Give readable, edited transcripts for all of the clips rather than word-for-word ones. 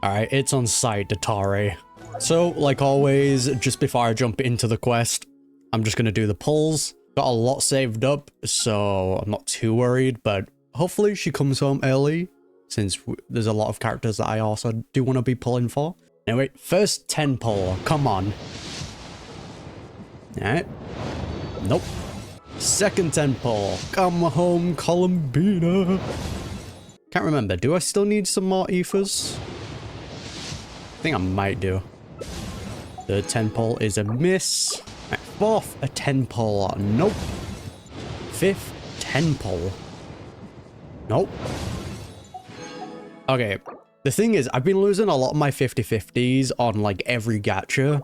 Alright, it's on site, dottore. So, like always, just before I jump into the quest, I'm just gonna do the pulls. Got a lot saved up, so I'm not too worried, but hopefully she comes home early, since there's a lot of characters that I also do want to be pulling for. Anyway, first 10 pull, come on. Alright. Nope. Second 10 pull, come home, Columbina. Can't remember, do I still need some more ethers? I think I might do. Third 10 pull is a miss. Right, fourth, a 10 pull. Nope. Fifth, 10 pull. Nope. Okay. The thing is, I've been losing a lot of my 50-50s on like every gacha.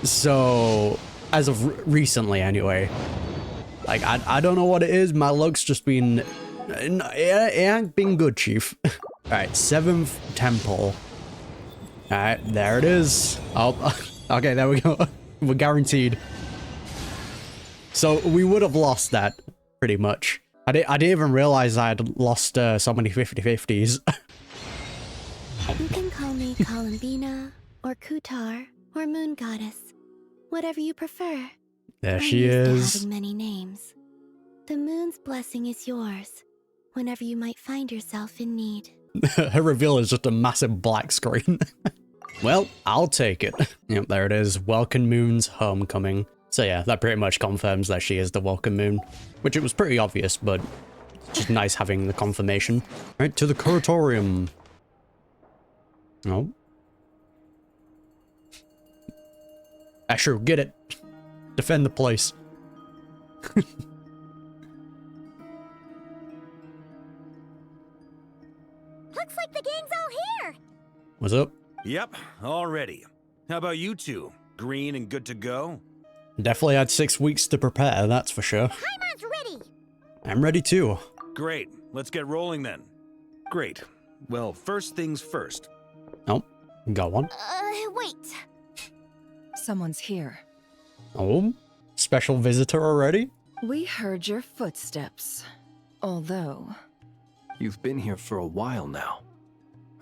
So, as of recently anyway. Like, I don't know what it is. My luck's just been... It ain't been good, chief. Alright, 7th 10 pull. Alright, there it is. Oh, okay, there we go. We're guaranteed. So we would have lost that, pretty much. I didn't even realize I had lost so many 50-50s. You can call me Columbina, or Kutar, or Moon Goddess. Whatever you prefer. There she is. Having many names. The moon's blessing is yours, whenever you might find yourself in need. Her reveal is just a massive black screen. Well, I'll take it. Yep, there it is. Welcome Moon's homecoming. So yeah, that pretty much confirms that she is the Welcome Moon, which it was pretty obvious, but it's just nice having the confirmation. Right, to the curatorium. Oh. Asher, get it. Defend the place. Looks like the gang's all here. What's up? Yep, all ready. How about you two? Green and good to go? Definitely had 6 weeks to prepare, that's for sure. Paimon's ready. I'm ready too. Great, let's get rolling then. Great. Well, first things first. Oh, go on. Wait. Someone's here. Oh, special visitor already? We heard your footsteps. Although... You've been here for a while now.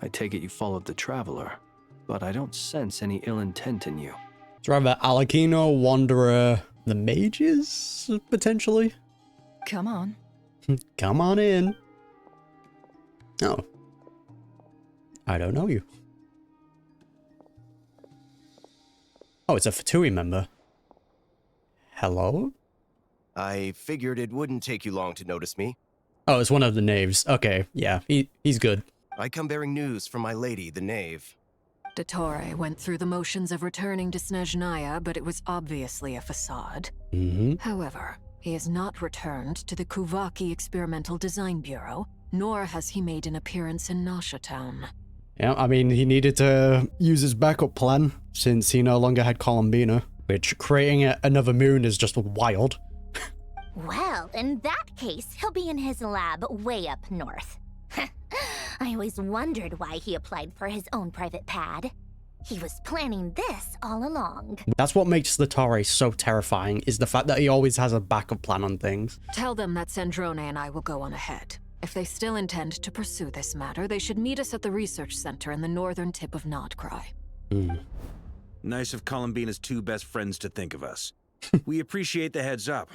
I take it you followed the Traveler, but I don't sense any ill intent in you. It's rather Alakino, Wanderer, the Mages, potentially? Come on. Come on in. Oh. I don't know you. Oh, it's a Fatui member. Hello? I figured it wouldn't take you long to notice me. Oh, it's one of the knaves. Okay, yeah, he's good. I come bearing news from my lady, the knave. Dottore went through the motions of returning to Snezhnaya, but it was obviously a facade. However, he has not returned to the Kuvaki Experimental Design Bureau, nor has he made an appearance in Nasha Town. Yeah, I mean, he needed to use his backup plan, since he no longer had Columbina, which creating another moon is just wild. Well, in that case, he'll be in his lab way up north. I always wondered why he applied for his own private pad. He was planning this all along. That's what makes the dottore so terrifying, is the fact that he always has a backup plan on things. Tell them that Sandrone and I will go on ahead. If they still intend to pursue this matter, they should meet us at the research center in the northern tip of Nodkrai. Nice of Columbina's two best friends to think of us. We appreciate the heads up.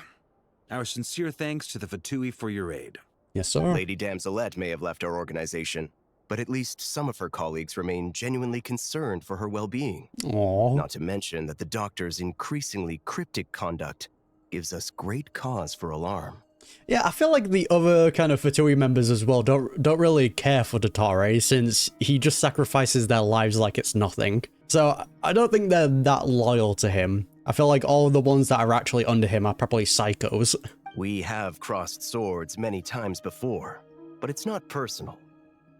Our sincere thanks to the Fatui for your aid. Yes, sir. Lady Damselette may have left our organization, but at least some of her colleagues remain genuinely concerned for her well-being. Aww. Not to mention that the doctor's increasingly cryptic conduct gives us great cause for alarm. Yeah, I feel like the other kind of Fatui members as well don't really care for dottore, since he just sacrifices their lives like it's nothing. So I don't think they're that loyal to him. I feel like all the ones that are actually under him are probably psychos. We have crossed swords many times before, but it's not personal.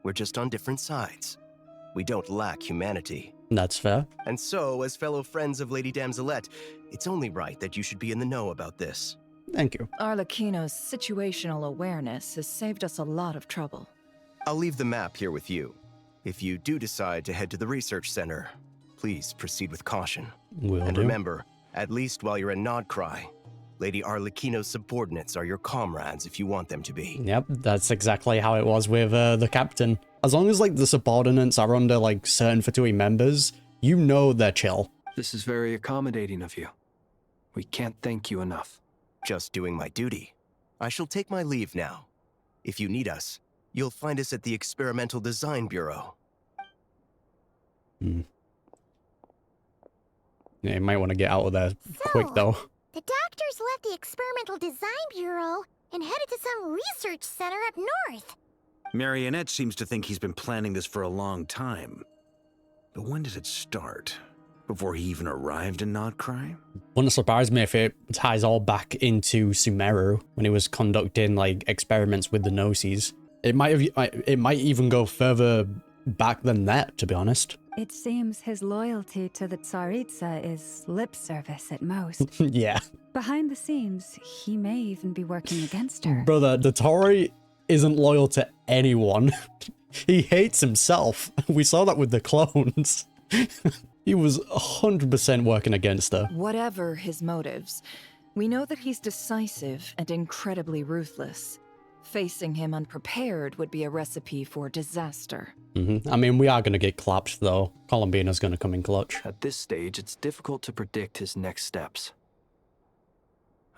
We're just on different sides. We don't lack humanity. That's fair. And so, as fellow friends of Lady Damselette, it's only right that you should be in the know about this. Thank you. Arlecchino's situational awareness has saved us a lot of trouble. I'll leave the map here with you. If you do decide to head to the research center, please proceed with caution. Will And do. remember, at least while you're in Nodkrai, Lady Arlecchino's subordinates are your comrades if you want them to be. Yep, that's exactly how it was with the captain. As long as like the subordinates are under like certain Fatui members, you know they're chill. This is very accommodating of you. We can't thank you enough. Just doing my duty. I shall take my leave now. If you need us, you'll find us at the Experimental Design Bureau. Yeah, you might want to get out of there quick though. The doctors left the Experimental Design Bureau and headed to some research center up north. Marionette seems to think he's been planning this for a long time. But when did it start? Before he even arrived in Krai? Wouldn't surprise me if it ties all back into Sumeru when he was conducting like experiments with the Gnosis. It might even go further back than that, to be honest. It seems his loyalty to the Tsaritsa is lip service at most. Yeah. Behind the scenes, he may even be working against her. Brother, dottore isn't loyal to anyone. He hates himself. We saw that with the clones. He was 100% working against her. Whatever his motives, we know that he's decisive and incredibly ruthless. Facing him unprepared would be a recipe for disaster. I mean, we are going to get clapped, though. Columbina's going to come in clutch. At this stage, it's difficult to predict his next steps.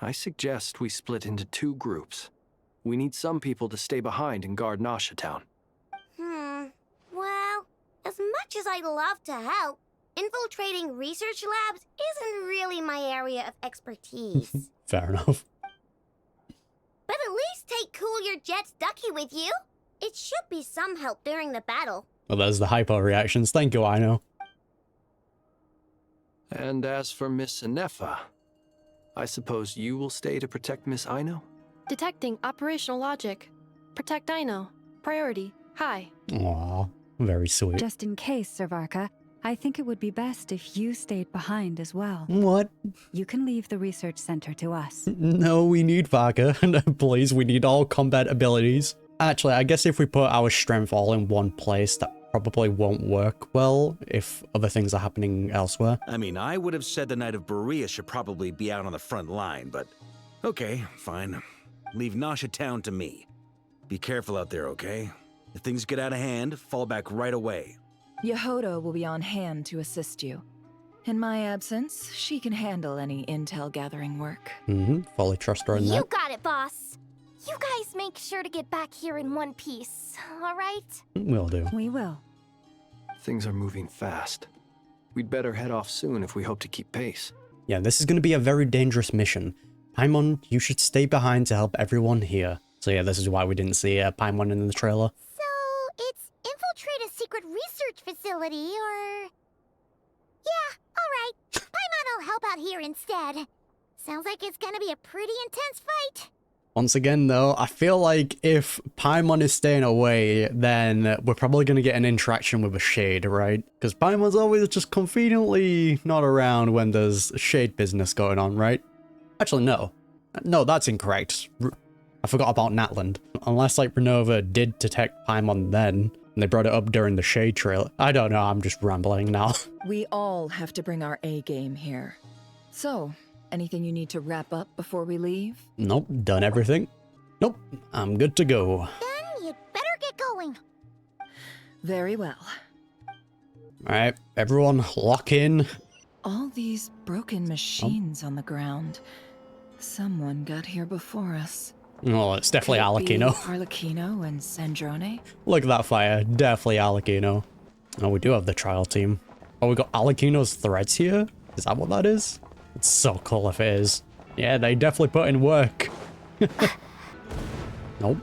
I suggest we split into 2 groups. We need some people to stay behind and guard Nasha Town. Well, as much as I'd love to help, infiltrating research labs isn't really my area of expertise. Fair enough. But at least take Cool Your Jet's ducky with you. It should be some help during the battle. Well, there's the hypo reactions. Thank you, Aino. And as for Miss Inefa, I suppose you will stay to protect Miss Aino? Detecting operational logic. Protect Aino. Priority. High. Aw, very sweet. Just in case, Servarka, I think it would be best if you stayed behind as well. What? You can leave the research center to us. No, we need Varka. Please, we need all combat abilities. Actually, I guess if we put our strength all in one place, that probably won't work well if other things are happening elsewhere. I mean, I would have said the Knight of Berea should probably be out on the front line, but okay, fine. Leave Nasha Town to me. Be careful out there, okay? If things get out of hand, fall back right away. Yehodo will be on hand to assist you. In my absence, she can handle any intel gathering work. Fully trust her in that. You got it, boss. You guys make sure to get back here in one piece, all right? Will do. We will. Things are moving fast. We'd better head off soon if we hope to keep pace. Yeah, this is going to be a very dangerous mission. Paimon, you should stay behind to help everyone here. So yeah, this is why we didn't see Paimon in the trailer. So, it's infiltrate a secret research facility, or... Yeah, alright. Paimon will help out here instead. Sounds like it's gonna be a pretty intense fight. Once again, though, I feel like if Paimon is staying away, then we're probably going to get an interaction with a Shade, right? Because Paimon's always just conveniently not around when there's Shade business going on, right? Actually, no. No, that's incorrect. I forgot about Natland. Unless, like, Renova did detect Paimon then, and they brought it up during the Shade trailer. I don't know, I'm just rambling now. We all have to bring our A-game here. So, anything you need to wrap up before we leave? Nope, done everything. Nope, I'm good to go. Then you'd better get going. Very well. Alright, everyone, lock in. All these broken machines on the ground. Someone got here before us. Oh, it's definitely Arlecchino. Arlecchino and Sandrone? Look at that fire, definitely Arlecchino. Oh, we do have the trial team. Oh, we got Arlecchino's threads here? Is that what that is? It's so cool if it is. Yeah, they definitely put in work. Nope.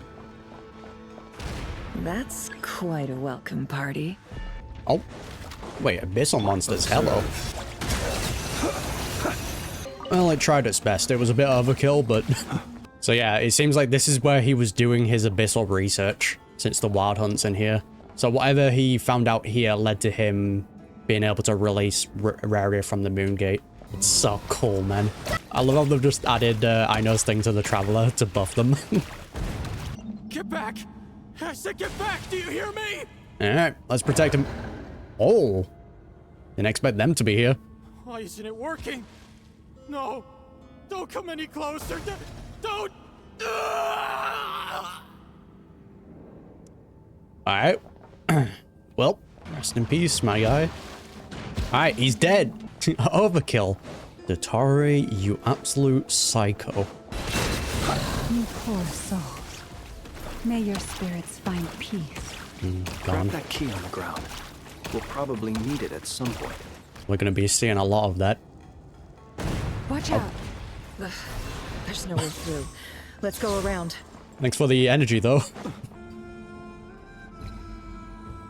That's quite a welcome party. Oh. Wait, Abyssal Monsters, hello. Well, it tried its best. It was a bit overkill, but... So yeah, it seems like this is where he was doing his Abyssal research, since the Wild Hunt's in here. So whatever he found out here led to him being able to release Raria from the Moon Gate. It's so cool, man. I love how they've just added Aino's thing to the Traveler to buff them. Get back! I said get back! Do you hear me? Alright, let's protect him. Oh. Didn't expect them to be here. Why isn't it working? No. Don't come any closer. Don't. Alright. Well, rest in peace, my guy. Alright, he's dead. Overkill. Dottore, you absolute psycho. You poor soul. May your spirits find peace. Grab that key on the ground. We'll probably need it at some point. We're gonna be seeing a lot of that. Watch out. Ugh, there's no way through. Let's go around. Thanks for the energy, though.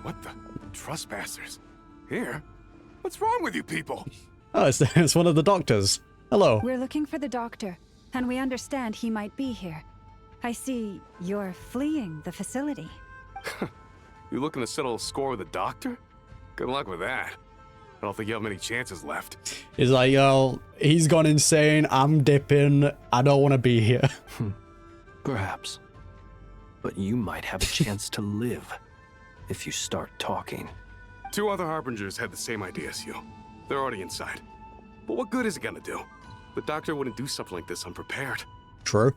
What the? Trespassers? Here? What's wrong with you people? Oh, it's one of the doctors. Hello. We're looking for the doctor, and we understand he might be here. I see you're fleeing the facility. You looking to settle a score with the doctor? Good luck with that. I don't think you have many chances left. He's like, yo, he's gone insane. I'm dipping. I don't want to be here. Perhaps. But you might have a chance to live if you start talking. 2 other harbingers had the same idea as you. They're already inside. But what good is it gonna do? The doctor wouldn't do something like this unprepared. True.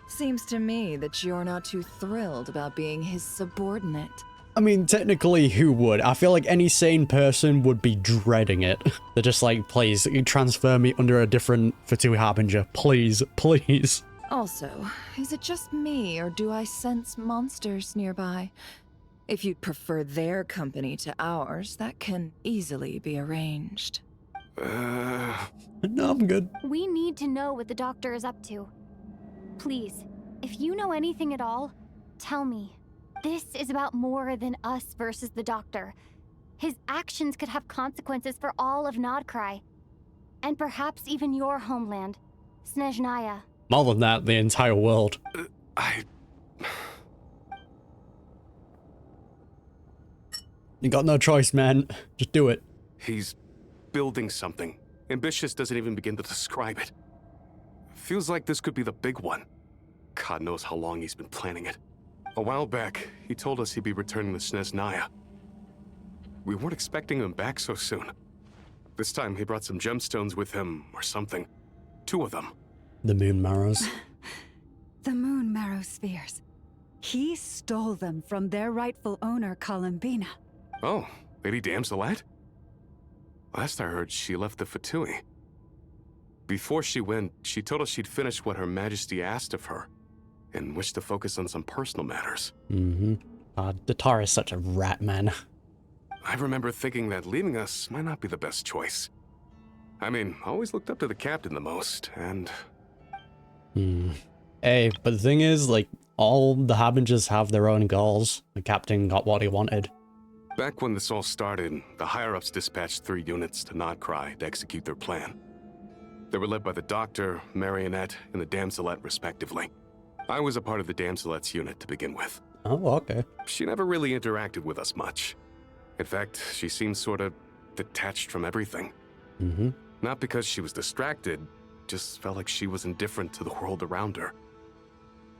Seems to me that you're not too thrilled about being his subordinate. I mean, technically, who would? I feel like any sane person would be dreading it. They're just like, please, transfer me under a different Fatui Harbinger. Please, please. Also, is it just me, or do I sense monsters nearby? If you'd prefer their company to ours, that can easily be arranged. No, I'm good. We need to know what the doctor is up to. Please, if you know anything at all, tell me. This is about more than us versus the doctor. His actions could have consequences for all of Nodkrai. And perhaps even your homeland, Snezhnaya. More than that, the entire world. You got no choice, man. Just do it. He's building something. Ambitious doesn't even begin to describe it. Feels like this could be the big one. God knows how long he's been planning it. A while back, he told us he'd be returning to Snezhnaya. We weren't expecting him back so soon. This time he brought some gemstones with him, or something. 2 of them. The moon marrows. The moon marrow spheres. He stole them from their rightful owner, Columbina. Oh, Lady Damselette? Last I heard, she left the Fatui. Before she went, she told us she'd finished what Her Majesty asked of her, and wished to focus on some personal matters. Dottore is such a rat, man. I remember thinking that leaving us might not be the best choice. I mean, I always looked up to the captain the most, and... Hey, but the thing is, like, all the Harbingers have their own goals. The captain got what he wanted. Back when this all started, the higher-ups dispatched 3 units to Nodkrai to execute their plan. They were led by the Doctor, Marionette, and the Damselette, respectively. I was a part of the Damselette's unit to begin with. Oh, okay. She never really interacted with us much. In fact, she seemed sort of detached from everything. Not because she was distracted, just felt like she was indifferent to the world around her.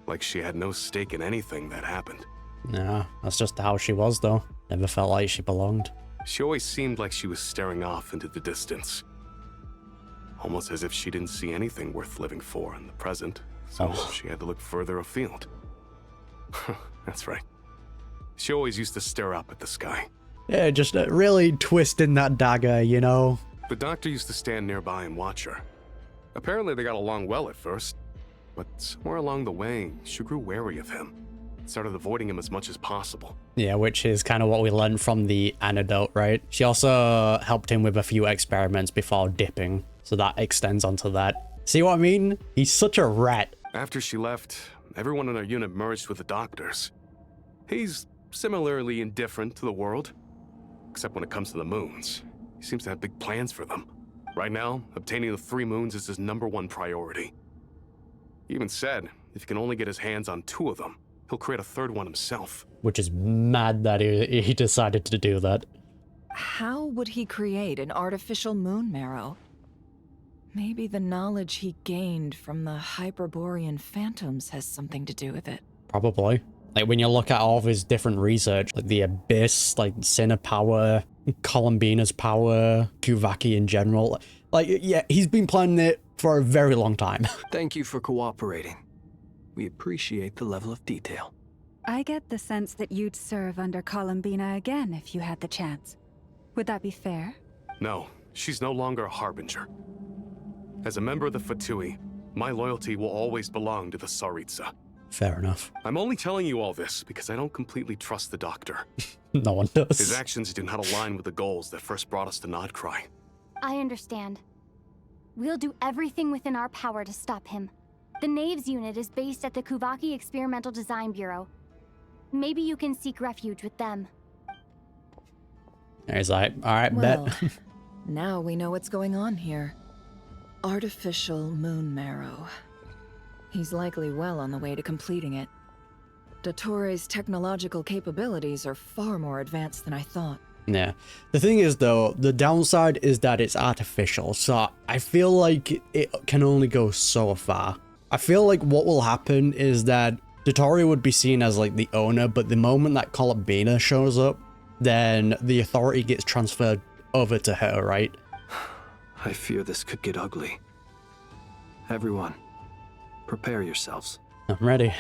Like she had no stake in anything that happened. Yeah, that's just how she was, though. Never felt like she belonged. She always seemed like she was staring off into the distance. Almost as if she didn't see anything worth living for in the present, so she had to look further afield. That's right. She always used to stare up at the sky. Yeah, just really twisting that dagger, you know? The Doctor used to stand nearby and watch her. Apparently they got along well at first, but somewhere along the way, she grew wary of him. Started avoiding him as much as possible. Yeah, which is kind of what we learned from the antidote, right? She also helped him with a few experiments before dipping, so that extends onto that. See what I mean? He's such a rat. After she left, everyone in our unit merged with the Doctor's. He's similarly indifferent to the world, except when it comes to the moons. He seems to have big plans for them. Right now, obtaining the 3 moons is his #1 priority. He even said if he can only get his hands on 2 of them, he'll create a 3rd one himself. Which is mad that he decided to do that. How would he create an artificial moon marrow? Maybe the knowledge he gained from the Hyperborean phantoms has something to do with it. Probably. Like, when you look at all of his different research, like the Abyss, like Sinner power, Columbina's power, Kuvaki in general, Like, yeah, he's been planning it for a very long time. Thank you for cooperating. We appreciate the level of detail. I get the sense that you'd serve under Columbina again if you had the chance. Would that be fair? No, she's no longer a harbinger. As a member of the Fatui, my loyalty will always belong to the Tsaritsa. Fair enough. I'm only telling you all this because I don't completely trust the Doctor. No one does. His actions do not align with the goals that first brought us to Nodcry. I understand. We'll do everything within our power to stop him. The Knaves unit is based at the Kuvaki Experimental Design Bureau. Maybe you can seek refuge with them. He's like, alright, Well, bet. now we know what's going on here. Artificial moon marrow. He's likely well on the way to completing it. Dottore's technological capabilities are far more advanced than I thought. Yeah. The thing is, though, the downside is that it's artificial, so I feel like it can only go so far. I feel like what will happen is that Dottore would be seen as, like, the owner, but the moment that Columbina shows up, then the authority gets transferred over to her, right? I fear this could get ugly. Everyone, prepare yourselves. I'm ready.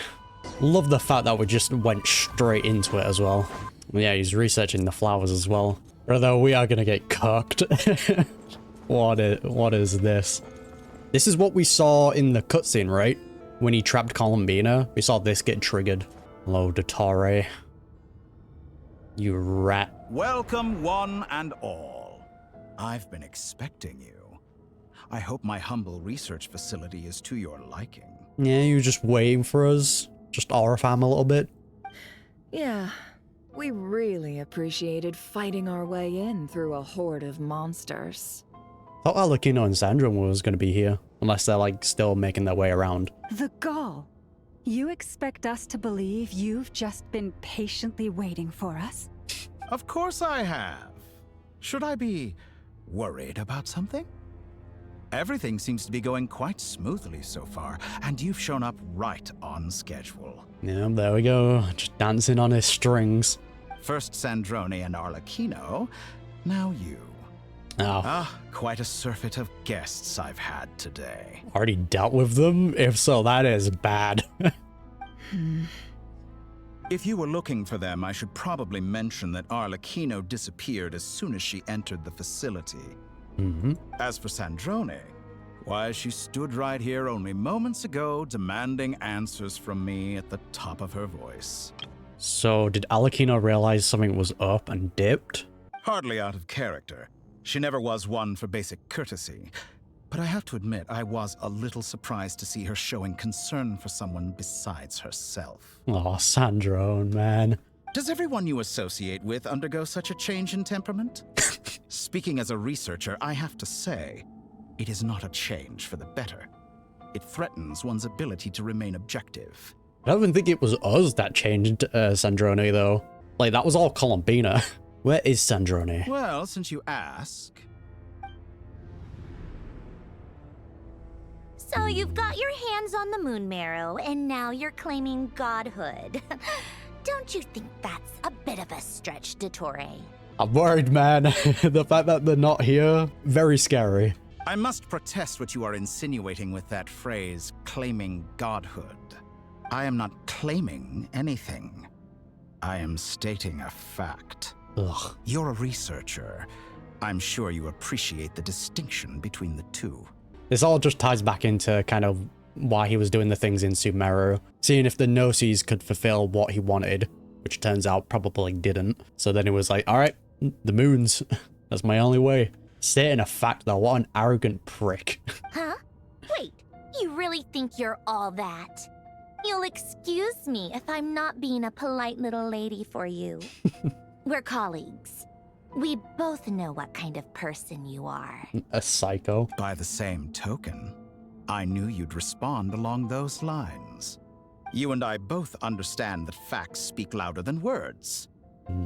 Love the fact that we just went straight into it as well. Yeah, he's researching the flowers as well. Although we are gonna get cooked. What is this? This is what we saw in the cutscene, right? When he trapped Columbina, we saw this get triggered. Hello, dottore. You rat. Welcome, one and all. I've been expecting you. I hope my humble research facility is to your liking. Yeah, you were just waiting for us. Just aura fam a little bit. Yeah, we really appreciated fighting our way in through a horde of monsters. Thought Alecino and Sandra was going to be here. Unless they're, like, still making their way around. The gall. You expect us to believe you've just been patiently waiting for us? Of course I have. Should I be worried about something? Everything seems to be going quite smoothly so far, and you've shown up right on schedule. Yeah, there we go. Just dancing on his strings. First Sandrone and Arlecchino, now you. Oh. Ah, quite a surfeit of guests I've had today. Already dealt with them? If so, that is bad. If you were looking for them, I should probably mention that Arlecchino disappeared as soon as she entered the facility. As for Sandrone, why, she stood right here only moments ago demanding answers from me at the top of her voice. So, did Alecchino realize something was up and dipped? Hardly out of character. She never was one for basic courtesy. But I have to admit, I was a little surprised to see her showing concern for someone besides herself. Oh, Sandro, man. Does everyone you associate with undergo such a change in temperament? Speaking as a researcher, I have to say, it is not a change for the better. It threatens one's ability to remain objective. I don't even think it was us that changed Sandrone, though. Like, that was all Columbina. Where is Sandrone? Well, since you ask... So you've got your hands on the moon marrow, and now you're claiming godhood. Don't you think that's a bit of a stretch, dottore? I'm worried, man. The fact that they're not here, very scary. I must protest what you are insinuating with that phrase, claiming godhood. I am not claiming anything. I am stating a fact. Ugh. You're a researcher. I'm sure you appreciate the distinction between the two. This all just ties back into kind of why he was doing the things in Sumeru, seeing if the Gnosis could fulfill what he wanted, which turns out probably didn't. So then he was like, all right, the moons. That's my only way. Stating a fact, though. What an arrogant prick. Huh? Wait, you really think you're all that? You'll excuse me if I'm not being a polite little lady for you. We're colleagues. We both know what kind of person you are. A psycho. By the same token, I knew you'd respond along those lines. You and I both understand that facts speak louder than words.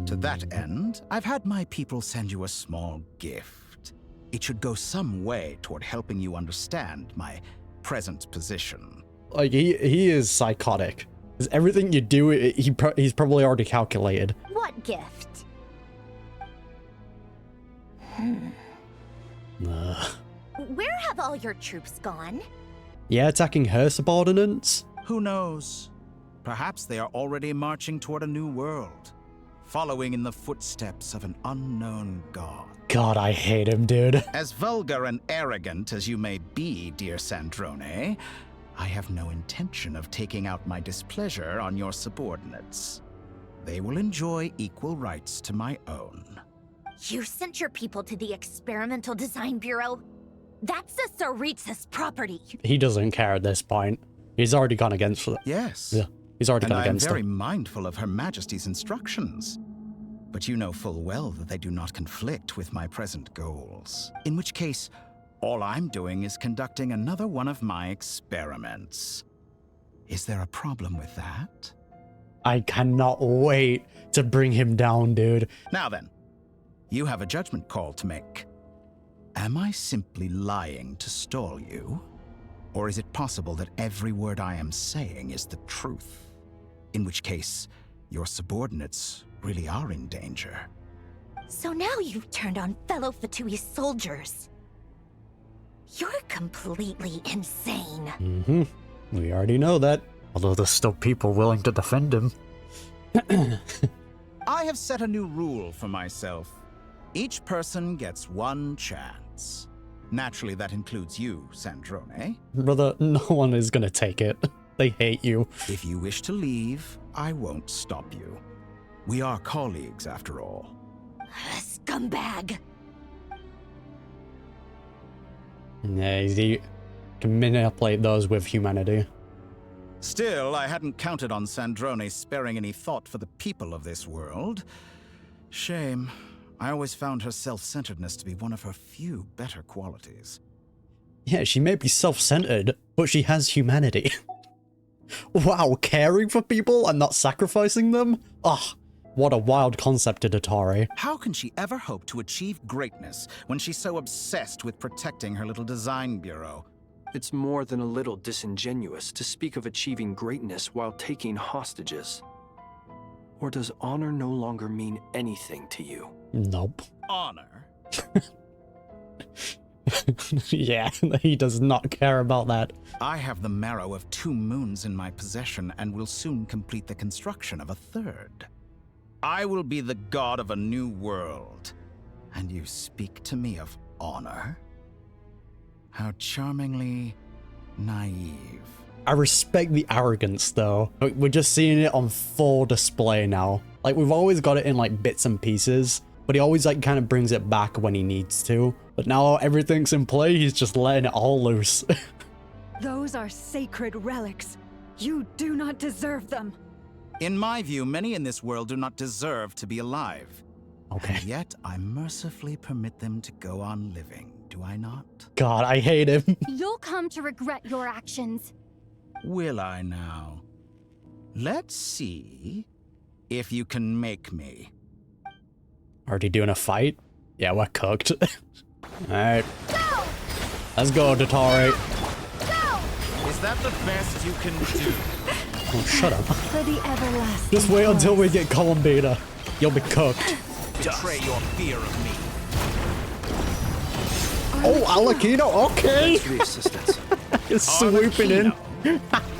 To that end, I've had my people send you a small gift. It should go some way toward helping you understand my present position. Like, he is psychotic. Because everything you do, he's probably already calculated. What gift? where have all your troops gone? Yeah, attacking her subordinates? Who knows? Perhaps they are already marching toward a new world, following in the footsteps of an unknown god. God, I hate him, dude. As vulgar and arrogant as you may be, dear Sandrone, I have no intention of taking out my displeasure on your subordinates. They will enjoy equal rights to my own. You sent your people to the Experimental Design Bureau? That's the Tsaritsas property. He doesn't care at this point. He's already gone against it. Yes. Yeah, he's already gone against it. And I am it. very mindful of Her Majesty's instructions. But you know full well that they do not conflict with my present goals. In which case, all I'm doing is conducting another one of my experiments. Is there a problem with that? I cannot wait to bring him down, dude. Now then, you have a judgment call to make. Am I simply lying to stall you? Or is it possible that every word I am saying is the truth? In which case, your subordinates really are in danger. So now you've turned on fellow Fatui soldiers. You're completely insane. Mm-hmm. We already know that. Although there's still people willing to defend him. I have set a new rule for myself. Each person gets one chance. Naturally, that includes you, Sandrone. Brother, no one is gonna take it. They hate you. If you wish to leave, I won't stop you. We are colleagues, after all. Scumbag! Yeah, he can manipulate those with humanity. Still, I hadn't counted on Sandrone sparing any thought for the people of this world. Shame. I always found her self-centeredness to be one of her few better qualities. Yeah, she may be self-centered, but she has humanity. Wow, caring for people and not sacrificing them? Ah, what a wild concept to dottore. How can she ever hope to achieve greatness when she's so obsessed with protecting her little design bureau? It's more than a little disingenuous to speak of achieving greatness while taking hostages. Or does honor no longer mean anything to you? Nope. Honor? Yeah, he does not care about that. I have the marrow of 2 moons in my possession and will soon complete the construction of a 3rd. I will be the god of a new world. And you speak to me of honor? How charmingly naive. I respect the arrogance, though. We're just seeing it on full display now. Like, we've always got it in, like, bits and pieces, but he always, like, kind of brings it back when he needs to. But now everything's in play, he's just letting it all loose. Those are sacred relics. You do not deserve them. In my view, many in this world do not deserve to be alive. Okay. And yet, I mercifully permit them to go on living, do I not? God, I hate him. You'll come to regret your actions. Will I now? Let's see if you can make me. Already doing a fight? Yeah, we're cooked. Alright. Let's go, dottore. Is that the best you can do? Oh, shut up. For the everlasting. Just wait until we get Columbina. You'll be cooked. Betray your fear of me. Oh, Alakino, okay. The assistance. It's swooping in.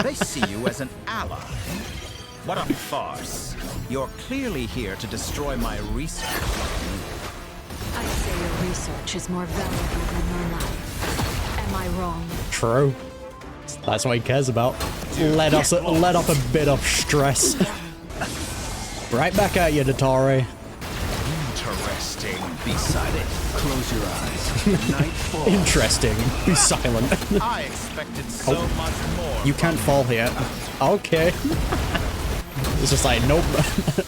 They see you as an ally. What a farce. You're clearly here to destroy my research. I say your research is more valuable than your life. Am I wrong? True. That's what he cares about. Let off a bit of stress. Right back at you, dottore. Interesting. Be silent. Close your eyes. Nightfall. Interesting. Be silent. I expected so much more. You can't fall here. Okay. It's just like, nope.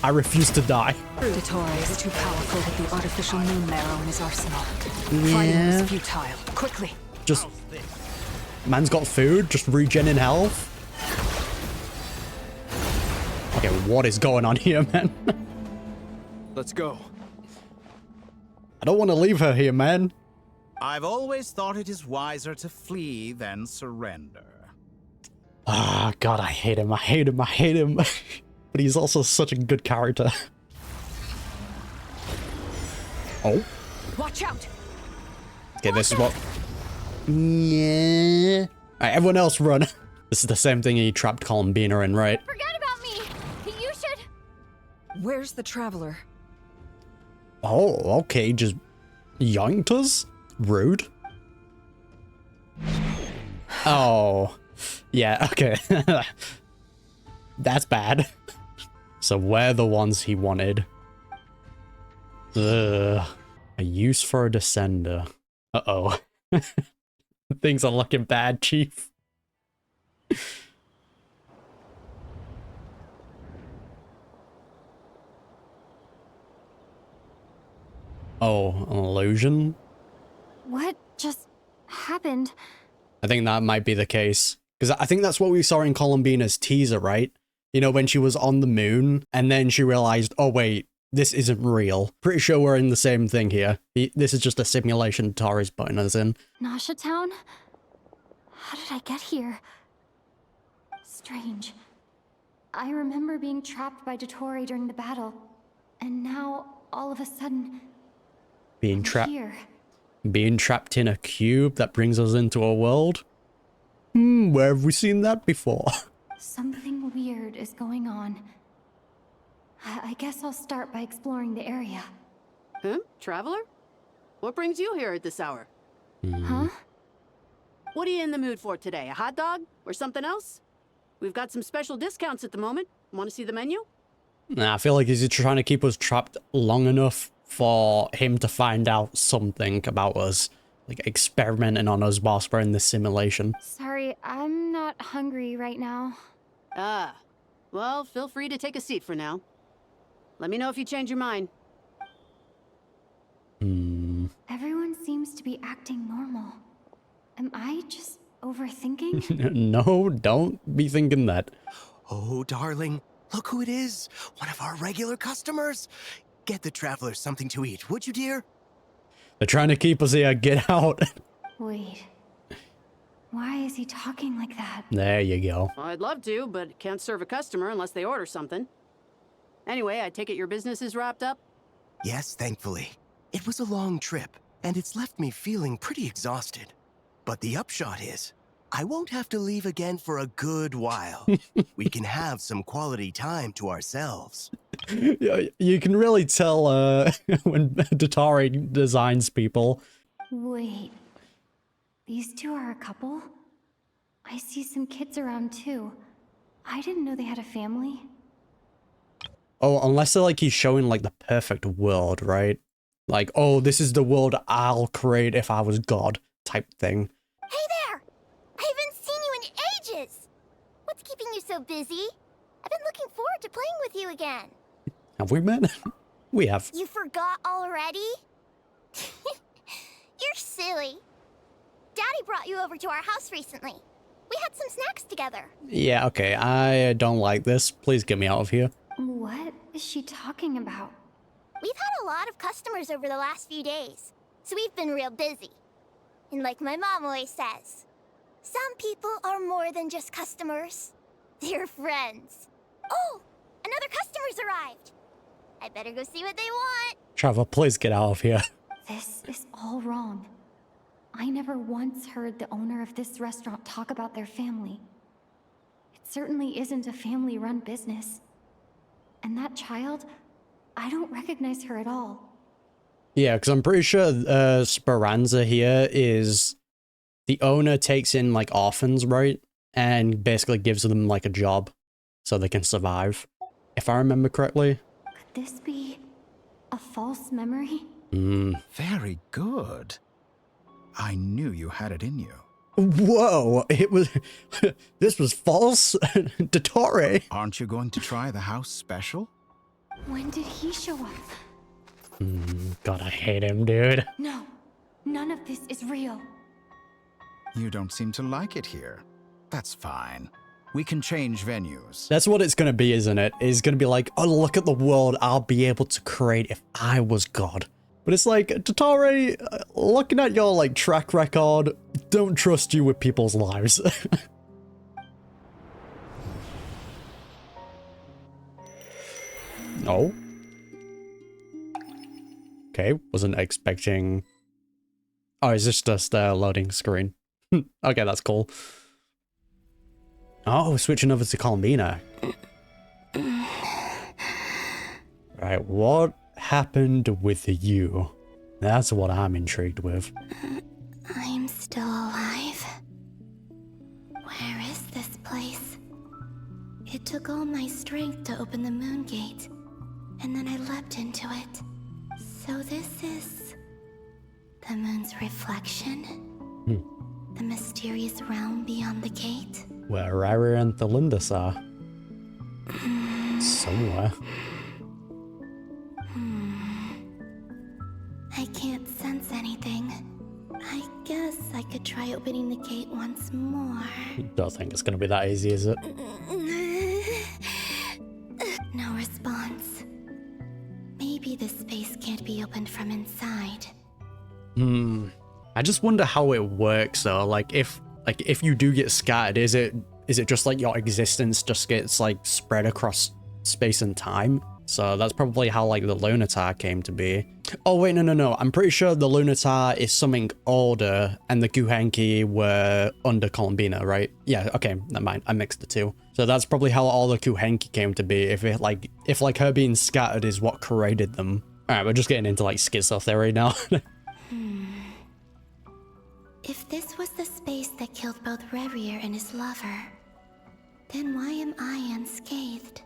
I refuse to die. Dottore is too powerful with the artificial moon marrow in his arsenal. Fighting is futile. Quickly. Just... Man's got food, just regening health. Okay, what is going on here, man? Let's go. I don't want to leave her here, man. I've always thought it is wiser to flee than surrender. Ah, God, I hate him. I hate him. I hate him. But he's also such a good character. Oh. Watch out. Okay, this is what... Yeah. Alright, everyone else run. This is the same thing he trapped Columbina in, right? Forget about me! You should... Where's the traveler? Oh, okay, just yoinked us? Rude. Oh. Yeah, okay. That's bad. So we're the ones he wanted. Ugh. A use for a descender. Uh-oh. Things are looking bad, Chief. Oh, an illusion? What just happened? I think that might be the case. Because I think that's what we saw in Columbina's teaser, right? You know, when she was on the moon, and then she realized, oh wait, this isn't real. Pretty sure we're in the same thing here. This is just a simulation Tori's putting us in. Nasha Town? How did I get here? Strange. I remember being trapped by dottore during the battle, and now, all of a sudden, Being trapped. here. Being trapped in a cube that brings us into a world? Where have we seen that before? Something weird is going on. I guess I'll start by exploring the area. Huh? Traveler? What brings you here at this hour? Huh? What are you in the mood for today? A hot dog? Or something else? We've got some special discounts at the moment. Want to see the menu? Nah, I feel like he's trying to keep us trapped long enough for him to find out something about us. Like, experimenting on us whilst we're in this simulation. Sorry, I'm not hungry right now. Ah. Well, feel free to take a seat for now. Let me know if you change your mind. Everyone seems to be acting normal. Am I just overthinking? No, don't be thinking that. Oh, darling, look who it is. One of our regular customers. Get the traveler something to eat, would you, dear? They're trying to keep us here. Get out. Wait. Why is he talking like that? There you go. Well, I'd love to, but can't serve a customer unless they order something. Anyway, I take it your business is wrapped up? Yes, thankfully. It was a long trip, and it's left me feeling pretty exhausted. But the upshot is, I won't have to leave again for a good while. We can have some quality time to ourselves. Yeah, you can really tell when dottore designs people. Wait. These two are a couple? I see some kids around too. I didn't know they had a family. Oh, unless they're like he's showing like the perfect world, right? Like, oh, this is the world I'll create if I was God type thing. Hey there! I haven't seen you in ages! What's keeping you so busy? I've been looking forward to playing with you again. Have we met? We have. You forgot already? You're silly. Daddy brought you over to our house recently. We had some snacks together. Yeah, okay, I don't like this. Please get me out of here. What is she talking about? We've had a lot of customers over the last few days, so we've been real busy. And like my mom always says, some people are more than just customers. They're friends. Oh, another customer's arrived. I better go see what they want. Trevor, please get out of here. This is all wrong. I never once heard the owner of this restaurant talk about their family. It certainly isn't a family-run business. And that child, I don't recognize her at all. Yeah, because I'm pretty sure Speranza here is the owner takes in like orphans, right? And basically gives them like a job so they can survive. If I remember correctly. Could this be a false memory? Very good. I knew you had it in you. Whoa, it was... this was false? dottore? Aren't you going to try the house special? When did he show up? God, I hate him, dude. No, none of this is real. You don't seem to like it here. That's fine. We can change venues. That's what it's gonna be, isn't it? It's gonna be like, oh, look at the world I'll be able to create if I was God. But it's like, dottore, looking at your, like, track record, don't trust you with people's lives. Oh. Okay, wasn't expecting Oh, is this just a loading screen? Okay, that's cool. Oh, we're switching over to Columbina. Right, what happened with you? That's what I'm intrigued with. I'm still alive. Where is this place? It took all my strength to open the moon gate, and then I leapt into it. So this is the moon's reflection? The mysterious realm beyond the gate? Where Rari and the Lindis are. Somewhere. I can't sense anything. I guess I could try opening the gate once more. Don't think it's gonna be that easy, is it? No response. Maybe this space can't be opened from inside. I just wonder how it works though. Like if you do get scattered, is it just like your existence just gets like spread across space and time? So that's probably how like the Lunatar came to be. Oh wait, no. I'm pretty sure the Lunatar is something older and the Kuhenki were under Columbina, right? Yeah, okay, never mind. I mixed the two. So that's probably how all the Kuhenki came to be. If her being scattered is what created them. Alright, we're just getting into like schizo theory now. If this was the space that killed both Revier and his lover, then why am I unscathed?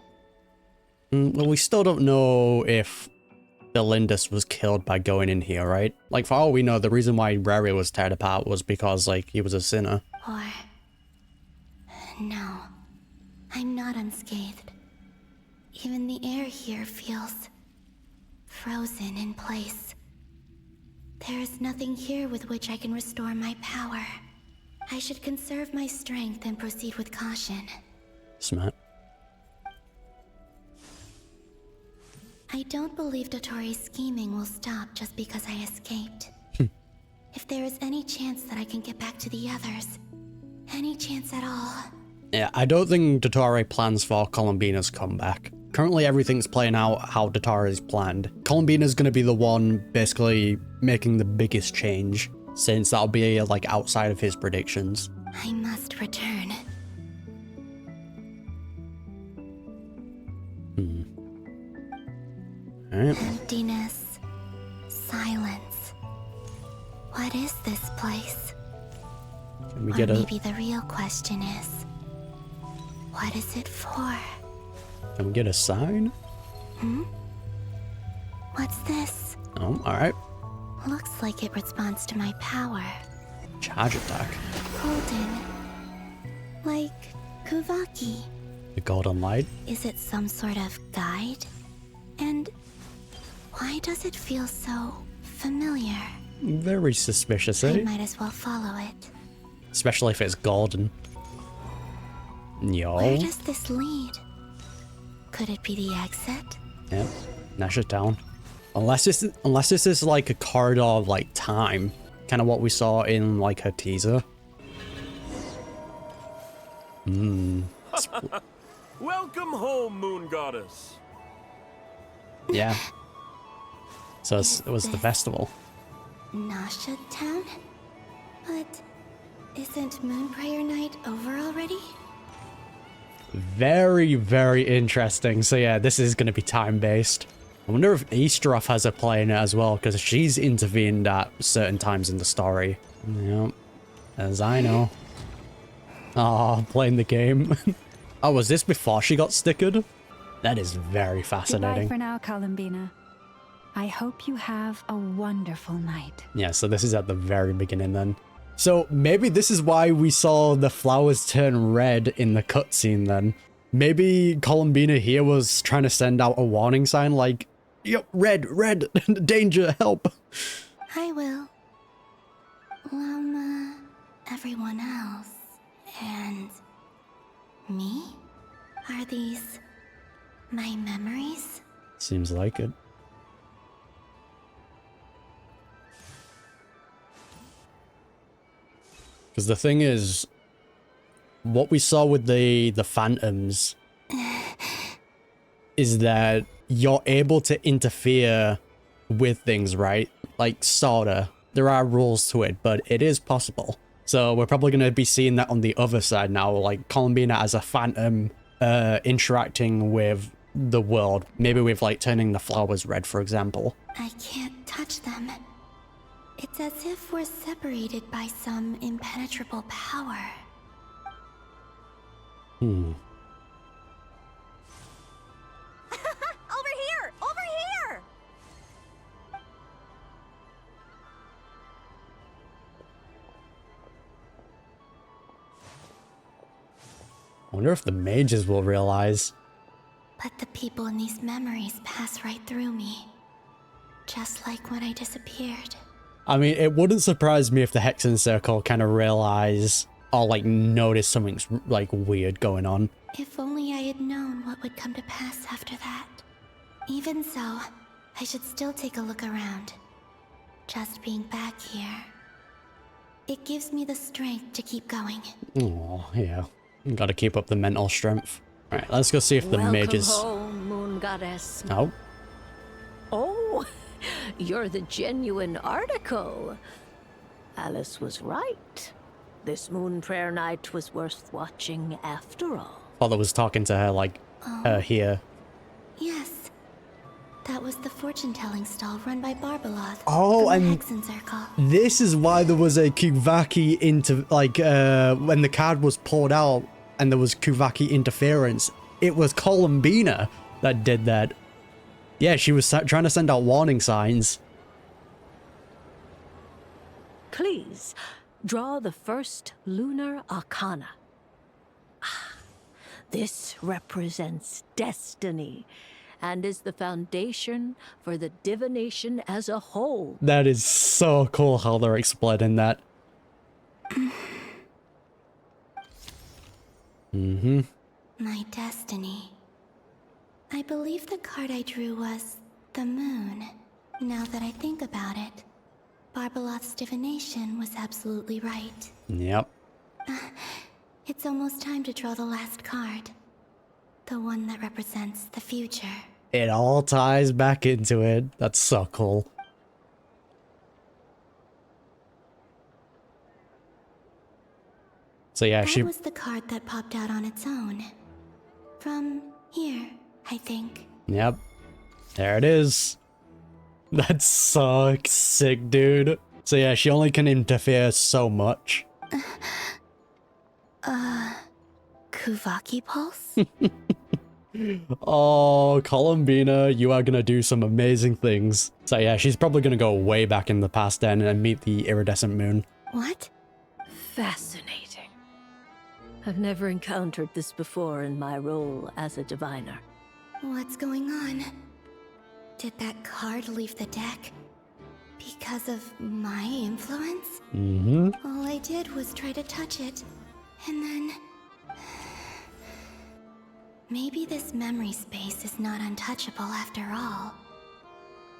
Well, we still don't know if the Lindis was killed by going in here, right? Like, for all we know, the reason why Revier was teared apart was because, like, he was a sinner. Or... no. I'm not unscathed. Even the air here feels... frozen in place. There is nothing here with which I can restore my power. I should conserve my strength and proceed with caution. Smart. I don't believe Dottore's scheming will stop just because I escaped. If there is any chance that I can get back to the others, any chance at all. Yeah, I don't think Dottore plans for Columbina's comeback. Currently, everything's playing out how Dottore's planned. Columbina's gonna be the one basically making the biggest change, since that'll be like outside of his predictions. I must return. Alright. Emptiness. Silence. What is this place? Can we Or get maybe the real question is, what is it for? Can we get a sign? What's this? Oh, alright. Looks like it responds to my power. Charge attack. Golden. Like Kuvaki. The golden light. Is it some sort of guide? And why does it feel so familiar? Very suspicious, I eh? might as well follow it. Especially if it's golden. Yo. Where does this lead? Could it be the exit? Yep. Nash it down. Unless this is like a corridor of like time. Kind of what we saw in like her teaser. Welcome home, Moon Goddess. Yeah. So it was the festival. Nasha Town? But isn't Moon Prayer Night over already? Very, very interesting. So yeah, this is going to be time-based. I wonder if Easteroff has a play in it as well, because she's intervened at certain times in the story. Yep. As I know. Oh, playing the game. Oh, was this before she got stickered? That is very Goodbye fascinating. for now, Columbina. I hope you have a wonderful night. Yeah, so this is at the very beginning then. So maybe this is why we saw the flowers turn red in the cutscene then. Maybe Columbina here was trying to send out a warning sign like, yep, red, danger, help. I will. Everyone else. And me? Are these my memories? Seems like it. Because the thing is, what we saw with the phantoms is that you're able to interfere with things, right? Like, sorta. there are rules to it, but it is possible. So we're probably going to be seeing that on the other side now, like Columbina as a phantom interacting with the world. Maybe with like turning the flowers red, for example. I can't touch them. It's as if we're separated by some impenetrable power. Hmm. Over here! Over here! I wonder if the mages will realize. But the people in these memories pass right through me. Just like when I disappeared. I mean, it wouldn't surprise me if the Hexen Circle kind of realize or like notice something's like weird going on. If only I had known what would come to pass after that. Even so, I should still take a look around. Just being back here. It gives me the strength to keep going. Oh, yeah. Gotta keep up the mental strength. Alright, let's go see if the mages... Welcome home, Moon Goddess. Oh. Oh, you're the genuine article. Alice was right. This moon prayer night was worth watching after all. Father was talking to her like her here. Yes. That was the fortune-telling stall run by Barbeloth. Oh, from the and Hexen Circle. this is why there was a Kuvaki like when the card was pulled out and there was Kuvaki interference. It was Columbina that did that. Yeah, she was trying to send out warning signs. Please, draw the first lunar arcana. This represents destiny and is the foundation for the divination as a whole. That is so cool how they're explaining that. Mm-hmm. My destiny. I believe the card I drew was the moon. Now that I think about it, Barbeloth's divination was absolutely right. Yep. It's almost time to draw the last card. The one that represents the future. It all ties back into it. That's so cool. So yeah, that was the card that popped out on its own. From here, I think. Yep. There it is. That's so sick, dude. So yeah, she only can interfere so much. Kuvaki Pulse? Oh, Columbina, you are gonna do some amazing things. So yeah, she's probably gonna go way back in the past then and meet the iridescent moon. What? Fascinating. I've never encountered this before in my role as a diviner. What's going on? Did that card leave the deck? Because of my influence? Mm-hmm. All I did was try to touch it, and then... Maybe this memory space is not untouchable after all.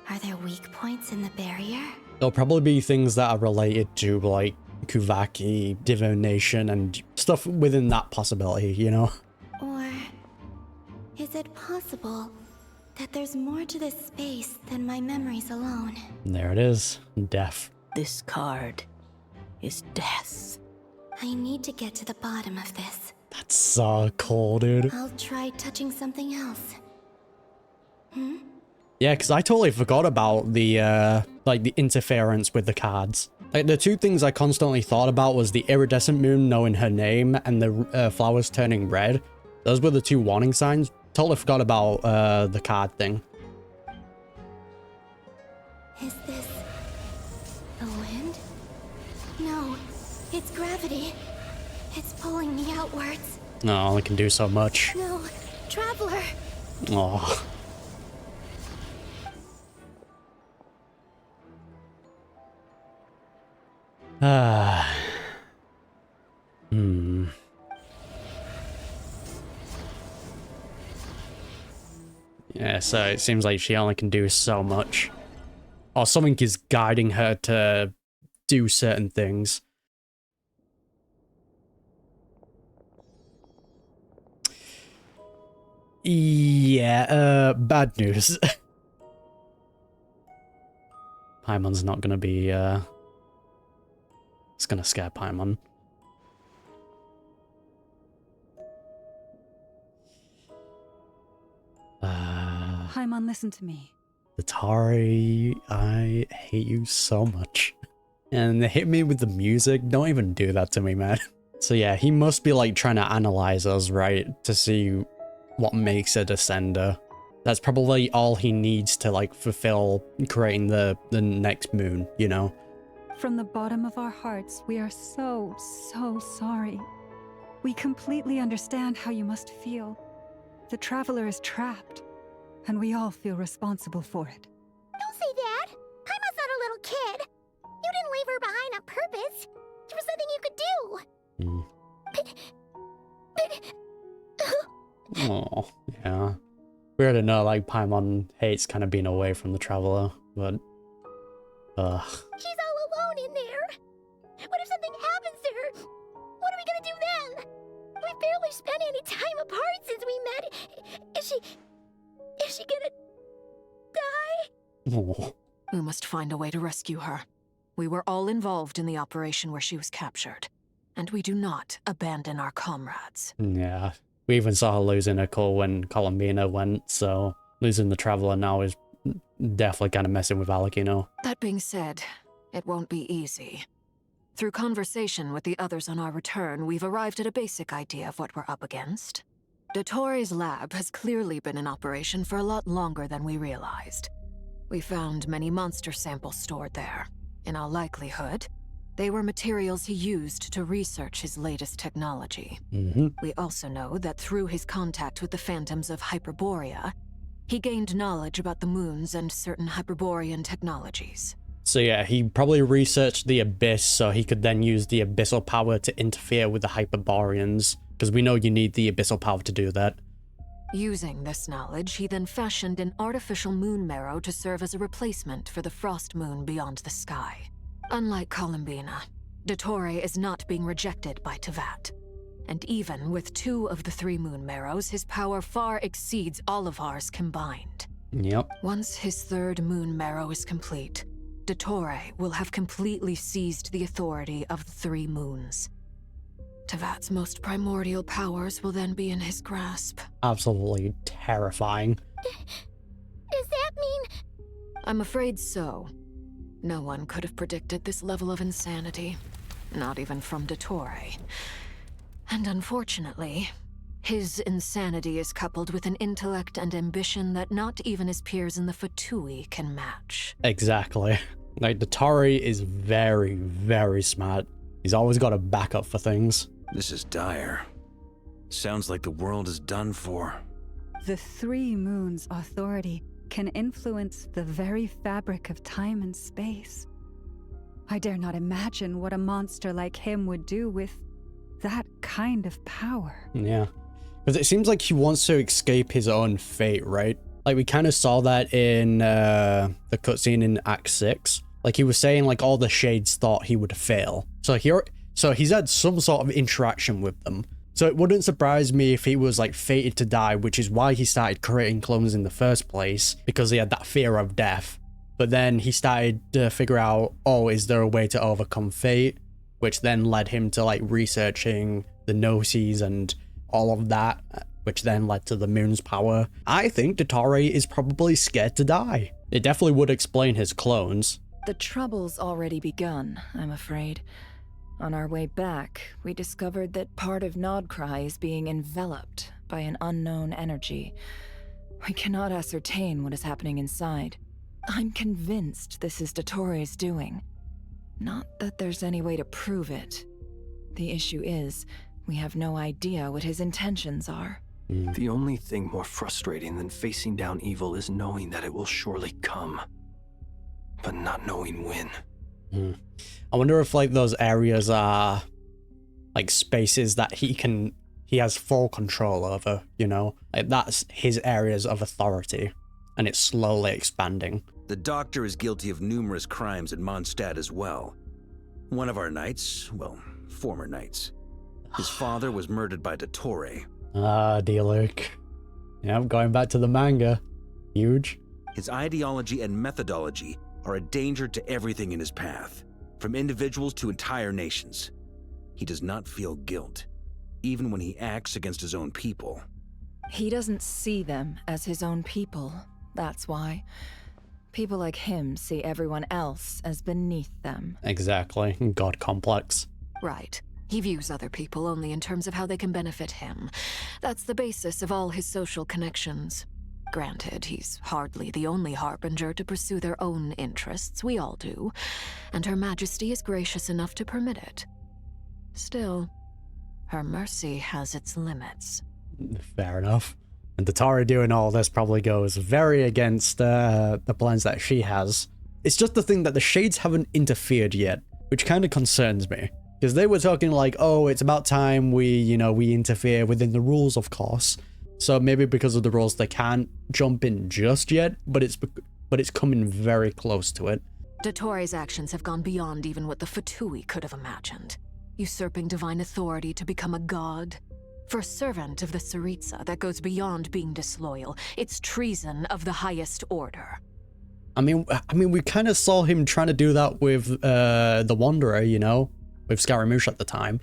Are there weak points in the barrier? There'll probably be things that are related to, like, Kuvaki, divination, and stuff within that possibility, you know? Or... is it possible that there's more to this space than my memories alone? There it is. Death. This card is death. I need to get to the bottom of this. That's so cool, dude. I'll try touching something else. Hmm? Yeah, because I totally forgot about the, like, the interference with the cards. Like, the two things I constantly thought about was the iridescent moon knowing her name and the flowers turning red. Those were the two warning signs. Totally forgot about, the card thing. Is this... the wind? No, it's gravity. It's pulling me outwards. No, I can do so much. No, Traveler! Oh. Hmm. Yeah, so it seems like she only can do so much. Or something is guiding her to do certain things. Yeah, bad news. Paimon's not gonna be It's gonna scare Paimon. Paimon, listen to me. Dottore, I hate you so much. And they hit me with the music. Don't even do that to me, man. So yeah, he must be like trying to analyze us, right? To see what makes a descender. That's probably all he needs to like fulfill creating the next moon, you know? From the bottom of our hearts, we are so sorry. We completely understand how you must feel. The Traveler is trapped, and we all feel responsible for it. Don't say that! Paimon's not a little kid! You didn't leave her behind on purpose! There was nothing you could do! Oh, yeah. Weird to know, like, Paimon hates kind of being away from the Traveler, but... She's all alone in there! What if something happens to her? What are we gonna do then? We've barely spent any time apart since we met. Is she gonna die? Oh. We must find a way to rescue her. We were all involved in the operation where she was captured, and we do not abandon our comrades. Yeah. We even saw her losing her cool when Columbina went, so losing the Traveler now is definitely kind of messing with Alec, you know. That being said, it won't be easy. Through conversation with the others on our return, we've arrived at a basic idea of what we're up against. Dottore's lab has clearly been in operation for a lot longer than we realized. We found many monster samples stored there. In all likelihood, they were materials he used to research his latest technology. We also know that through his contact with the phantoms of Hyperborea, he gained knowledge about the moons and certain Hyperborean technologies. So yeah, he probably researched the Abyss so he could then use the abyssal power to interfere with the Hyperboreans, because we know you need the abyssal power to do that. Using this knowledge, he then fashioned an artificial moon marrow to serve as a replacement for the frost moon beyond the sky. Unlike Columbina, Dottore is not being rejected by Teyvat. And even with 2 of the 3 moon marrows, his power far exceeds all of ours combined. Yep. Once his 3rd moon marrow is complete, Dottore will have completely seized the authority of the 3 moons. Teyvat's most primordial powers will then be in his grasp. Absolutely terrifying. Does that mean... I'm afraid so. No one could have predicted this level of insanity. Not even from Dottore. And unfortunately, his insanity is coupled with an intellect and ambition that not even his peers in the Fatui can match. Exactly. Like, Dottore is very, very smart. He's always got a backup for things. This is dire. Sounds like the world is done for. The 3 moons' authority can influence the very fabric of time and space. I dare not imagine what a monster like him would do with that kind of power. Yeah. Because it seems like he wants to escape his own fate, right? Like, we kind of saw that in the cutscene in Act 6. Like, he was saying, like, all the Shades thought he would fail. So he's had some sort of interaction with them. So it wouldn't surprise me if he was, like, fated to die, which is why he started creating clones in the first place, because he had that fear of death. But then he started to figure out, oh, is there a way to overcome fate? Which then led him to, like, researching the Gnosis and all of that, which then led to the moon's power. I think Dottore is probably scared to die. It definitely would explain his clones. The trouble's already begun, I'm afraid. On our way back, we discovered that part of Nodkrai is being enveloped by an unknown energy. We cannot ascertain what is happening inside. I'm convinced this is Dottore's doing. Not that there's any way to prove it. The issue is, we have no idea what his intentions are. The only thing more frustrating than facing down evil is knowing that it will surely come, but not knowing when. I wonder if, like, those areas are, like, spaces that he has full control over, you know? Like, that's his areas of authority, and it's slowly expanding. The Doctor is guilty of numerous crimes in Mondstadt as well. One of our knights, well, former knights. His father was murdered by Dottore. Ah, dear Luke. Yep, going back to the manga. Huge. His ideology and methodology are a danger to everything in his path. from individuals to entire nations. He does not feel guilt, even when he acts against his own people. He doesn't see them as his own people, that's why. People like him see everyone else as beneath them. Exactly. God complex. Right. He views other people only in terms of how they can benefit him. That's the basis of all his social connections. Granted, he's hardly the only harbinger to pursue their own interests. We all do. And Her Majesty is gracious enough to permit it. Still, her mercy has its limits. Fair enough. And dottore doing all this probably goes very against the plans that she has. It's just the thing that the Shades haven't interfered yet, which kind of concerns me. Because they were talking like, oh, it's about time we interfere within the rules, of course. So maybe because of the rules, they can't jump in just yet, but it's coming very close to it. Dottore's actions have gone beyond even what the Fatui could have imagined. Usurping divine authority to become a god. For a servant of the Tsaritsa, that goes beyond being disloyal. It's treason of the highest order. I mean, we kind of saw him trying to do that with the Wanderer, with Scaramouche at the time.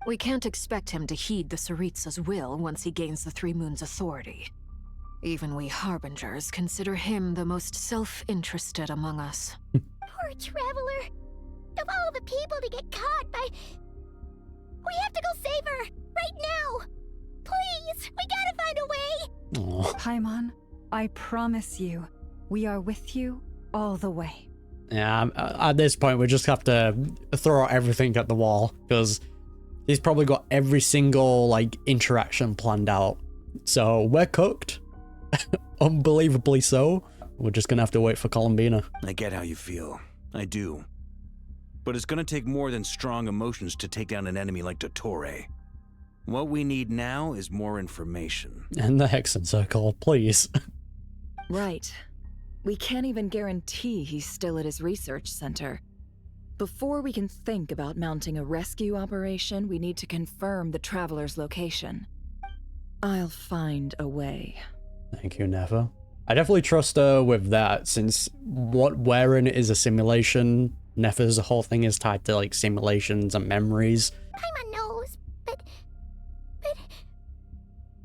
We can't expect him to heed the Tsaritsa's will once he gains the Three Moons' authority. Even we Harbingers consider him the most self-interested among us. Poor Traveler. Of all the people to get caught by... We have to go save her! Right now! Please! We gotta find a way! Aww. Paimon, I promise you, we are with you all the way. Yeah, at this point, we just have to throw out everything at the wall, because he's probably got every single, interaction planned out. So, we're cooked. Unbelievably so. We're just gonna have to wait for Columbina. I get how you feel. I do. But it's gonna take more than strong emotions to take down an enemy like dottore. What we need now is more information. And the Hexen Circle, please. Right. We can't even guarantee he's still at his research center. Before we can think about mounting a rescue operation, we need to confirm the Traveler's location. I'll find a way. Thank you, Never. I definitely trust her with that, since what we're in is a simulation. Nefer's whole thing is tied to, simulations and memories. Paimon knows, but...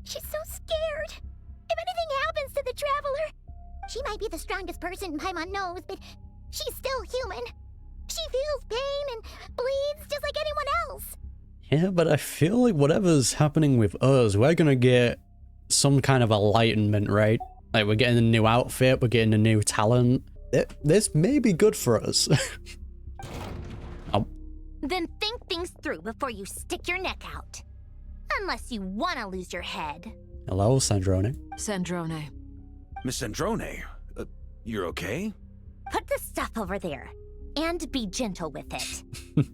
She's so scared. If anything happens to the Traveler... She might be the strongest person Paimon knows, but she's still human. She feels pain and bleeds just like anyone else. Yeah, but I feel like whatever's happening with us, we're gonna get some kind of enlightenment, right? Like, we're getting a new outfit, we're getting a new talent. This may be good for us. Oh. Then think things through before you stick your neck out. Unless you want to lose your head. Hello, Sandrone. Sandrone. Miss Sandrone, you're okay? Put the stuff over there. And be gentle with it.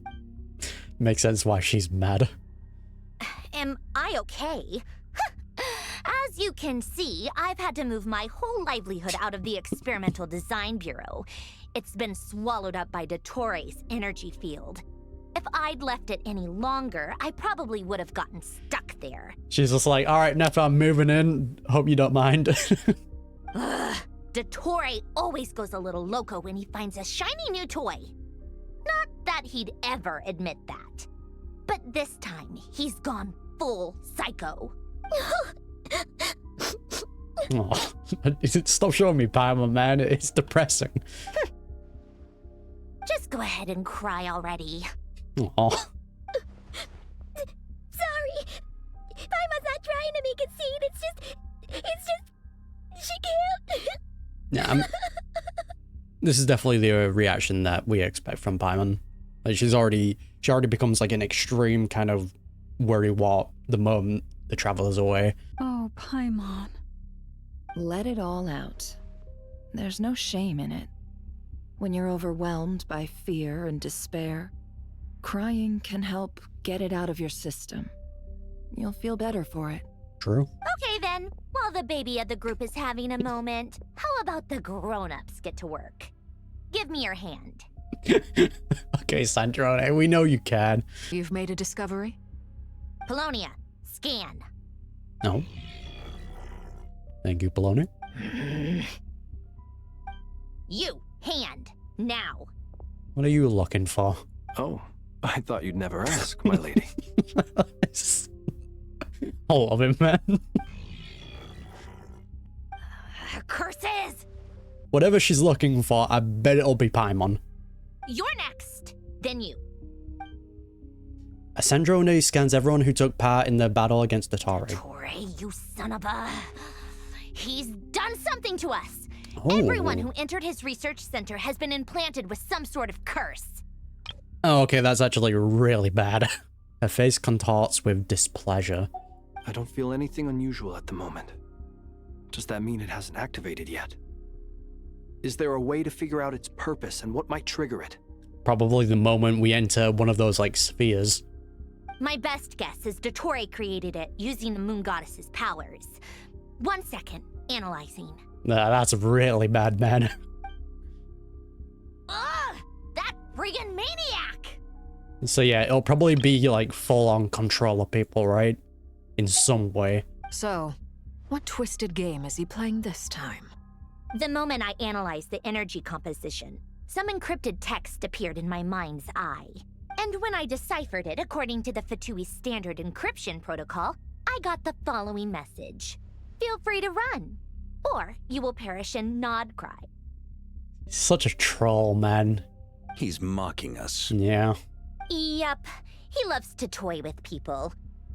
Makes sense why she's mad. Am I okay? As you can see, I've had to move my whole livelihood out of the Experimental Design Bureau. It's been swallowed up by dottore's energy field. If I'd left it any longer, I probably would have gotten stuck there. She's just like, all right, Neff, I'm moving in. Hope you don't mind. Ugh, dottore always goes a little loco when he finds a shiny new toy. Not that he'd ever admit that. But this time, he's gone full psycho. Oh, stop showing me Paimon, man. It's depressing. Just go ahead and cry already. Oh. Sorry. Paimon's not trying to make it seem. It's just, she can't. Yeah, this is definitely the reaction that we expect from Paimon. Like, she already becomes like an extreme kind of worrywart the moment the Traveler's away. Oh, Paimon. Let it all out. There's no shame in it. When you're overwhelmed by fear and despair, crying can help get it out of your system. You'll feel better for it. True. Okay then, while the baby of the group is having a moment, how about the grown-ups get to work? Give me your hand. Okay, Sandrone, we know you can. You've made a discovery? Polonia, scan. No. Thank you, Poloni. You, hand, now. What are you looking for? Oh, I thought you'd never ask, my lady. I love him, man. Curses! Whatever she's looking for, I bet it'll be Paimon. You're next. Then you. Ascendrone scans everyone who took part in the battle against dottore. Dottore, you son of a... He's done something to us. Oh. Everyone who entered his research center has been implanted with some sort of curse. Oh, okay, that's actually really bad. Her face contorts with displeasure. I don't feel anything unusual at the moment. Does that mean it hasn't activated yet? Is there a way to figure out its purpose and what might trigger it? Probably the moment we enter one of those, like, spheres. My best guess is dottore created it using the moon goddess's powers. 1 second, analyzing. Nah, that's really bad, man. Ugh! That friggin' maniac! So yeah, it'll probably be like full-on control of people, right? In some way. So, what twisted game is he playing this time? The moment I analyzed the energy composition, some encrypted text appeared in my mind's eye. And when I deciphered it according to the Fatui standard encryption protocol, I got the following message. Feel free to run, or you will perish in nod cry. Such a troll, man. He's mocking us. Yeah. Yup, he loves to toy with people.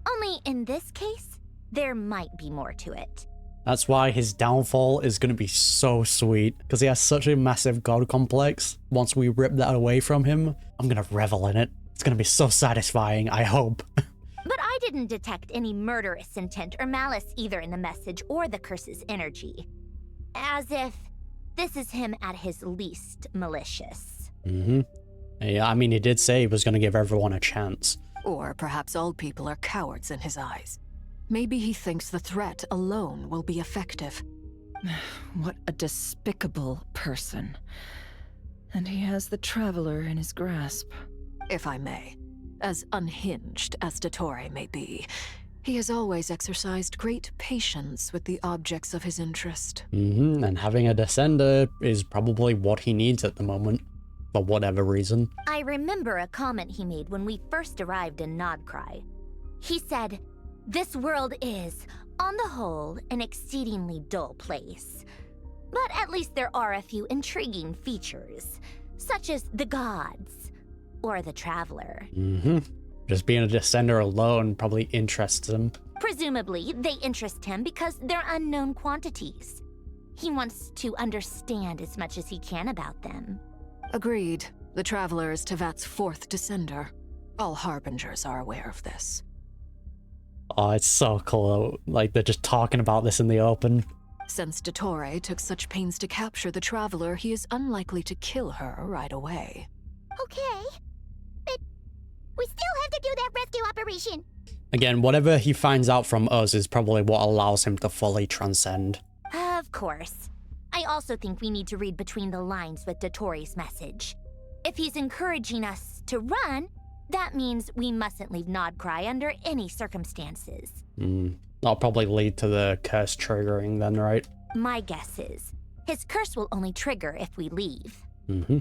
Only in this case, there might be more to it. That's why his downfall is going to be so sweet, because he has such a massive god complex. Once we rip that away from him, I'm going to revel in it. It's going to be so satisfying, I hope. But I didn't detect any murderous intent or malice either in the message or the curse's energy. As if this is him at his least malicious. Mm-hmm. Yeah, I mean, he did say he was going to give everyone a chance. Or perhaps all people are cowards in his eyes. Maybe he thinks the threat alone will be effective. What a despicable person. And he has the Traveler in his grasp. If I may. As unhinged as dottore may be, he has always exercised great patience with the objects of his interest. Mm-hmm, and having a descender is probably what he needs at the moment, for whatever reason. I remember a comment he made when we first arrived in Nodcry. He said, "This world is, on the whole, an exceedingly dull place. But at least there are a few intriguing features, such as the gods, or the Traveler." Mm-hmm. Just being a descender alone probably interests him. Presumably, they interest him because they're unknown quantities. He wants to understand as much as he can about them. Agreed. The Traveler is Tevat's 4th descender. All Harbingers are aware of this. Oh, it's so cool. Like, they're just talking about this in the open. Since dottore took such pains to capture the Traveler, he is unlikely to kill her right away. Okay. But we still have to do that rescue operation. Again, whatever he finds out from us is probably what allows him to fully transcend. Of course. I also think we need to read between the lines with dottore's message. If he's encouraging us to run, that means we mustn't leave Nodcry under any circumstances. That'll probably lead to the curse triggering then, right? My guess is, his curse will only trigger if we leave. Mm-hmm.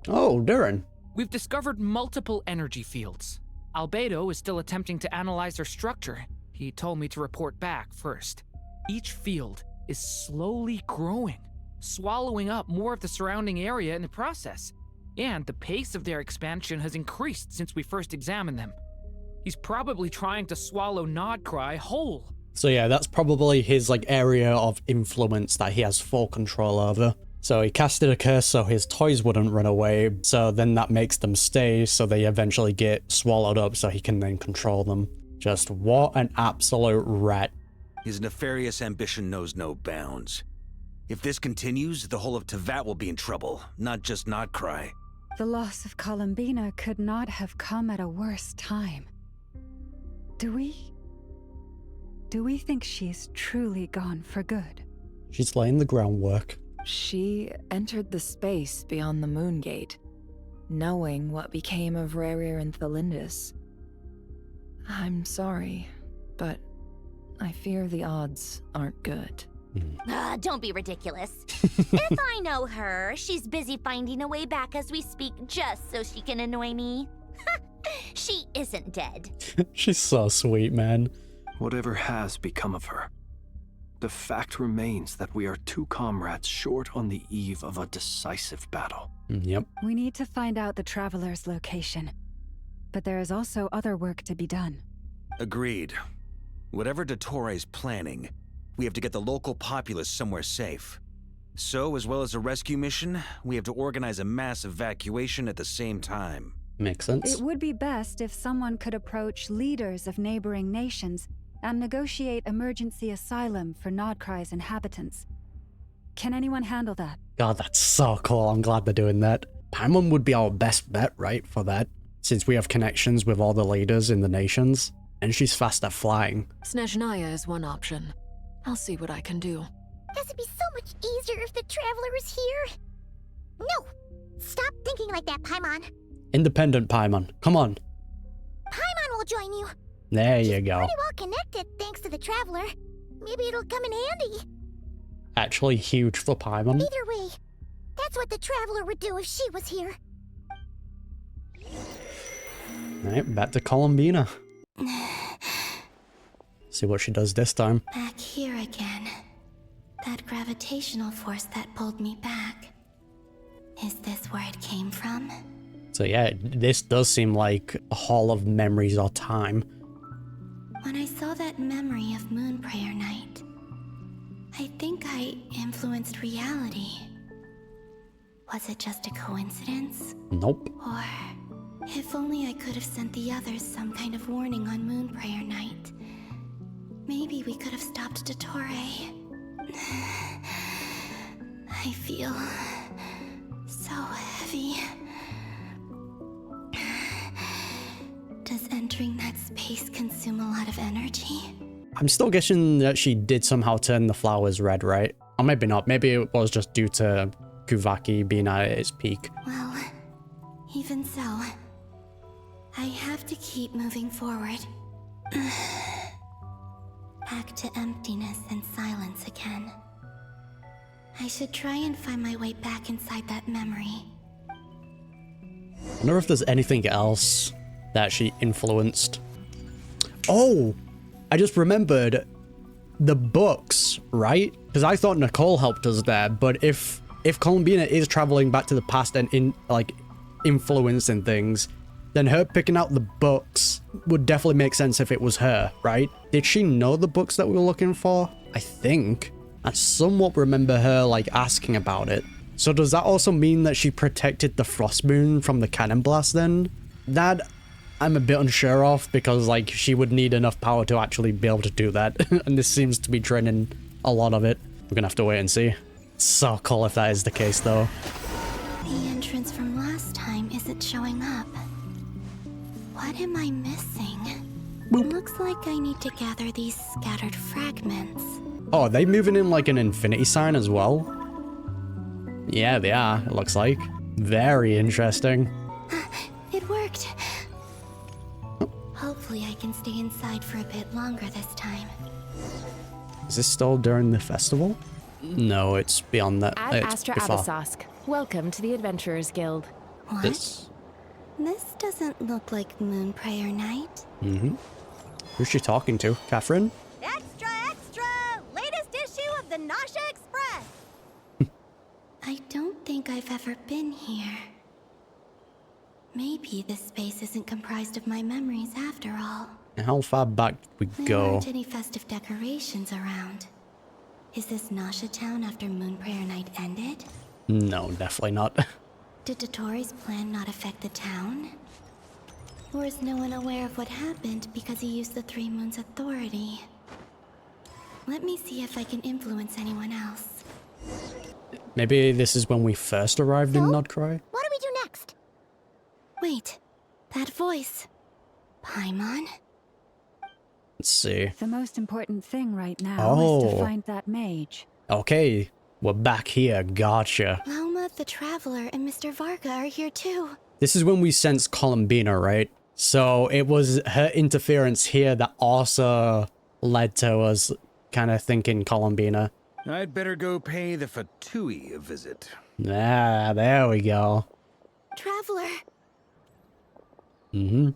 Oh, Durin. We've discovered multiple energy fields. Albedo is still attempting to analyze their structure. He told me to report back first. Each field is slowly growing, swallowing up more of the surrounding area in the process. And the pace of their expansion has increased since we first examined them. He's probably trying to swallow Nodcry whole. So yeah, that's probably his like area of influence that he has full control over. So he casted a curse so his toys wouldn't run away, so then that makes them stay, so they eventually get swallowed up so he can then control them. Just what an absolute rat. His nefarious ambition knows no bounds. If this continues, the whole of Tevat will be in trouble, not just Nodcry. The loss of Columbina could not have come at a worse time. Do we think she's truly gone for good? She's laying the groundwork. She entered the space beyond the Moon Gate, knowing what became of Rerir and Thalindus. I'm sorry, but I fear the odds aren't good. Don't be ridiculous. If I know her, she's busy finding a way back as we speak just so she can annoy me. She isn't dead. She's so sweet, man. Whatever has become of her, the fact remains that we are two comrades short on the eve of a decisive battle. Yep. We need to find out the Traveler's location. But there is also other work to be done. Agreed. Whatever Dottore's planning, we have to get the local populace somewhere safe. So, as well as a rescue mission, we have to organize a mass evacuation at the same time. Makes sense. It would be best if someone could approach leaders of neighboring nations and negotiate emergency asylum for Nodkrai's inhabitants. Can anyone handle that? God, that's so cool. I'm glad they're doing that. Paimon would be our best bet, right, for that, since we have connections with all the leaders in the nations, and she's fast at flying. Snezhnaya is one option. I'll see what I can do. This would be so much easier if the Traveler was here. No! Stop thinking like that, Paimon. Independent Paimon, come on. Paimon will join you. There you She's go. pretty well connected thanks to the Traveler. Maybe it'll come in handy. Actually huge for Paimon. Either way, that's what the Traveler would do if she was here. Alright, back to Columbina. See what she does this time. Back here again. That gravitational force that pulled me back. Is this where it came from? So yeah, this does seem like a hall of memories or time. When I saw that memory of Moon Prayer Night, I think I influenced reality. Was it just a coincidence? Nope. Or if only I could have sent the others some kind of warning on Moon Prayer Night. Maybe we could have stopped Dottore. I feel so heavy. Does entering that space consume a lot of energy? I'm still guessing that she did somehow turn the flowers red, right? Or maybe not. Maybe it was just due to Kuvaki being at its peak. Well, even so, I have to keep moving forward. Back to emptiness and silence again. I should try and find my way back inside that memory. I wonder if there's anything else that she influenced. Oh! I just remembered the books, right? Because I thought Nicole helped us there, but if Columbina is traveling back to the past and influencing things, then her picking out the books would definitely make sense if it was her, right? Did she know the books that we were looking for? I think. I somewhat remember her asking about it. So does that also mean that she protected the Frost Moon from the cannon blast then? That I'm a bit unsure of, because she would need enough power to actually be able to do that. And this seems to be draining a lot of it. We're gonna have to wait and see. It's so cool if that is the case though. The entrance from last time isn't showing up. What am I missing? Boop. Looks like I need to gather these scattered fragments. Oh, are they moving in an infinity sign as well? Yeah, they are, it looks like. Very interesting. It worked. Hopefully I can stay inside for a bit longer this time. Is this still during the festival? No, it's beyond that. Ad It's Astra before. Abysosk. Welcome to the Adventurers Guild. What? This doesn't look like Moon Prayer Night. Mm-hmm. Who's she talking to? Catherine? Extra, extra! Latest issue of the Nasha Express! I don't think I've ever been here. Maybe this space isn't comprised of my memories after all. How far back did we There go? aren't any festive decorations around. Is this Nasha Town after Moon Prayer Night ended? No, definitely not. Did Dottore's plan not affect the town? Or is no one aware of what happened because he used the Three Moons' authority? Let me see if I can influence anyone else. Maybe this is when we first arrived in Nodkrai? What do we do next? Wait, that voice. Paimon? Let's see. The most important thing right now is to find that mage. Okay, we're back here. Gotcha. Lauma, the Traveler, and Mr. Varga are here too. This is when we sensed Columbina, right? So it was her interference here that also led to us kind of thinking Columbina. I'd better go pay the Fatui a visit. Ah, there we go. Traveler. Mm-hmm.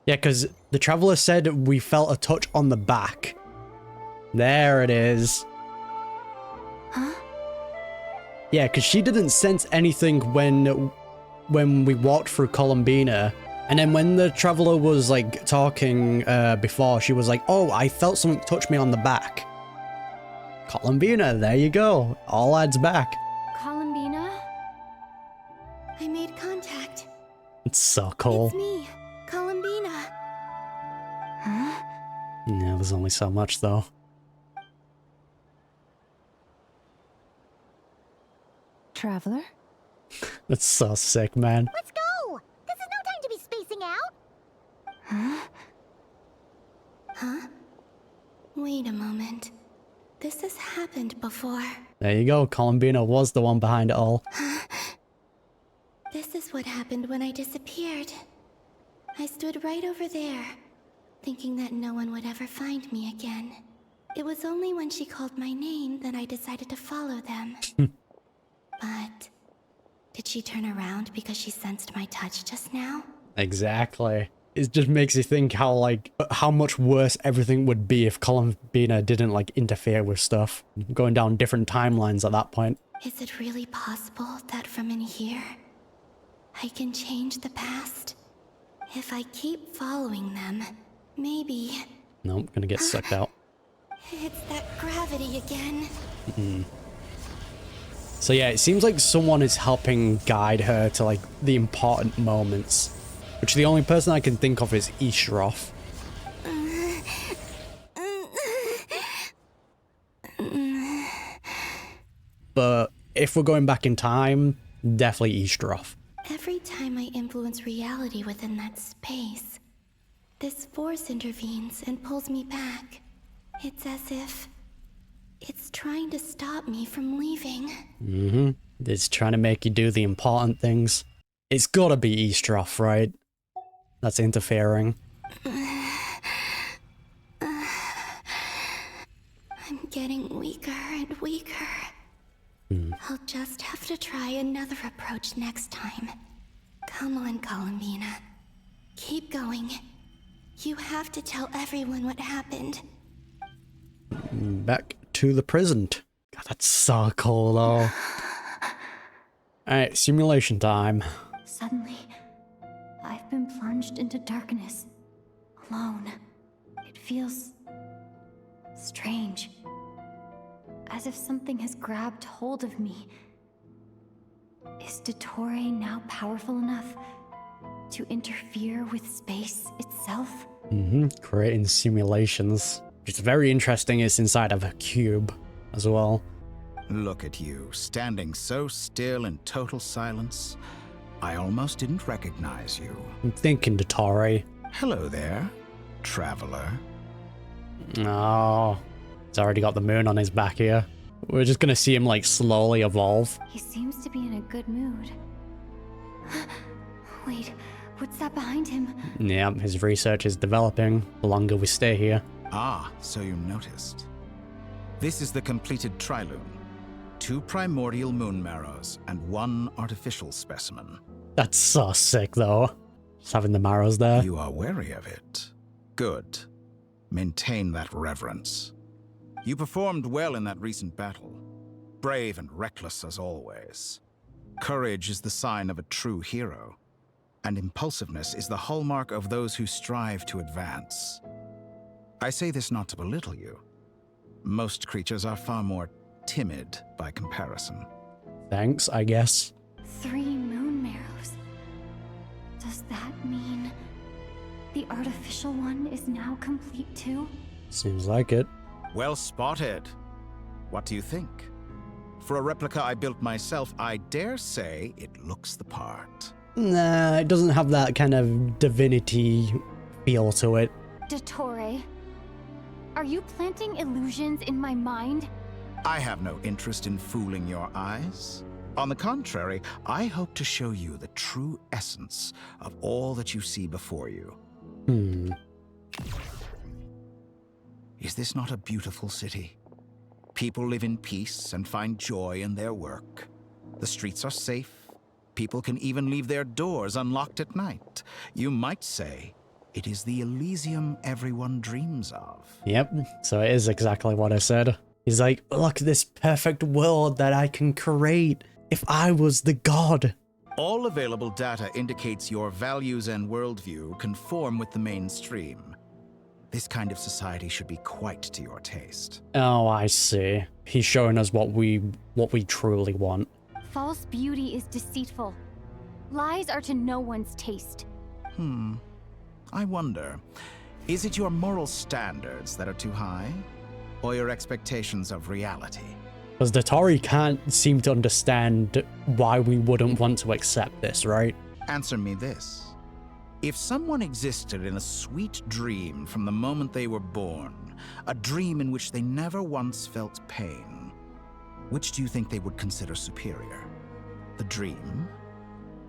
Yeah, because the Traveler said we felt a touch on the back. There it is. Huh? Yeah, because she didn't sense anything when we walked through Columbina. And then when the Traveler was, like, talking before, she was like, oh, I felt something touch me on the back. Columbina, there you go. All adds back. Columbina? I made contact. It's so cool. It's me, Columbina. Huh? Yeah, there's only so much, though. Traveler? That's so sick, man. Let's go! This is no time to be spacing out! Huh? Huh? Wait a moment. This has happened before. There you go. Columbina was the one behind it all. This is what happened when I disappeared. I stood right over there, thinking that no one would ever find me again. It was only when she called my name that I decided to follow them. But did she turn around because she sensed my touch just now? Exactly. It just makes you think how much worse everything would be if Columbina didn't like interfere with stuff. Going down different timelines at that point. Is it really possible that from in here, I can change the past? If I keep following them, maybe... Nope, gonna get sucked out. It's that gravity again. So yeah, it seems like someone is helping guide her to like the important moments. Which the only person I can think of is Ishroff. But if we're going back in time, definitely Ishroff. Every time I influence reality within that space, this force intervenes and pulls me back. It's as if it's trying to stop me from leaving. It's trying to make you do the important things. It's gotta be Ishroff, right? That's interfering. I'm getting weaker and weaker. I'll just have to try another approach next time. Come on, Columbina. Keep going. You have to tell everyone what happened. Back to the present. God, that's so cool, though. Alright, simulation time. Suddenly, I've been plunged into darkness, alone. It feels strange, as if something has grabbed hold of me. Is dottore now powerful enough to interfere with space itself? Creating simulations. It's very interesting, it's inside of a cube as well. Look at you, standing so still in total silence. I almost didn't recognize you. I'm thinking dottore. Hello there, traveler. Oh, he's already got the moon on his back here. We're just gonna see him like slowly evolve. He seems to be in a good mood. Wait, what's that behind him? Yeah, his research is developing the longer we stay here. Ah, so you noticed. This is the completed trilune. 2 primordial moon marrows and 1 artificial specimen. That's so sick though. Just having the marrows there. You are wary of it. Good. Maintain that reverence. You performed well in that recent battle. Brave and reckless as always. Courage is the sign of a true hero. And impulsiveness is the hallmark of those who strive to advance. I say this not to belittle you. Most creatures are far more timid by comparison. Thanks, I guess. 3 moon marrows. Does that mean the artificial one is now complete too? Seems like it. Well spotted. What do you think? For a replica I built myself, I dare say it looks the part. Nah, it doesn't have that kind of divinity feel to it. dottore, are you planting illusions in my mind? I have no interest in fooling your eyes. On the contrary, I hope to show you the true essence of all that you see before you. Is this not a beautiful city? People live in peace and find joy in their work. The streets are safe. People can even leave their doors unlocked at night. You might say it is the Elysium everyone dreams of. Yep, so it is exactly what I said. He's like, look at this perfect world that I can create if I was the god. All available data indicates your values and worldview conform with the mainstream. This kind of society should be quite to your taste. Oh, I see. He's showing us what we truly want. False beauty is deceitful. Lies are to no one's taste. I wonder, is it your moral standards that are too high? Or your expectations of reality? Because dottore can't seem to understand why we wouldn't want to accept this, right? Answer me this. If someone existed in a sweet dream from the moment they were born, a dream in which they never once felt pain, which do you think they would consider superior? The dream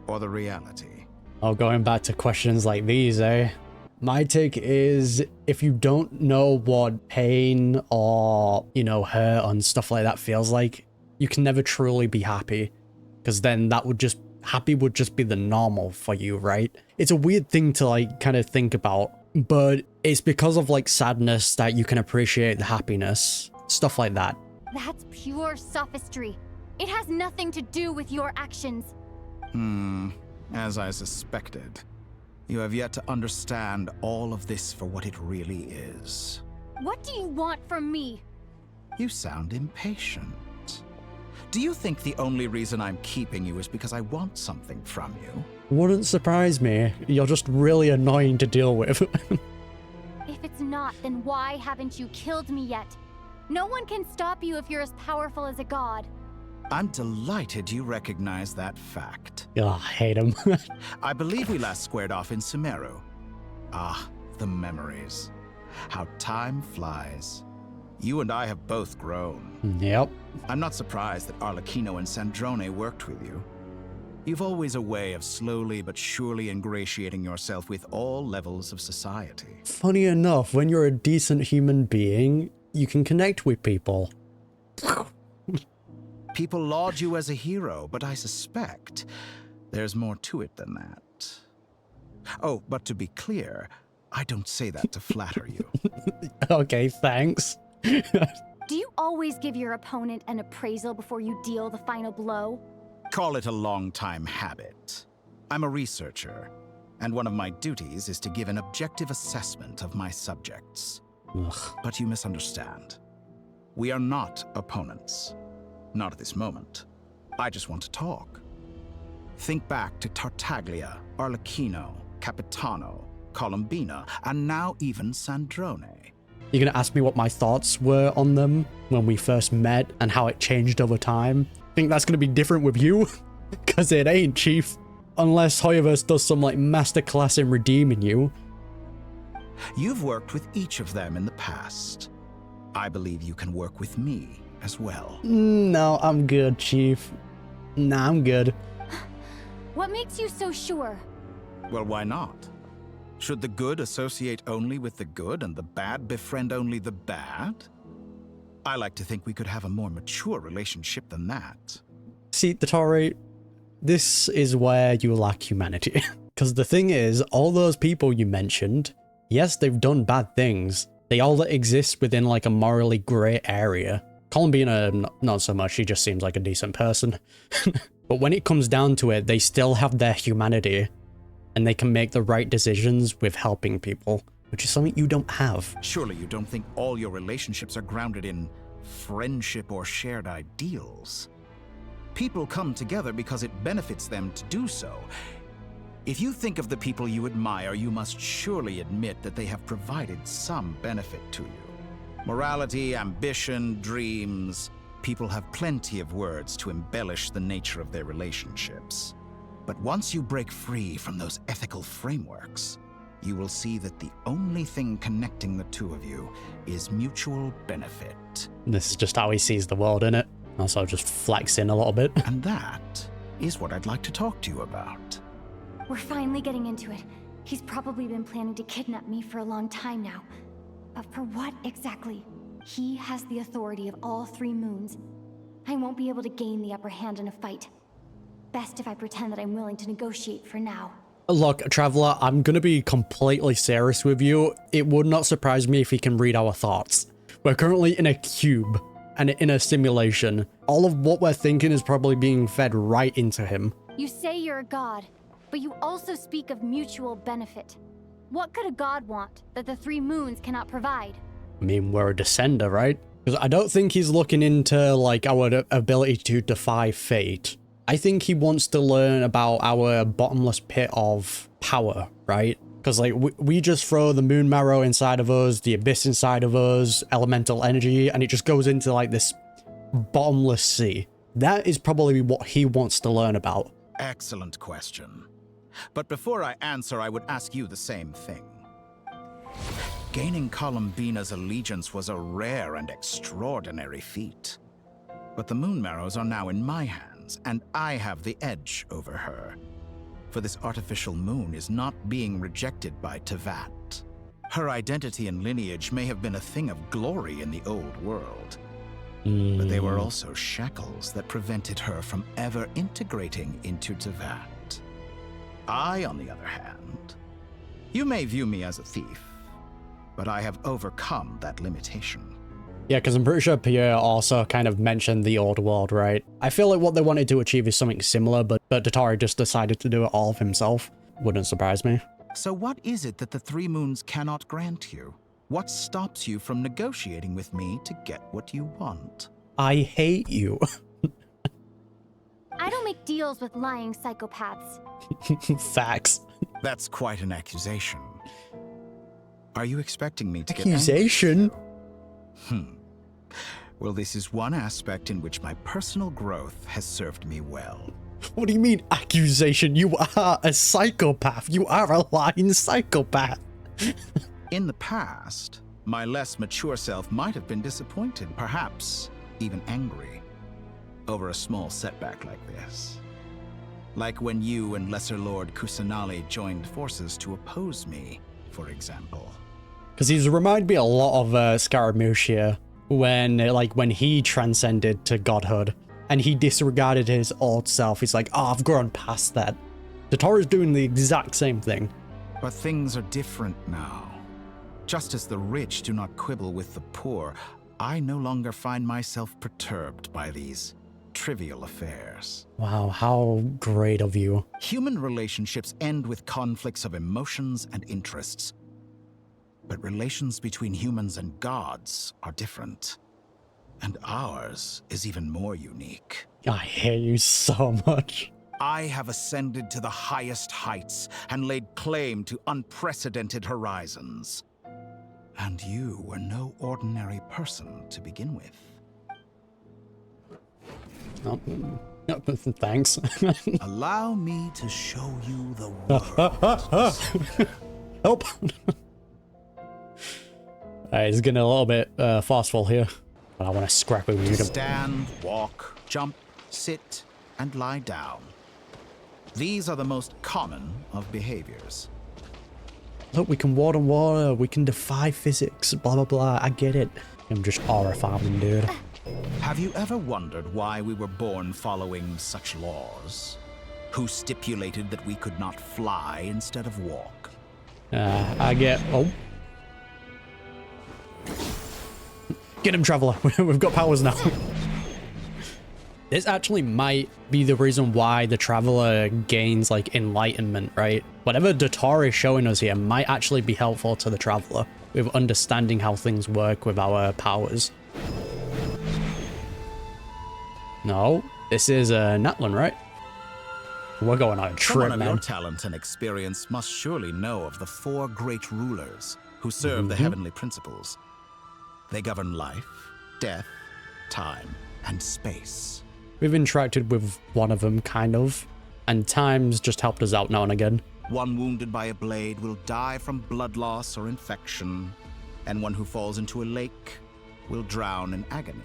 or the reality? Oh, going back to questions like these, eh? My take is, if you don't know what pain or, hurt and stuff like that feels like, you can never truly be happy. Because then happy would just be the normal for you, right? It's a weird thing to kind of think about, but it's because of sadness that you can appreciate the happiness, stuff like that. That's pure sophistry. It has nothing to do with your actions. As I suspected. You have yet to understand all of this for what it really is. What do you want from me? You sound impatient. Do you think the only reason I'm keeping you is because I want something from you? Wouldn't surprise me. You're just really annoying to deal with. If it's not, then why haven't you killed me yet? No one can stop you if you're as powerful as a god. I'm delighted you recognize that fact. Oh, I hate him. I believe we last squared off in Sumeru. Ah, the memories. How time flies. You and I have both grown. Yep. I'm not surprised that Arlecchino and Sandrone worked with you. You've always a way of slowly but surely ingratiating yourself with all levels of society. Funny enough, when you're a decent human being, you can connect with people. People laud you as a hero, but I suspect there's more to it than that. Oh, but to be clear, I don't say that to flatter you. Okay, thanks. Do you always give your opponent an appraisal before you deal the final blow? Call it a long-time habit. I'm a researcher, and one of my duties is to give an objective assessment of my subjects. Ugh. But you misunderstand. We are not opponents. Not at this moment. I just want to talk. Think back to Tartaglia, Arlecchino, Capitano, Columbina, and now even Sandrone. You're gonna ask me what my thoughts were on them when we first met and how it changed over time? Think that's gonna be different with you? Cause it ain't, Chief. Unless Hoyoverse does some masterclass in redeeming you. You've worked with each of them in the past. I believe you can work with me as well. No, I'm good, Chief. Nah, I'm good. What makes you so sure? Well, why not? Should the good associate only with the good and the bad befriend only the bad? I like to think we could have a more mature relationship than that. See, dottore, this is where you lack humanity. Because the thing is, all those people you mentioned, yes, they've done bad things. They all exist within a morally grey area. Columbina, not so much, she just seems like a decent person. But when it comes down to it, they still have their humanity. And they can make the right decisions with helping people, which is something you don't have. Surely you don't think all your relationships are grounded in friendship or shared ideals. People come together because it benefits them to do so. If you think of the people you admire, you must surely admit that they have provided some benefit to you. Morality, ambition, dreams. People have plenty of words to embellish the nature of their relationships. But once you break free from those ethical frameworks, you will see that the only thing connecting the two of you is mutual benefit. This is just how he sees the world, innit? Also just flexing a little bit. And that is what I'd like to talk to you about. We're finally getting into it. He's probably been planning to kidnap me for a long time now. But for what exactly? He has the authority of all 3 moons. I won't be able to gain the upper hand in a fight. Best if I pretend that I'm willing to negotiate for now. Look, Traveler, I'm gonna be completely serious with you. It would not surprise me if he can read our thoughts. We're currently in a cube and in a simulation. All of what we're thinking is probably being fed right into him. You say you're a god, but you also speak of mutual benefit. What could a god want that the 3 moons cannot provide? I mean, we're a descender, right? Because I don't think he's looking into, like, our ability to defy fate. I think he wants to learn about our bottomless pit of power, right? Because, like, we just throw the moon marrow inside of us, the abyss inside of us, elemental energy, and it just goes into, like, this bottomless sea. That is probably what he wants to learn about. Excellent question. But before I answer, I would ask you the same thing. Gaining Columbina's allegiance was a rare and extraordinary feat. But the moon marrows are now in my hands, and I have the edge over her. For this artificial moon is not being rejected by Tevat. Her identity and lineage may have been a thing of glory in the old world. But they were also shackles that prevented her from ever integrating into Tevat. I, on the other hand, you may view me as a thief, but I have overcome that limitation. Yeah, because I'm pretty sure Pierre also kind of mentioned the old world, right? I feel like what they wanted to achieve is something similar, but dottore just decided to do it all of himself. Wouldn't surprise me. So what is it that the 3 moons cannot grant you? What stops you from negotiating with me to get what you want? I hate you. I don't make deals with lying psychopaths. Facts. That's quite an accusation. Are you expecting me to accusation? Get angry? Well, this is one aspect in which my personal growth has served me well. What do you mean, accusation? You are a psychopath. You are a lying psychopath. In the past, my less mature self might have been disappointed, perhaps even angry, over a small setback like this. Like when you and Lesser Lord Kusanali joined forces to oppose me, for example. Because he's reminded me a lot of Scaramouche here, when he transcended to godhood, and he disregarded his old self. He's like, oh, I've grown past that. Dottore's doing the exact same thing. But things are different now. Just as the rich do not quibble with the poor, I no longer find myself perturbed by these trivial affairs. Wow, how great of you. Human relationships end with conflicts of emotions and interests. But relations between humans and gods are different. And ours is even more unique. I hate you so much. I have ascended to the highest heights and laid claim to unprecedented horizons. And you were no ordinary person to begin with. Oh, thanks. Allow me to show you the world. Help! He's getting a little bit forceful here. But I want to scrap with you. Stand, walk, jump, sit, and lie down. These are the most common of behaviors. Look, we can water water, we can defy physics, blah blah blah, I get it. I'm just aura farming, dude. Have you ever wondered why we were born following such laws? Who stipulated that we could not fly instead of walk? I get... Oh. Get him, Traveler. We've got powers now. This actually might be the reason why the Traveler gains, like, enlightenment, right? Whatever dottore is showing us here might actually be helpful to the Traveler with understanding how things work with our powers. No, this is Natlan, right? We're going on a trip, Someone of man. your talent and experience must surely know of the 4 great rulers who serve the heavenly principles. They govern life, death, time, and space. We've interacted with one of them, kind of, and Time's just helped us out now and again. One wounded by a blade will die from blood loss or infection, and one who falls into a lake will drown in agony.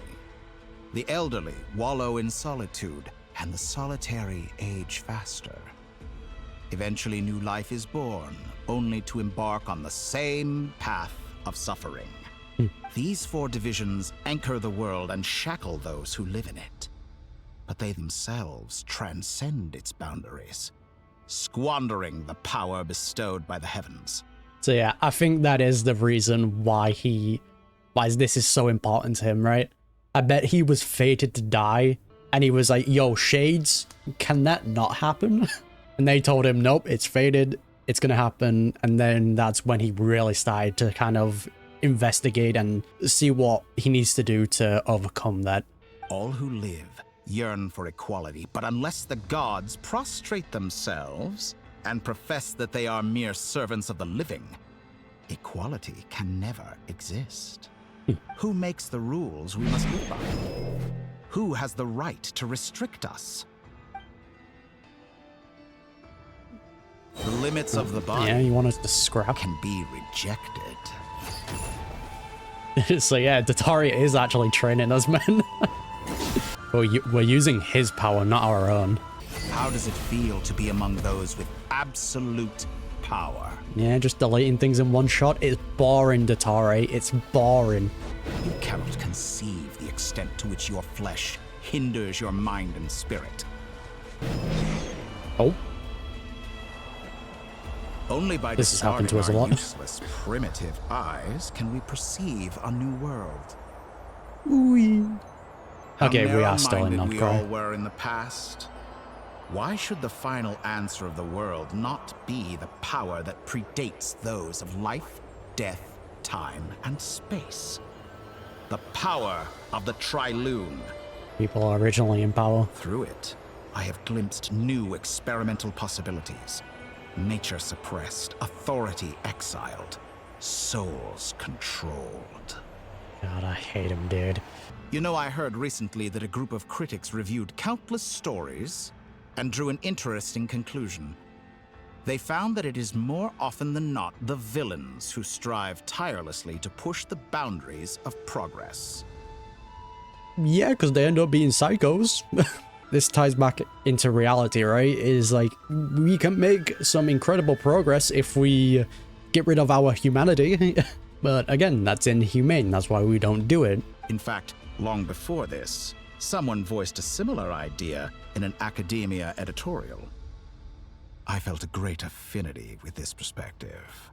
The elderly wallow in solitude, and the solitary age faster. Eventually new life is born, only to embark on the same path of suffering. These 4 divisions anchor the world and shackle those who live in it. But they themselves transcend its boundaries, squandering the power bestowed by the heavens. So yeah, I think that is the reason why this is so important to him, right? I bet he was fated to die, and he was like, yo, Shades, can that not happen? And they told him, nope, it's fated, it's gonna happen. And then that's when he really started to kind of investigate and see what he needs to do to overcome that. All who live yearn for equality, but unless the gods prostrate themselves and profess that they are mere servants of the living, equality can never exist. Who makes the rules we must live by? Who has the right to restrict us? The limits of the body, yeah, you want us to scrap, can be rejected. So yeah, dottore is actually training us, men. We're using his power, not our own. How does it feel to be among those with absolute power? Yeah, just deleting things in one shot is boring, dottore. It's boring. You cannot conceive the extent to which your flesh hinders your mind and spirit. Oh. Only by This has happened to us a lot. Useless, primitive eyes can we perceive a new world. Ooh. Okay, we are still in we krai. all were in the past. Why should the final answer of the world not be the power that predates those of life, death, time, and space? The power of the Triloon. People are originally in power. Through it, I have glimpsed new experimental possibilities. Nature suppressed, authority exiled, souls controlled. God, I hate him, dude. You know, I heard recently that a group of critics reviewed countless stories and drew an interesting conclusion. They found that it is more often than not the villains who strive tirelessly to push the boundaries of progress. Yeah, because they end up being psychos. This ties back into reality, right? Is like, we can make some incredible progress if we get rid of our humanity. But again, that's inhumane. That's why we don't do it. In fact, long before this, someone voiced a similar idea in an academia editorial. I felt a great affinity with this perspective.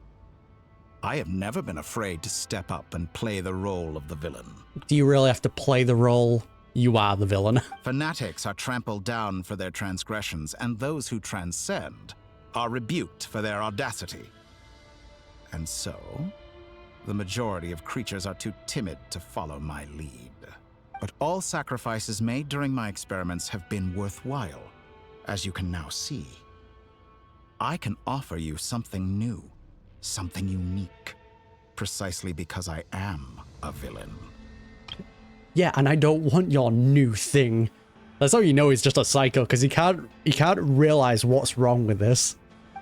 I have never been afraid to step up and play the role of the villain. Do you really have to play the role? You are the villain. Fanatics are trampled down for their transgressions, and those who transcend are rebuked for their audacity. And so, the majority of creatures are too timid to follow my lead. But all sacrifices made during my experiments have been worthwhile, as you can now see. I can offer you something new, something unique, precisely because I am a villain. Yeah, and I don't want your new thing. That's how you know he's just a psycho, because he can't realize what's wrong with this.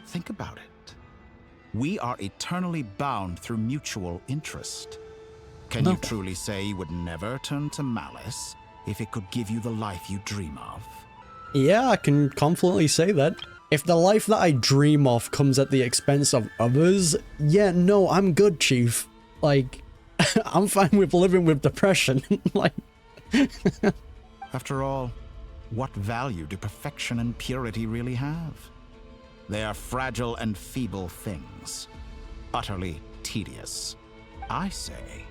Think about it. We are eternally bound through mutual interest. Can you truly say you would never turn to malice if it could give you the life you dream of? Yeah, I can confidently say that. If the life that I dream of comes at the expense of others, yeah, no, I'm good, Chief. Like, I'm fine with living with depression. Like, after all, what value do perfection and purity really have? They are fragile and feeble things, utterly tedious. I say,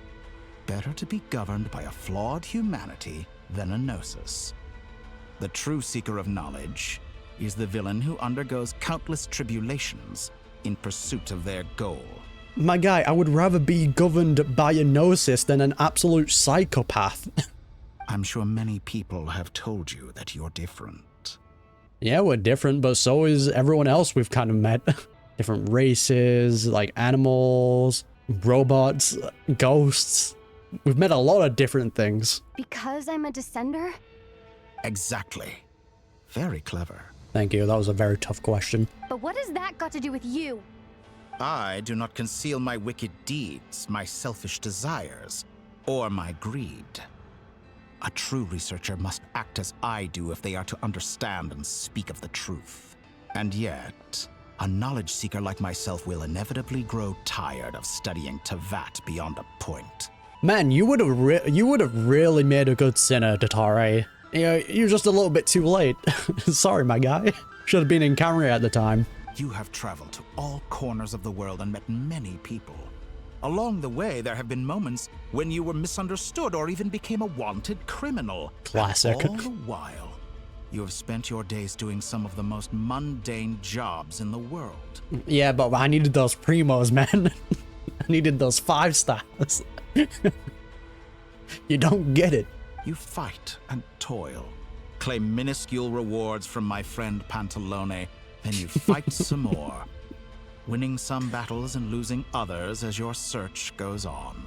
better to be governed by a flawed humanity than a gnosis. The true seeker of knowledge is the villain who undergoes countless tribulations in pursuit of their goal. my guy, I would rather be governed by a gnosis than an absolute psychopath. I'm sure many people have told you that you're different. Yeah, we're different, but so is everyone else we've kind of met. Different races, like animals, robots, ghosts. We've met a lot of different things. Because I'm a descender? Exactly. Very clever. Thank you, that was a very tough question. But what has that got to do with you? I do not conceal my wicked deeds, my selfish desires, or my greed. A true researcher must act as I do if they are to understand and speak of the truth. And yet, A knowledge seeker like myself will inevitably grow tired of studying Tevat beyond a point. Man, you would have really made a good sinner, dottore. You're just a little bit too late. Sorry, my guy. Should have been in Camry at the time. You have traveled to all corners of the world and met many people. Along the way, there have been moments when you were misunderstood or even became a wanted criminal. Classic. And all the while, you have spent your days doing some of the most mundane jobs in the world. Yeah, but I needed those primos, man. I needed those 5 stars. You don't get it. You fight and toil, claim minuscule rewards from my friend Pantalone, then you fight some more, winning some battles and losing others as your search goes on.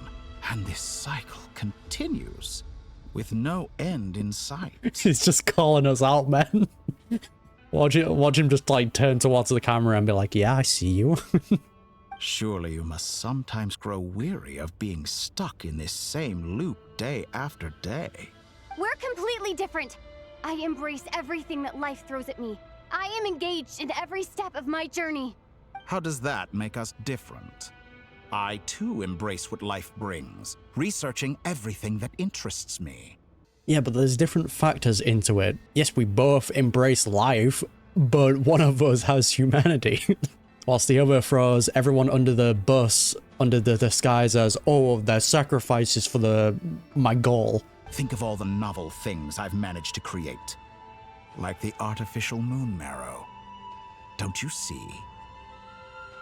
And this cycle continues, with no end in sight. He's just calling us out, man. Watch him just like turn towards the camera and be like, yeah, I see you. Surely you must sometimes grow weary of being stuck in this same loop day after day. We're completely different. I embrace everything that life throws at me. I am engaged in every step of my journey. How does that make us different? I too embrace what life brings, researching everything that interests me. Yeah, but there's different factors into it. Yes, we both embrace life, but one of us has humanity. Whilst the other throws everyone under the bus under the disguise as, oh, they're sacrifices for my goal. Think of all the novel things I've managed to create. Like the artificial moon marrow. Don't you see?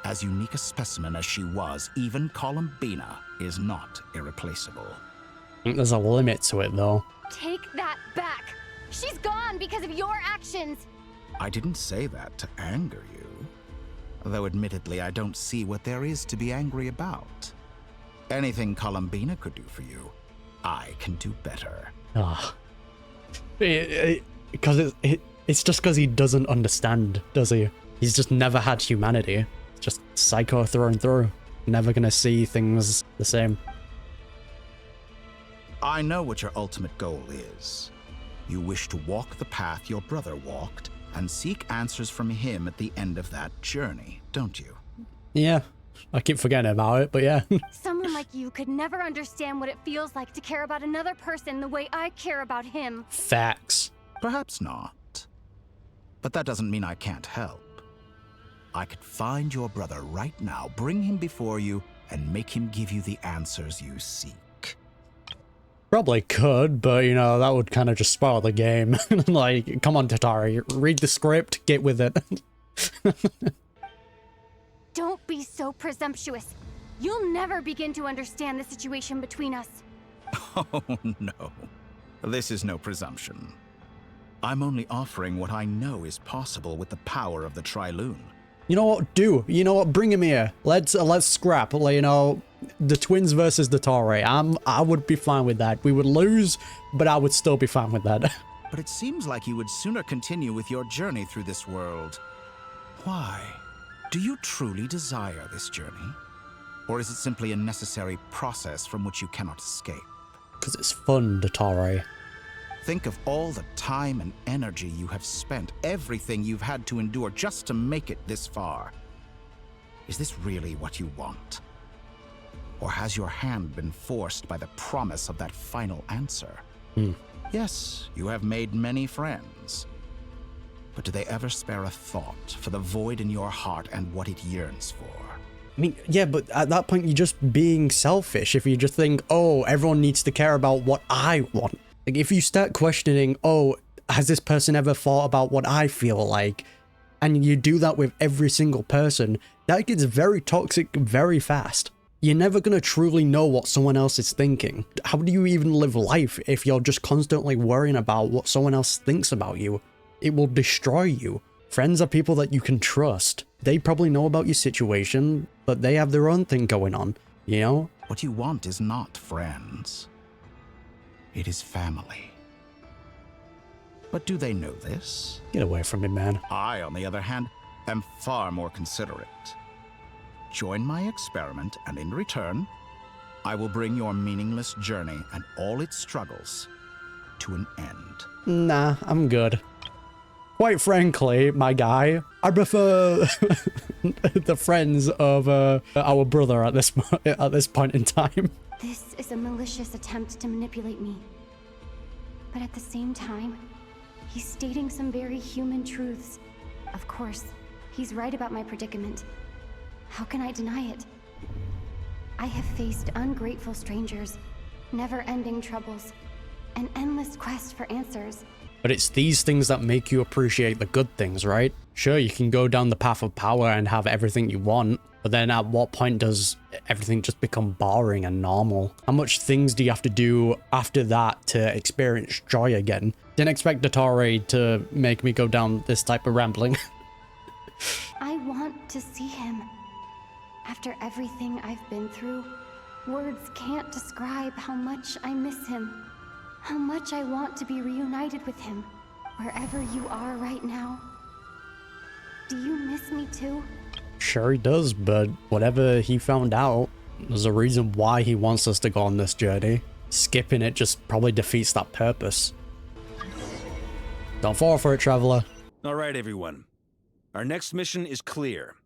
As unique a specimen as she was, even Columbina is not irreplaceable. I think there's a limit to it, though. Take that back. She's gone because of your actions. I didn't say that to anger you. Though admittedly, I don't see what there is to be angry about. Anything Columbina could do for you, I can do better. Ah. Because it's just because he doesn't understand, does he? He's just never had humanity. Just psycho through and through. Never gonna see things the same. I know what your ultimate goal is. You wish to walk the path your brother walked and seek answers from him at the end of that journey, don't you? Yeah, I keep forgetting about it, but yeah. Someone like you could never understand what it feels like to care about another person the way I care about him. Facts. Perhaps not. But that doesn't mean I can't help. I could find your brother right now, bring him before you, and make him give you the answers you seek. Probably could, but you know, that would kind of just spoil the game. Like, come on, dottore, read the script, get with it. Don't be so presumptuous. You'll never begin to understand the situation between us. Oh, no. This is no presumption. I'm only offering what I know is possible with the power of the Trilune. You know what? You know what? Bring him here. Let's scrap. You know, the twins versus dottore. I would be fine with that. We would lose, but I would still be fine with that. But it seems like you would sooner continue with your journey through this world. Why? Do you truly desire this journey? Or is it simply a necessary process from which you cannot escape? Because it's fun, dottore. Think of all the time and energy you have spent, everything you've had to endure just to make it this far. Is this really what you want? Or has your hand been forced by the promise of that final answer? Yes, you have made many friends. But do they ever spare a thought for the void in your heart and what it yearns for? I mean, yeah, but at that point, you're just being selfish if you just think, oh, everyone needs to care about what I want. Like, if you start questioning, oh, has this person ever thought about what I feel like? And you do that with every single person, that gets very toxic very fast. You're never going to truly know what someone else is thinking. How do you even live life if you're just constantly worrying about what someone else thinks about you? It will destroy you. Friends are people that you can trust. They probably know about your situation, but they have their own thing going on, you know? What you want is not friends. It is family. But do they know this? Get away from me, man. I, on the other hand, am far more considerate. Join my experiment, and in return, I will bring your meaningless journey and all its struggles to an end. Nah, I'm good. quite frankly, my guy, I prefer the friends of our brother at this point in time. This is a malicious attempt to manipulate me. But at the same time, he's stating some very human truths. Of course, he's right about my predicament. How can I deny it? I have faced ungrateful strangers, never-ending troubles, an endless quest for answers. But it's these things that make you appreciate the good things, right? Sure, you can go down the path of power and have everything you want, but then at what point does everything just become boring and normal? How much things do you have to do after that to experience joy again? Didn't expect dottore to make me go down this type of rambling. I want to see him. After everything I've been through, words can't describe how much I miss him. How much I want to be reunited with him, wherever you are right now. Do you miss me too? Sure he does, but whatever he found out, there's a reason why he wants us to go on this journey. Skipping it just probably defeats that purpose. Don't fall for it, traveler. All right, everyone. Our next mission is clear.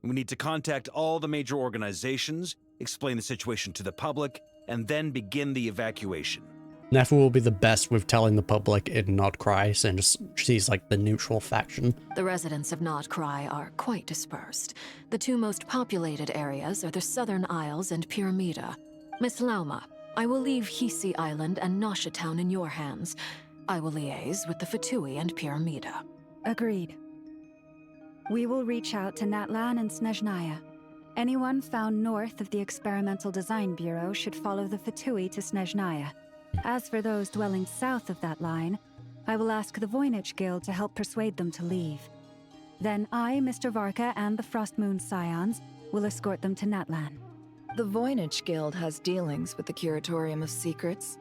We need to contact all the major organizations, explain the situation to the public, and then begin the evacuation. Nefer will be the best with telling the public in not krai, since she's like the neutral faction. The residents of Not Krai are quite dispersed. The two most populated areas are the Southern Isles and Pyramida. Miss Lauma, I will leave Hisi Island and Nasha Town in your hands. I will liaise with the Fatui and Pyramida. Agreed. We will reach out to Natlan and Snezhnaya. Anyone found north of the Experimental Design Bureau should follow the Fatui to Snezhnaya. As for those dwelling south of that line, I will ask the Voynich Guild to help persuade them to leave. Then I, Mr. Varka, and the Frostmoon Scions will escort them to Natlan. The Voynich Guild has dealings with the Curatorium of Secrets.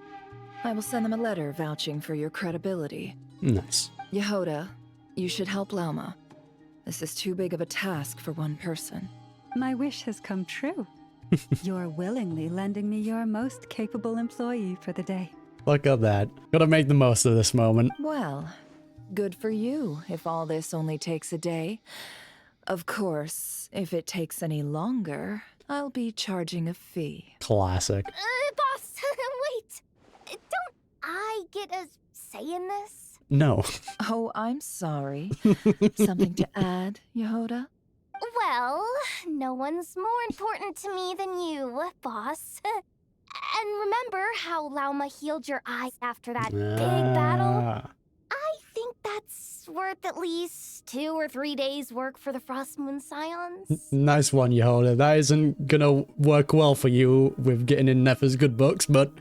I will send them a letter vouching for your credibility. Nice. Yehoda, you should help Lauma. This is too big of a task for one person. My wish has come true. You're willingly lending me your most capable employee for the day. Look at that. Gotta make the most of this moment. Well, good for you if all this only takes a day. Of course, if it takes any longer, I'll be charging a fee. Classic. Boss, wait. Don't I get a say in this? No. Oh, I'm sorry. Something to add, Yehoda? Well, no one's more important to me than you, boss. And remember how Lauma healed your eyes after that big battle? I think that's worth at least 2 or 3 days' work for the Frostmoon Scions. Nice one, Yehoda. That isn't gonna work well for you with getting in Nefer's good books, but...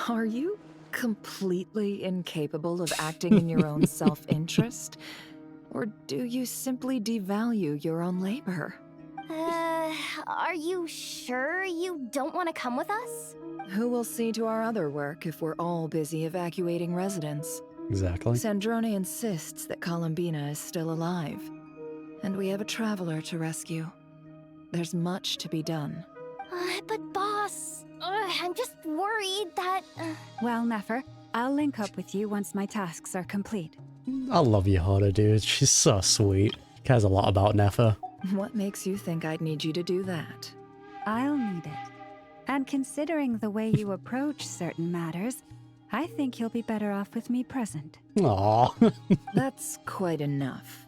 Are you completely incapable of acting in your own self-interest? Or do you simply devalue your own labor? Are you sure you don't want to come with us? Who will see to our other work if we're all busy evacuating residents? Exactly. Sandrone insists that Columbina is still alive, and we have a traveler to rescue. There's much to be done. But boss, I'm just worried that... Well, Nefer, I'll link up with you once my tasks are complete. I love Yehoda, dude. She's so sweet. Cares a lot about Nefer. What makes you think I'd need you to do that? I'll need it. And considering the way you approach certain matters, I think you'll be better off with me present. Aww. That's quite enough.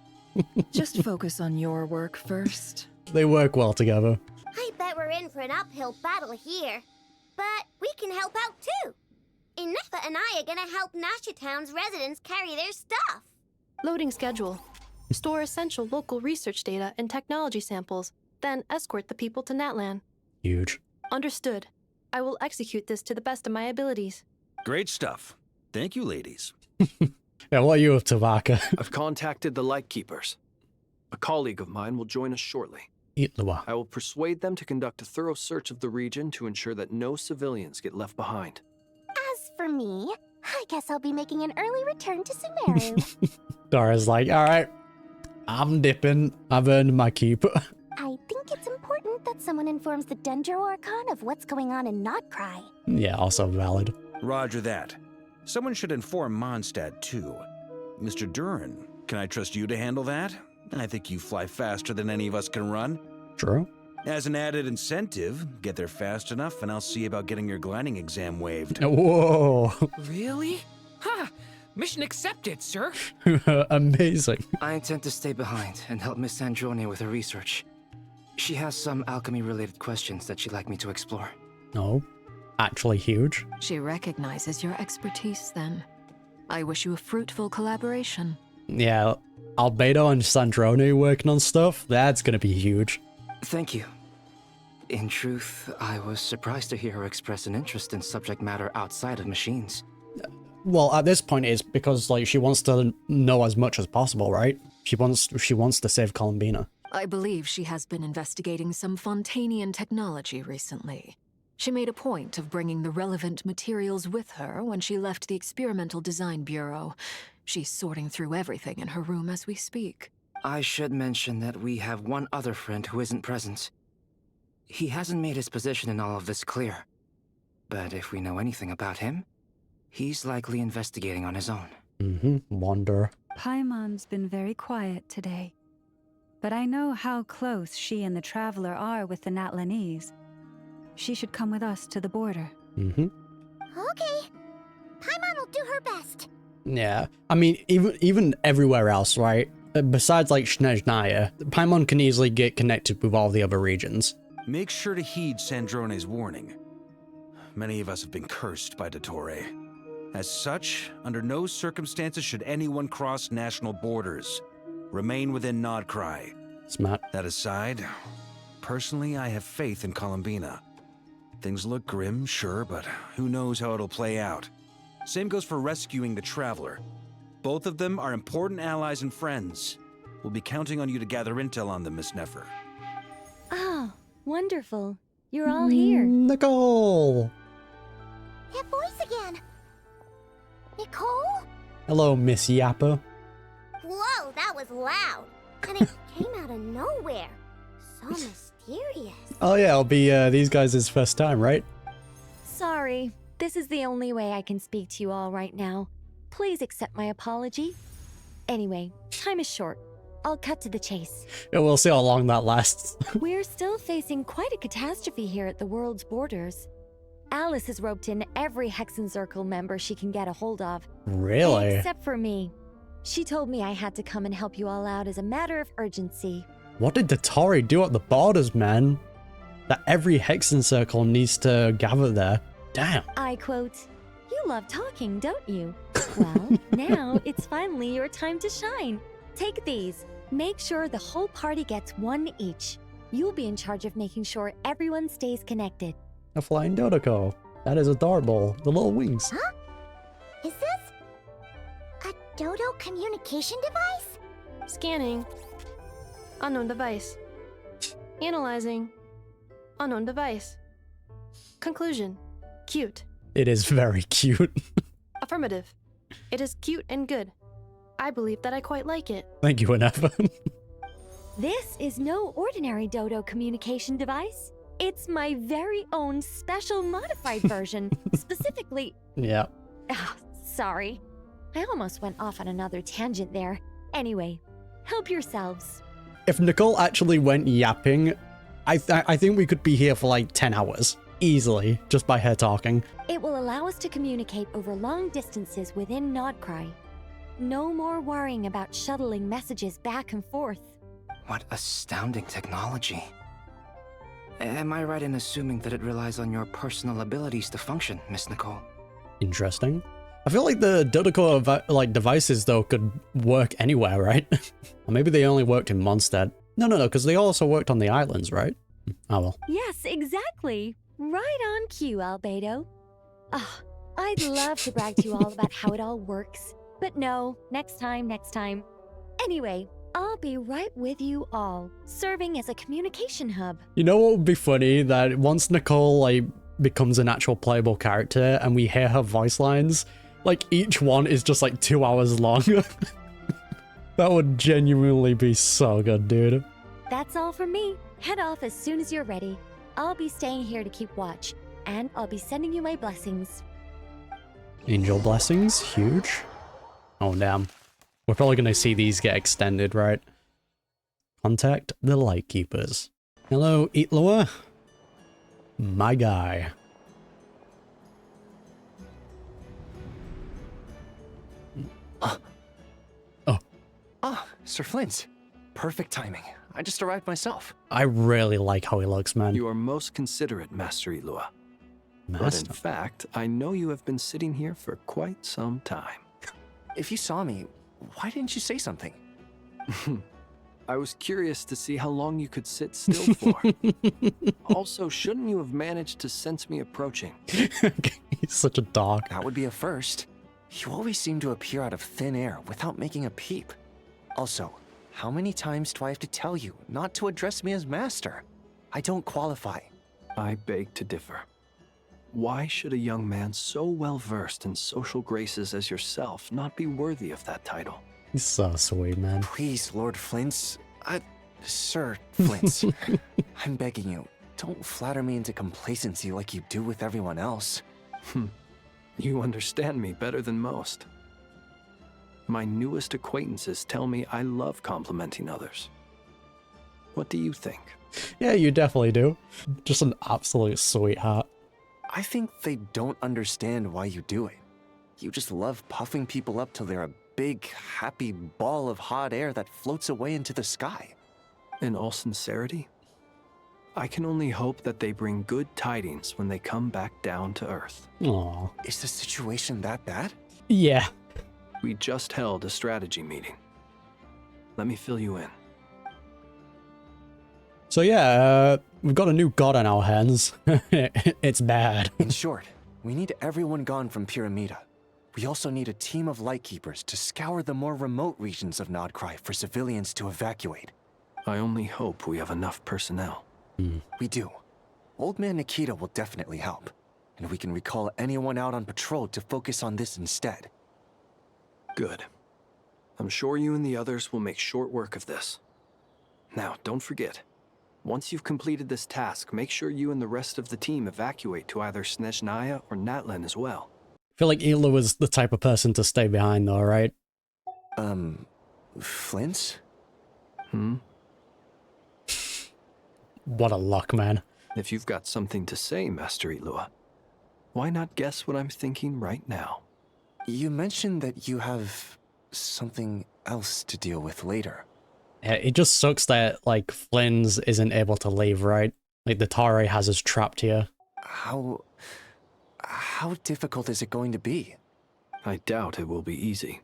Just focus on your work first. They work well together. I bet we're in for an uphill battle here. But we can help out too. Inefa and I are gonna help Nasha Town's residents carry their stuff. Loading schedule. Store essential local research data and technology samples, then escort the people to Natlan. Huge. Understood. I will execute this to the best of my abilities. Great stuff. Thank you, ladies. Yeah, what are you up to, Varka? I've contacted the Lightkeepers. A colleague of mine will join us shortly. I will persuade them to conduct a thorough search of the region to ensure that no civilians get left behind. As for me, I guess I'll be making an early return to Sumeru. Dora's like, alright, I'm dipping. I've earned my keep. I think it's important that someone informs the Dendro Archon of what's going on in Not Krai. Yeah, also valid. Roger that. Someone should inform Mondstadt, too. Mr. Duran Can I trust you to handle that? I think you fly faster than any of us can run. True. As an added incentive, get there fast enough and I'll see about getting your gliding exam waived. Whoa. Really? Ha! Mission accepted, sir. Amazing. I intend to stay behind and help Miss Androne with her research. She has some alchemy-related questions that she'd like me to explore. No. Actually huge. She recognizes your expertise then. I wish you a fruitful collaboration. Yeah, Albedo and Sandrone working on stuff, that's gonna be huge. Thank you. In truth, I was surprised to hear her express an interest in subject matter outside of machines. Well, at this point, it's because like she wants to know as much as possible, right? She wants to save Columbina. I believe she has been investigating some Fontanian technology recently. She made a point of bringing the relevant materials with her when she left the Experimental Design Bureau. She's sorting through everything in her room as we speak. I should mention that we have one other friend who isn't present. He hasn't made his position in all of this clear. But if we know anything about him, he's likely investigating on his own. Wonder. Paimon's been very quiet today. But I know how close she and the Traveler are with the Natlanese. She should come with us to the border. Okay. Paimon will do her best. Yeah. I mean, even everywhere else, right? Besides like Snezhnaya, Paimon can easily get connected with all the other regions. Make sure to heed Sandrone's warning. Many of us have been cursed by dottore. As such, under no circumstances should anyone cross national borders. Remain within Nod Krai. Smart. That aside, personally, I have faith in Columbina. Things look grim, sure, but who knows how it'll play out. Same goes for rescuing the Traveler. Both of them are important allies and friends. We'll be counting on you to gather intel on them, Miss Nefer. Oh, wonderful. You're all here. Nicole! That voice again. Nicole? Hello, Miss Yappa. Whoa, that was loud. And it came out of nowhere. So mysterious. Oh yeah, it'll be these guys' first time, right? Sorry. This is the only way I can speak to you all right now. Please accept my apology. Anyway, time is short. I'll cut to the chase. Yeah, we'll see how long that lasts. We're still facing quite a catastrophe here at the world's borders. Alice has roped in every Hexen Circle member she can get a hold of. Really? Except for me. She told me I had to come and help you all out as a matter of urgency. What did dottore do at the borders, man? That every Hexen Circle needs to gather there. Damn. I quote, "You love talking, don't you? Well, now it's finally your time to shine. Take these. Make sure the whole party gets one each. You'll be in charge of making sure everyone stays connected." A flying Dodoko. That is adorable. The little wings. Huh? Is this a dodo communication device? Scanning. Unknown device. Analyzing. Unknown device. Conclusion. Cute. It is very cute. Affirmative. It is cute and good. I believe that I quite like it. Thank you, Anefa. This is no ordinary dodo communication device. It's my very own special modified version, specifically... Yeah. Sorry. I almost went off on another tangent there. Anyway, help yourselves. If Nicole actually went yapping, I think we could be here for like 10 hours. Easily, just by her talking. It will allow us to communicate over long distances within Nodcry. No more worrying about shuttling messages back and forth. What astounding technology. Am I right in assuming that it relies on your personal abilities to function, Miss Nicole? Interesting. I feel like the Dodoko devices though could work anywhere, right? Or maybe they only worked in Mondstadt. No, because they also worked on the islands, right? Oh well. Yes, exactly. Right on cue, Albedo. I'd love to brag to you all about how it all works. But no, next time. Anyway, I'll be right with you all, serving as a communication hub. You know what would be funny? That once Nicole becomes an actual playable character and we hear her voice lines, each one is just 2 hours long. That would genuinely be so good, dude. That's all for me. Head off as soon as you're ready. I'll be staying here to keep watch, and I'll be sending you my blessings. Angel blessings? Huge. Oh, damn. We're probably going to see these get extended, right? Contact the Lightkeepers. Hello, Itloa. My guy. Oh. Ah, Sir Flint. Perfect timing. I just arrived myself. I really like how he looks, man. You are most considerate, Master Itloa. But in fact, I know you have been sitting here for quite some time. If you saw me, why didn't you say something? I was curious to see how long you could sit still for. Also, shouldn't you have managed to sense me approaching? He's such a dog. That would be a first. You always seem to appear out of thin air without making a peep. Also, how many times do I have to tell you not to address me as master? I don't qualify. I beg to differ. Why should a young man so well versed in social graces as yourself not be worthy of that title? He's so sweet, man. Please, Lord Flint's... Sir Flint's. I'm begging you, don't flatter me into complacency like you do with everyone else. You understand me better than most. My newest acquaintances tell me I love complimenting others. What do you think? Yeah, you definitely do. Just an absolute sweetheart. I think they don't understand why you do it. You just love puffing people up till they're a big, happy ball of hot air that floats away into the sky. In all sincerity, I can only hope that they bring good tidings when they come back down to Earth. Aww. Is the situation that bad? Yeah. We just held a strategy meeting. Let me fill you in. So yeah, we've got a new god on our hands. It's bad. In short, we need everyone gone from Pyramida. We also need a team of Lightkeepers to scour the more remote regions of Nodcry for civilians to evacuate. I only hope we have enough personnel. We do. Old Man Nikita will definitely help, and we can recall anyone out on patrol to focus on this instead. Good. I'm sure you and the others will make short work of this. Now, don't forget, once you've completed this task, make sure you and the rest of the team evacuate to either Snezhnaya or Natlan as well. I feel like Ela was the type of person to stay behind though, right? Flint? What a luck, man. If you've got something to say, Master Itloa, why not guess what I'm thinking right now? You mentioned that you have something else to deal with later. Yeah, it just sucks that, like, Flynn's isn't able to leave, right? Like, the Tare has us trapped here. How difficult is it going to be? I doubt it will be easy.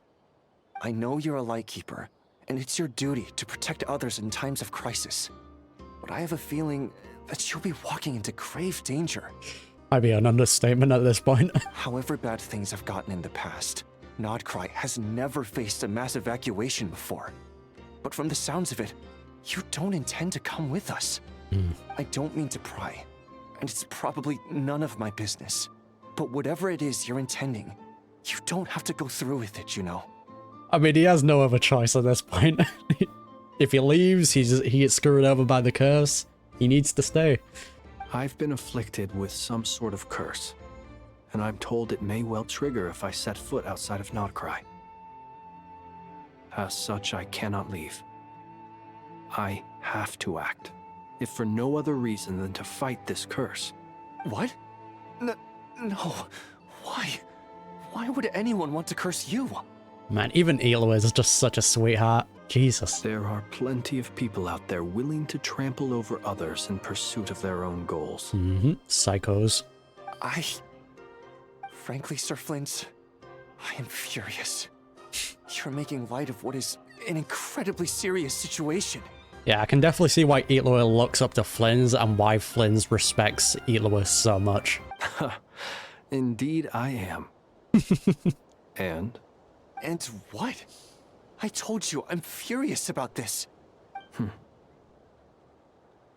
I know you're a Lightkeeper, and it's your duty to protect others in times of crisis. But I have a feeling that you'll be walking into grave danger. Might be an understatement at this point. However bad things have gotten in the past, Nodcry has never faced a mass evacuation before. But from the sounds of it, you don't intend to come with us. I don't mean to pry, and it's probably none of my business. But whatever it is you're intending, you don't have to go through with it, you know. I mean, he has no other choice at this point. If he leaves, he gets screwed over by the curse. He needs to stay. I've been afflicted with some sort of curse, and I'm told it may well trigger if I set foot outside of Nodcry. As such, I cannot leave. I have to act, if for no other reason than to fight this curse. What? No. Why? Why would anyone want to curse you? Man, even Elo is just such a sweetheart. Jesus. There are plenty of people out there willing to trample over others in pursuit of their own goals. Psychos. Frankly, Sir Flint, I am furious. You're making light of what is an incredibly serious situation. Yeah, I can definitely see why Itloa looks up to Flynn's and why Flynn's respects Itloa so much. Indeed I am. And? And what? I told you, I'm furious about this.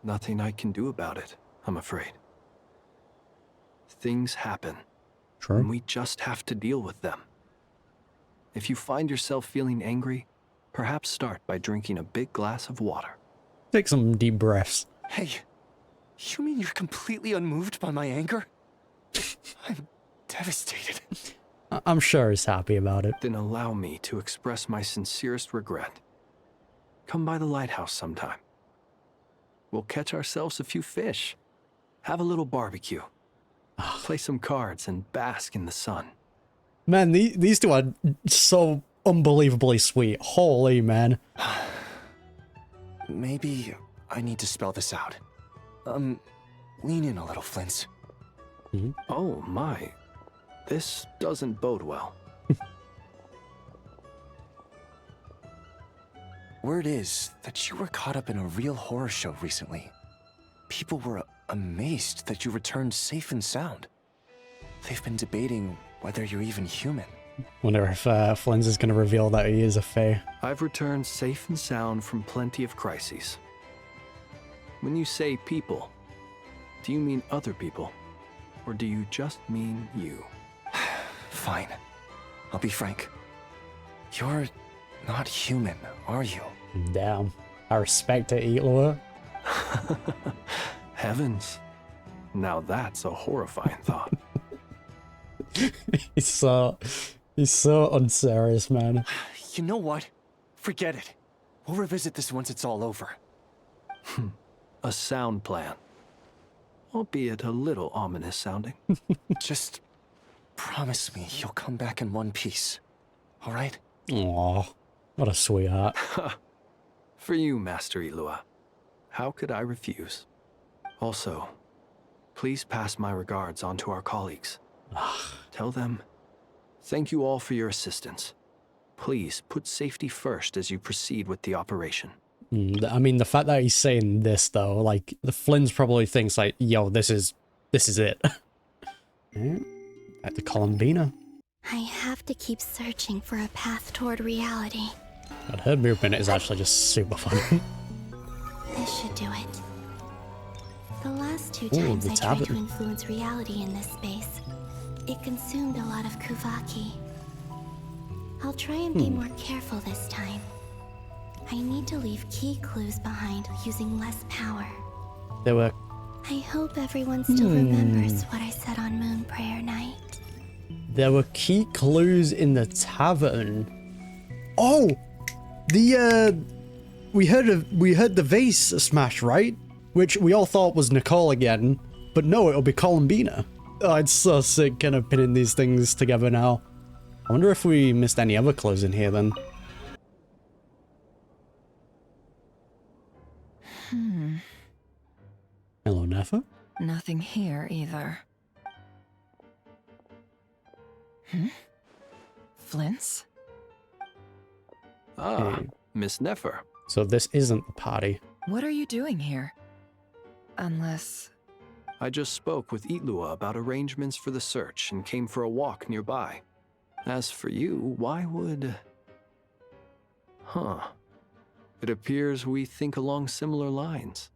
Nothing I can do about it, I'm afraid. Things happen. Sure. And we just have to deal with them. If you find yourself feeling angry, perhaps start by drinking a big glass of water. Take some deep breaths. Hey, you mean you're completely unmoved by my anger? I'm devastated. I'm sure he's happy about it. Then allow me to express my sincerest regret. Come by the lighthouse sometime. We'll catch ourselves a few fish, have a little barbecue, play some cards, and bask in the sun. Man, these two are so unbelievably sweet. Holy man. Maybe I need to spell this out. Lean in a little, Flint. Oh my. This doesn't bode well. Word is that you were caught up in a real horror show recently. People were amazed that you returned safe and sound. They've been debating whether you're even human. Wonder if Flins is going to reveal that he is a fae. I've returned safe and sound from plenty of crises. When you say people, do you mean other people? Or do you just mean you? Fine. I'll be frank. You're not human, are you? Damn. I respect it, Eatlua. Heavens. Now that's a horrifying thought. He's so unserious, man. You know what? Forget it. We'll revisit this once it's all over. A sound plan. Albeit a little ominous sounding. Just promise me you'll come back in one piece. All right? Aw, what a sweetheart. For you, Master Eatlua. How could I refuse? Also, please pass my regards on to our colleagues. Tell them, thank you all for your assistance. Please put safety first as you proceed with the operation. I mean, the fact that he's saying this, though, like, the Flins probably thinks, like, yo, this is it. At the Columbina. I have to keep searching for a path toward reality. But her movement is actually just super fun. This should do it. The last two times I tried to influence reality in this space, it consumed a lot of Kuvaki. I'll try and be more careful this time. I need to leave key clues behind using less power. There were... I hope everyone still remembers what I said on Moon Prayer Night. There were key clues in the tavern. Oh! We heard the vase smash, right? Which we all thought was Nicole again. But no, it'll be Columbina. Oh, it's so sick kind of pinning these things together now. I wonder if we missed any other clues in here then. Hello, Nefa? Nothing here either. Flint's? Ah, Miss Nefer. So this isn't the party. What are you doing here? Unless... I just spoke with Eatlua about arrangements for the search and came for a walk nearby. As for you, why would... It appears we think along similar lines.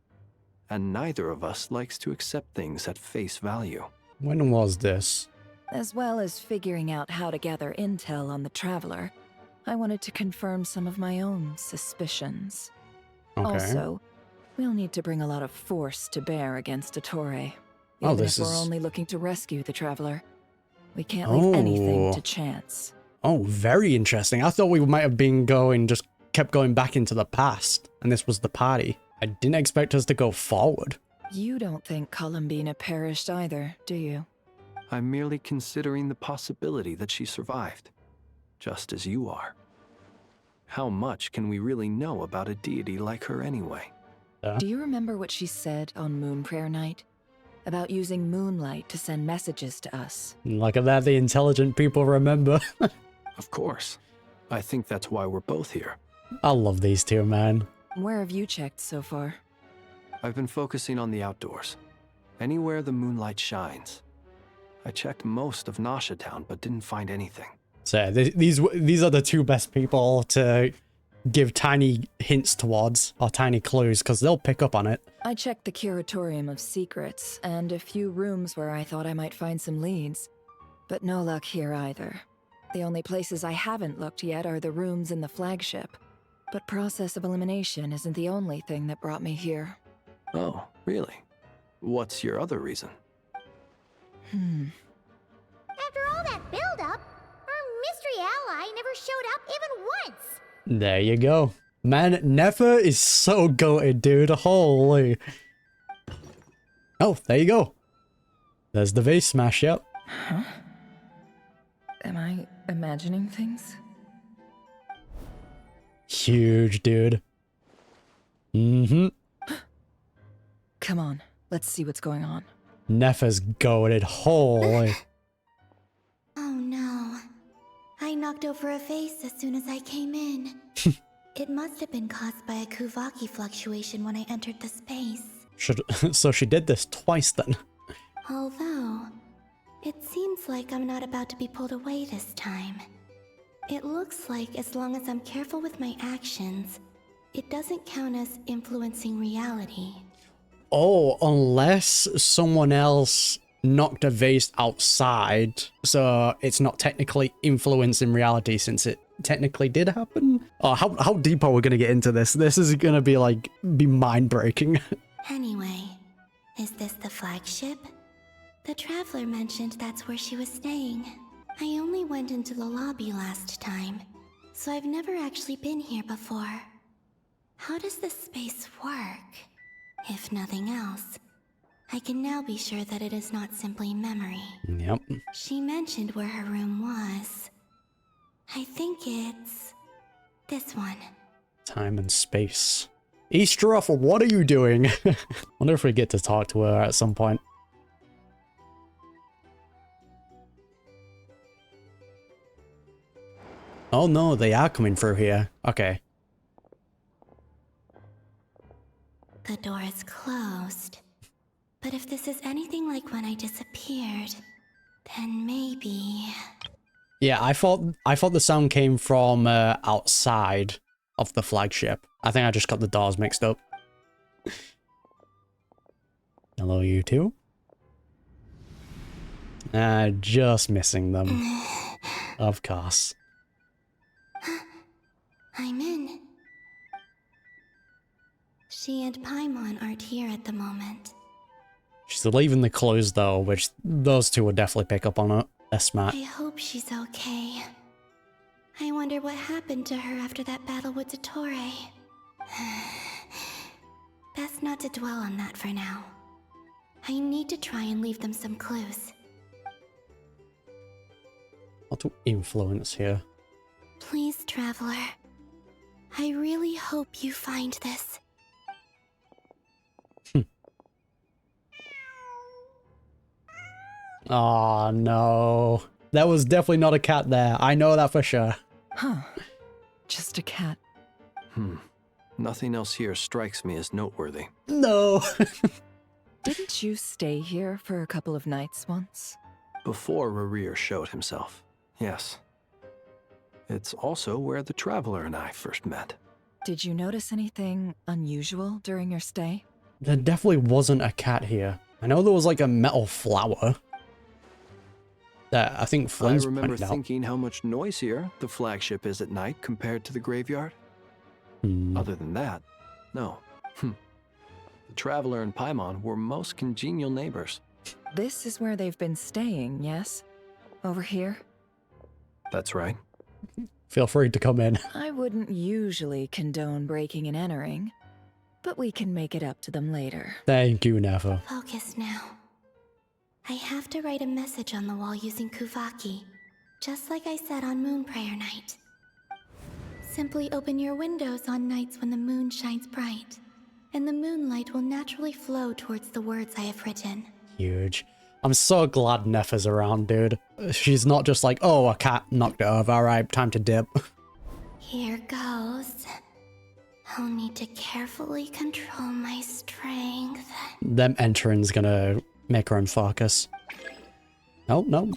And neither of us likes to accept things at face value. When was this? As well as figuring out how to gather intel on the Traveler, I wanted to confirm some of my own suspicions. Okay. Also, we'll need to bring a lot of force to bear against dottore. Oh, Even this if we're is... only looking to rescue the Traveler. We can't leave anything to chance. Oh, very interesting. I thought we might have been kept going back into the past, and this was the party. I didn't expect us to go forward. You don't think Columbina perished either, do you? I'm merely considering the possibility that she survived, just as you are. How much can we really know about a deity like her anyway? Do you remember what she said on Moon Prayer Night? About using moonlight to send messages to us. Look at that, the intelligent people remember. Of course. I think that's why we're both here. I love these two, man. Where have you checked so far? I've been focusing on the outdoors. Anywhere the moonlight shines. I checked most of Nasha Town, but didn't find anything. So these are the two best people to give tiny hints towards, or tiny clues, because they'll pick up on it. I checked the Curatorium of Secrets, and a few rooms where I thought I might find some leads. But no luck here either. The only places I haven't looked yet are the rooms in the flagship. But process of elimination isn't the only thing that brought me here. Oh, really? What's your other reason? After all that build-up, never showed up even once. There you go. Man, Nefer is so goated, dude. Holy. Oh, there you go. There's the vase smash, yep. Huh? Am I imagining things? Huge, dude. Mm-hmm. Come on, let's see what's going on. Nefer's goated. Holy. Oh no. I knocked over a vase as soon as I came in. It must have been caused by a Kuvaki fluctuation when I entered the space. So she did this twice then. Although, it seems like I'm not about to be pulled away this time. It looks like as long as I'm careful with my actions, it doesn't count as influencing reality. Oh, unless someone else knocked a vase outside, so it's not technically influencing reality since it technically did happen? Oh, how deep are we gonna get into this? This is gonna be like, mind-breaking. Anyway, is this the flagship? The Traveler mentioned that's where she was staying. I only went into the lobby last time, so I've never actually been here before. How does this space work? If nothing else, I can now be sure that it is not simply memory. Yep. She mentioned where her room was. I think it's this one. Time and space. Easteroff, what are you doing? Wonder if we get to talk to her at some point. Oh no, they are coming through here. Okay. The door is closed. But if this is anything like when I disappeared, then maybe... Yeah, I thought the sound came from outside of the flagship. I think I just got the doors mixed up. Hello, you two. Just missing them. Of course. I'm in. She and Paimon aren't here at the moment. She's leaving the clues though, which those two would definitely pick up on it. They're smart. I hope she's okay. I wonder what happened to her after that battle with dottore. Best not to dwell on that for now. I need to try and leave them some clues. What to influence here? Please, Traveler. I really hope you find this. Oh no. That was definitely not a cat there. I know that for sure. Huh. Just a cat. Nothing else here strikes me as noteworthy. No. Didn't you stay here for a couple of nights once? Before Rerir showed himself, yes. It's also where the Traveler and I first met. Did you notice anything unusual during your stay? There definitely wasn't a cat here. I know there was like a metal flower that I think Flynn's I remember pointed out. thinking how much noisier the flagship is at night compared to the graveyard. Other than that, no. The Traveler and Paimon were most congenial neighbors. This is where they've been staying, yes? Over here? That's right. Feel free to come in. I wouldn't usually condone breaking and entering, but we can make it up to them later. Thank you, Nefer. Focus now. I have to write a message on the wall using Kuvaki, just like I said on Moon Prayer Night. Simply open your windows on nights when the moon shines bright, and the moonlight will naturally flow towards the words I have written. Huge. I'm so glad Nefer's around, dude. She's not just like, oh, a cat knocked it over. Alright, time to dip. Here goes. I'll need to carefully control my strength. Them entering's gonna make her unfocus. Oh, no.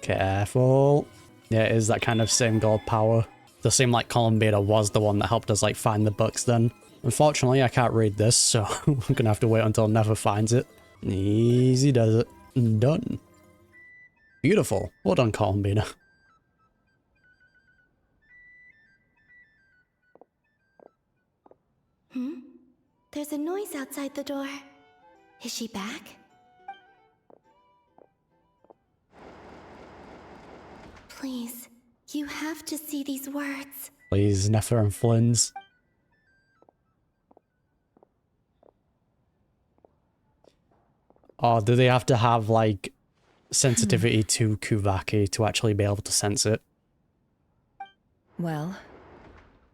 Careful. Yeah, it is that kind of same god power. Does seem like Columbina was the one that helped us like find the books then. Unfortunately, I can't read this, so I'm gonna have to wait until Nefer finds it. Easy does it. Done. Beautiful. Well done, Columbina. There's a noise outside the door. Is she back? Please, You have to see these words. Please, Nefer and Flins. Oh, do they have to have, like, sensitivity to Kuvaki to actually be able to sense it? Well,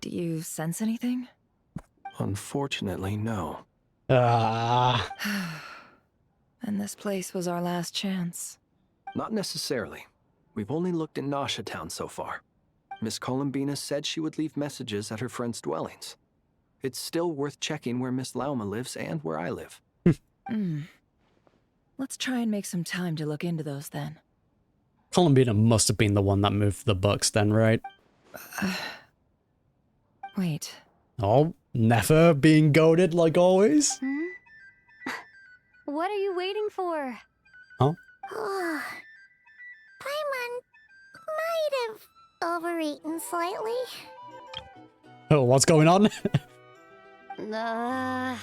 do you sense anything? Unfortunately, no. Ah. And this place was our last chance. Not necessarily. We've only looked in Nasha Town so far. Miss Columbina said she would leave messages at her friends' dwellings. It's still worth checking where Miss Lauma lives and where I live. Let's try and make some time to look into those then. Columbina must have been the one that moved the books then, right? Wait. Oh, Nefer being goaded like always? What are you waiting for? Huh? Paimon might have overeaten slightly. Oh, what's going on? What's that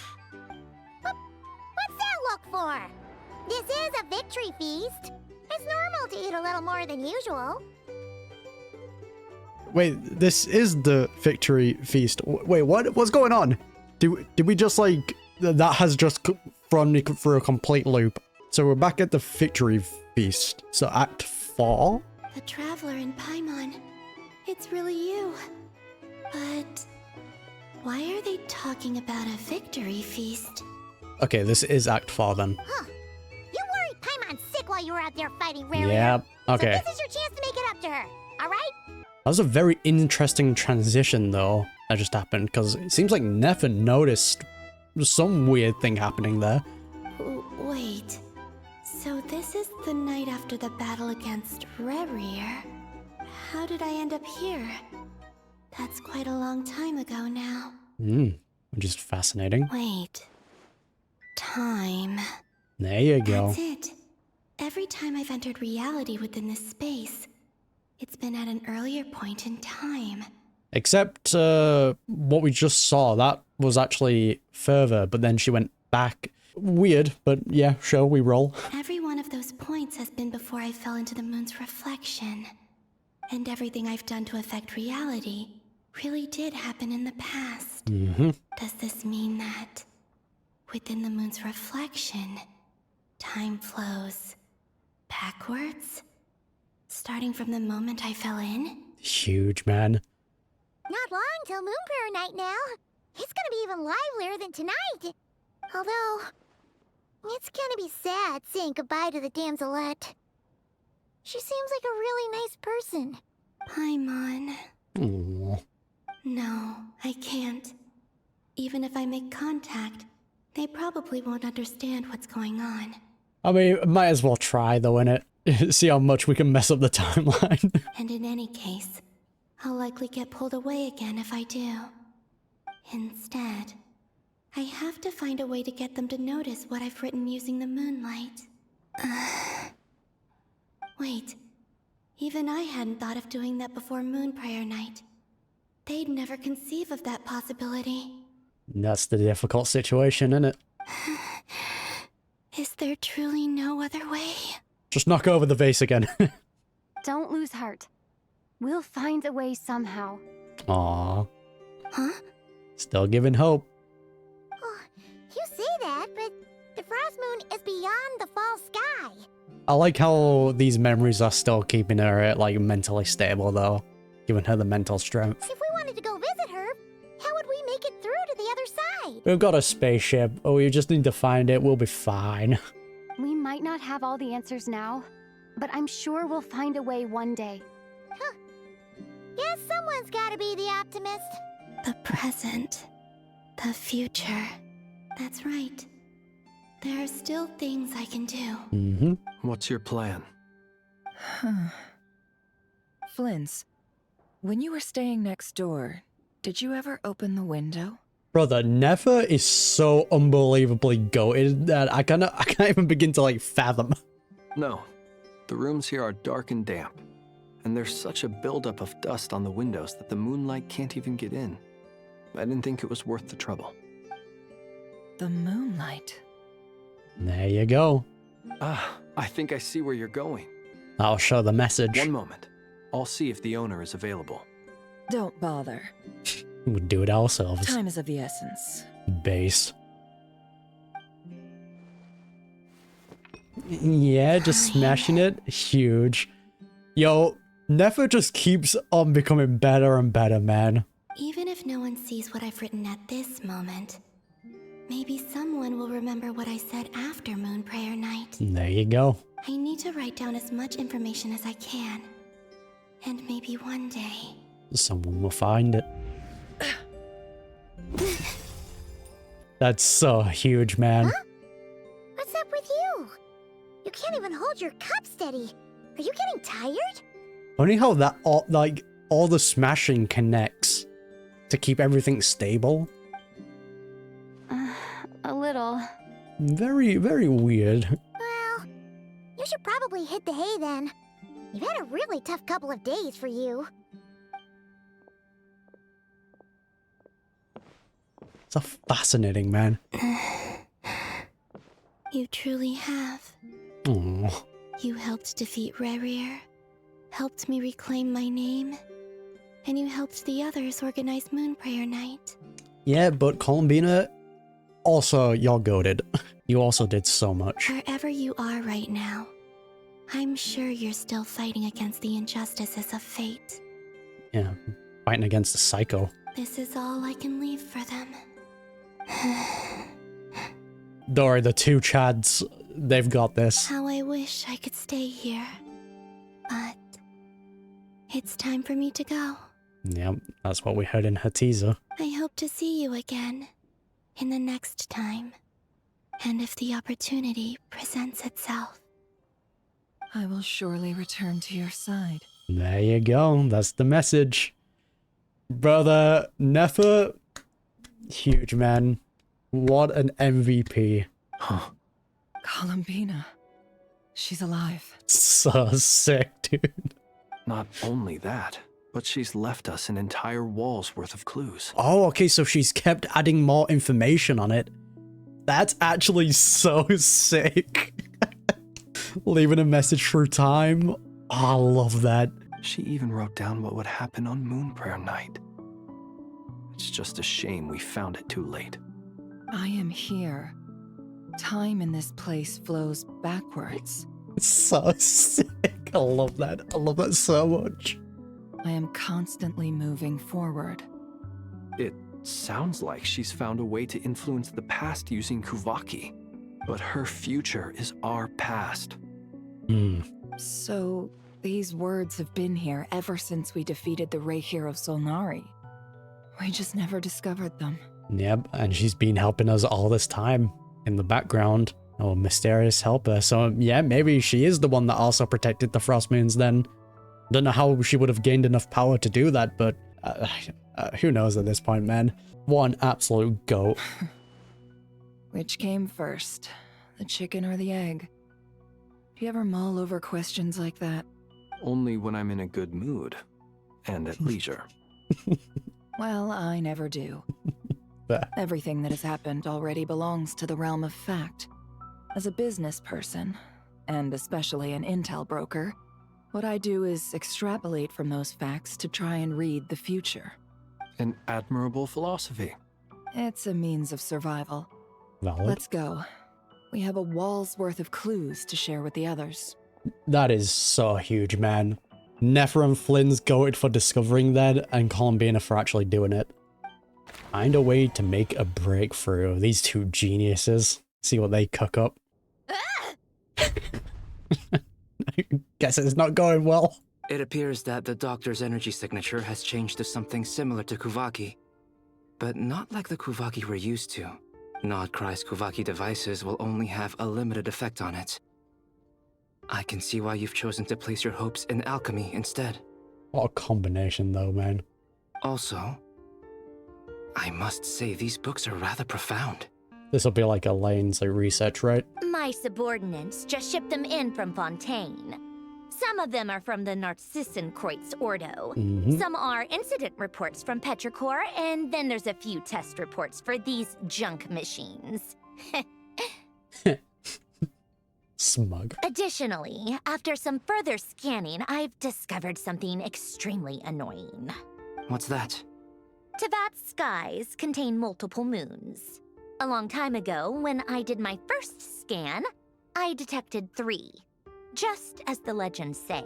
look for? This is a victory feast. It's normal to eat a little more than usual. Wait, this is the victory feast. Wait, what's going on? Did we just like... That has just thrown me through a complete loop. So we're back at the victory feast. So Act 4? The Traveler in Paimon. It's really you. But why are they talking about a victory feast? Okay, this is Act 4 then. Huh. You worried Paimon sick while you were out there fighting Rarrior. Yep, okay. So this is your chance to make it up to her, alright? That was a very interesting transition though, that just happened, because it seems like Nefer noticed some weird thing happening there. Wait, so this is the night after the battle against Rarrior. How did I end up here? That's quite a long time ago now. Which is fascinating. Wait. Time. There you go. That's it. Every time I've entered reality within this space, it's been at an earlier point in time. Except what we just saw, that was actually further, but then she went back. Weird, but yeah, sure, we roll. Every one of those points has been before I fell into the moon's reflection. And everything I've done to affect reality really did happen in the past. Does this mean that within the moon's reflection, time flows backwards? Starting from the moment I fell in? Huge, man. Not long till Moon Prayer Night now. It's gonna be even livelier than tonight. Although, it's gonna be sad saying goodbye to the damselette. She seems like a really nice person. Paimon. Aww. No, I can't. Even if I make contact, they probably won't understand what's going on. I mean, might as well try though, innit? See how much we can mess up the timeline. And in any case, I'll likely get pulled away again if I do. Instead, I have to find a way to get them to notice what I've written using the moonlight. Wait, even I hadn't thought of doing that before Moon Prayer Night. They'd never conceive of that possibility. That's the difficult situation, isn't it? Is there truly no other way? Just knock over the vase again. Don't lose heart. We'll find a way somehow. Aww. Huh? Still giving hope. Oh, you say that, but the Frost Moon is beyond the fall sky. I like how these memories are still keeping her, like, mentally stable, though. Giving her the mental strength. If we wanted to go visit her, how would we make it through to the other side? We've got a spaceship. Oh, we just need to find it. We'll be fine. We might not have all the answers now, but I'm sure we'll find a way one day. Huh. Guess someone's gotta be the optimist. The present. The future. That's right. There are still things I can do. What's your plan? Flins, when you were staying next door, did you ever open the window? Brother, Nefer is so unbelievably goated that I can't even begin to, like, fathom. No. The rooms here are dark and damp. And there's such a buildup of dust on the windows that the moonlight can't even get in. I didn't think it was worth the trouble. The moonlight. There you go. I think I see where you're going. I'll show the message. One moment. I'll see if the owner is available. Don't bother. We'll do it ourselves. Time is of the essence. Base. Yeah, just smashing it. Huge. Yo, Nefer just keeps on becoming better and better, man. Even if no one sees what I've written at this moment, maybe someone will remember what I said after Moon Prayer Night. There you go. I need to write down as much information as I can. And maybe one day... someone will find it. That's so huge, man. Huh? What's up with you? You can't even hold your cup steady. Are you getting tired? Funny how that all the smashing connects to keep everything stable. A little. Very, very weird. Well, you should probably hit the hay then. You've had a really tough couple of days for you. It's a fascinating man. You truly have. Aww. You helped defeat Rerir, helped me reclaim my name, and you helped the others organize Moon Prayer Night. Yeah, but Columbina, also, you're goated. You also did so much. Wherever you are right now, I'm sure you're still fighting against the injustices of fate. Yeah, fighting against the psycho. This is all I can leave for them. Don't worry, the two Chads, they've got this. How I wish I could stay here. But it's time for me to go. Yep, that's what we heard in her teaser. I hope to see you again in the next time. And if the opportunity presents itself. I will surely return to your side. There you go, that's the message. Brother, Nefer, huge man. What an MVP. Huh. Columbina. She's alive. So sick, dude. Not only that, but she's left us an entire wall's worth of clues. Oh, okay, so she's kept adding more information on it. That's actually so sick. Leaving a message through time. Oh, I love that. She even wrote down what would happen on Moon Prayer Night. It's just a shame we found it too late. I am here. Time in this place flows backwards. It's so sick. I love that. I love that so much. I am constantly moving forward. It sounds like she's found a way to influence the past using Kuvaki. But her future is our past. So, these words have been here ever since we defeated the Ray Hero Solnari. We just never discovered them. Yep, and she's been helping us all this time in the background. Oh, mysterious helper. So yeah, maybe she is the one that also protected the Frost Moons then. Don't know how she would have gained enough power to do that, but who knows at this point, man. One absolute goat. Which came first, the chicken or the egg? Do you ever mull over questions like that? Only when I'm in a good mood and at leisure. Well, I never do. Everything that has happened already belongs to the realm of fact. As a business person, and especially an intel broker, what I do is extrapolate from those facts to try and read the future. An admirable philosophy. It's a means of survival. Valid. Let's go. We have a wall's worth of clues to share with the others. That is so huge, man. Nefer and Flynn's goated for discovering that, and Columbina for actually doing it. Find a way to make a breakthrough. These two geniuses. See what they cook up. Guess it's not going well. It appears that the doctor's energy signature has changed to something similar to Kuvaki. But not like the Kuvaki we're used to. Nodkrai's Kuvaki devices will only have a limited effect on it. I can see why you've chosen to place your hopes in alchemy instead. What a combination though, man. Also, I must say these books are rather profound. This will be like Elaine's research, right? My subordinates just shipped them in from Fontaine. Some of them are from the Narcissenkreuz Ordo. Some are incident reports from Petrichor, and then there's a few test reports for these junk machines. Smug. Additionally, after some further scanning, I've discovered something extremely annoying. What's that? Teyvat's skies contain multiple moons. A long time ago, when I did my first scan, I detected 3. Just as the legends say.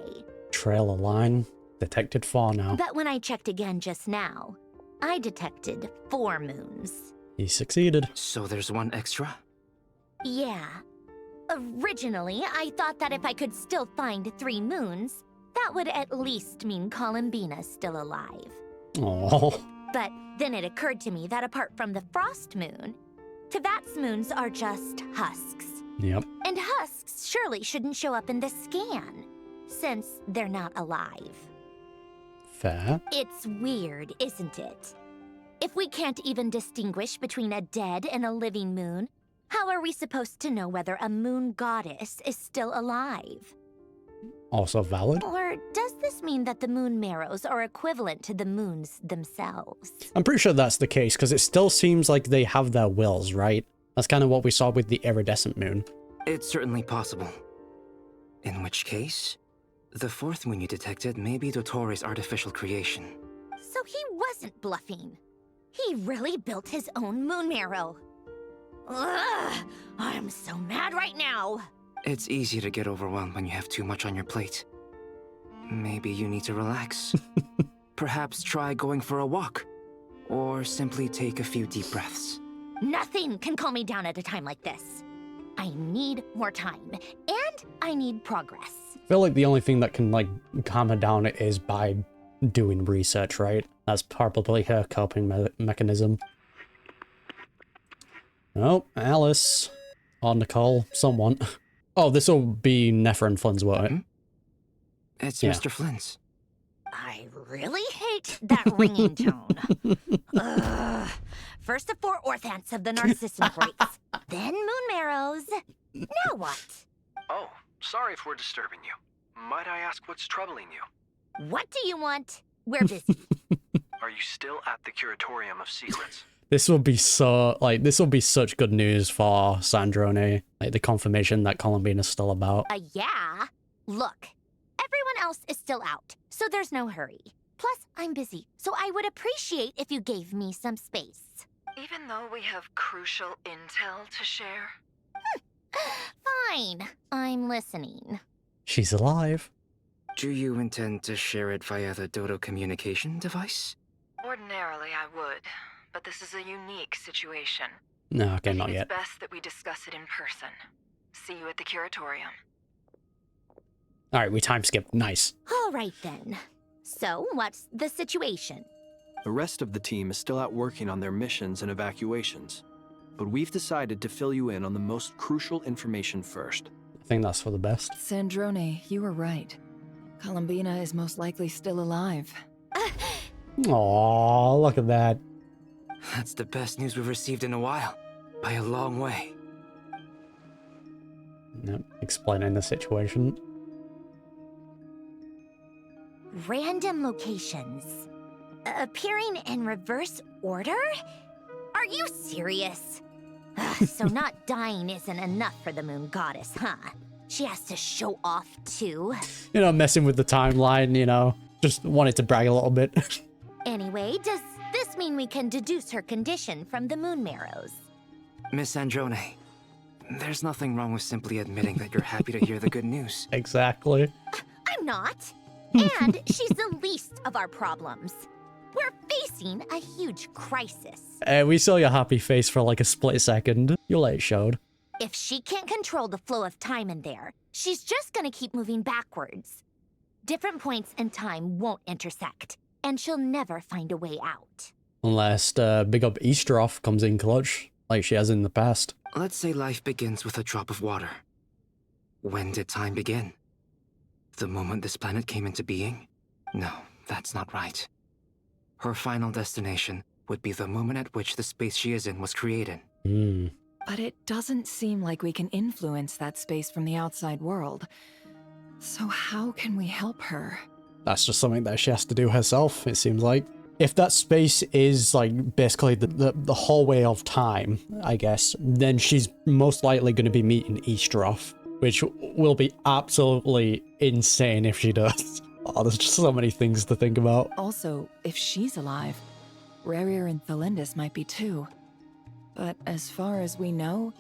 Trail a line. Detected 4 now. But when I checked again just now, I detected 4 moons. He succeeded. So there's 1 extra? Yeah. Originally, I thought that if I could still find 3 moons, that would at least mean Columbina's still alive. Oh. But then it occurred to me that apart from the frost moon, Teyvat's moons are just husks. Yep. And husks surely shouldn't show up in the scan, since they're not alive. Fair. It's weird, isn't it? If we can't even distinguish between a dead and a living moon, how are we supposed to know whether a moon goddess is still alive? Also valid. Or does this mean that the moon marrows are equivalent to the moons themselves? I'm pretty sure that's the case, because it still seems like they have their wills, right? That's kind of what we saw with the iridescent moon. It's certainly possible. In which case, the 4th moon you detected may be Dottore's artificial creation. So he wasn't bluffing. He really built his own moon marrow. Ugh, I'm so mad right now. It's easy to get overwhelmed when you have too much on your plate. Maybe you need to relax. Perhaps try going for a walk. Or simply take a few deep breaths. Nothing can calm me down at a time like this. I need more time, and I need progress. I feel like the only thing that can, like, calm her down is by doing research, right? That's probably her coping mechanism. Oh, Alice. Or Nicole. Someone. Oh, this will be Nefer and Flynn's, won't it? It's Mr. Flynn's. I really hate that ringing tone. Ugh. First the 4 orthants of the Narcissus breaks, then moon marrows. Now what? Oh, sorry if we're disturbing you. Might I ask what's troubling you? What do you want? We're busy. Are you still at the Curatorium of Secrets? This will be so, like, this will be such good news for Sandrone. Like, the confirmation that Columbina's still about. Yeah? Look, everyone else is still out, so there's no hurry. Plus, I'm busy, so I would appreciate if you gave me some space. Even though we have crucial intel to share? Fine, I'm listening. She's alive. Do you intend to share it via the Dodo communication device? Ordinarily, I would. But this is a unique situation. No, okay, not yet. It's best that we discuss it in person. See you at the Curatorium. Alright, we time skipped. Nice. All right then. So, what's the situation? The rest of the team is still out working on their missions and evacuations. But we've decided to fill you in on the most crucial information first. I think that's for the best. Sandrone, you were right. Columbina is most likely still alive. Aww, look at that. That's the best news we've received in a while. By a long way. Yep, explaining the situation. Random locations. Appearing in reverse order? Are you serious? So not dying isn't enough for the moon goddess, huh? She has to show off too. You know, messing with the timeline, you know. Just wanted to brag a little bit. Anyway, does this mean we can deduce her condition from the moon marrows? Miss Sandrone, there's nothing wrong with simply admitting that you're happy to hear the good news. Exactly. I'm not. And she's the least of our problems. We're facing a huge crisis. We saw your happy face for like a split second. Your light showed. If she can't control the flow of time in there, she's just gonna keep moving backwards. Different points in time won't intersect, and she'll never find a way out. Unless big up Easteroff comes in clutch, like she has in the past. Let's say life begins with a drop of water. When did time begin? The moment this planet came into being? No, that's not right. Her final destination would be the moment at which the space she is in was created. But it doesn't seem like we can influence that space from the outside world. So how can we help her? That's just something that she has to do herself, it seems like. If that space is like basically the hallway of time, I guess, then she's most likely going to be meeting Easteroff. which will be absolutely insane if she does. Oh, there's just so many things to think about. Also, if she's alive, Rerir and Thelindis might be too. But as far as we know,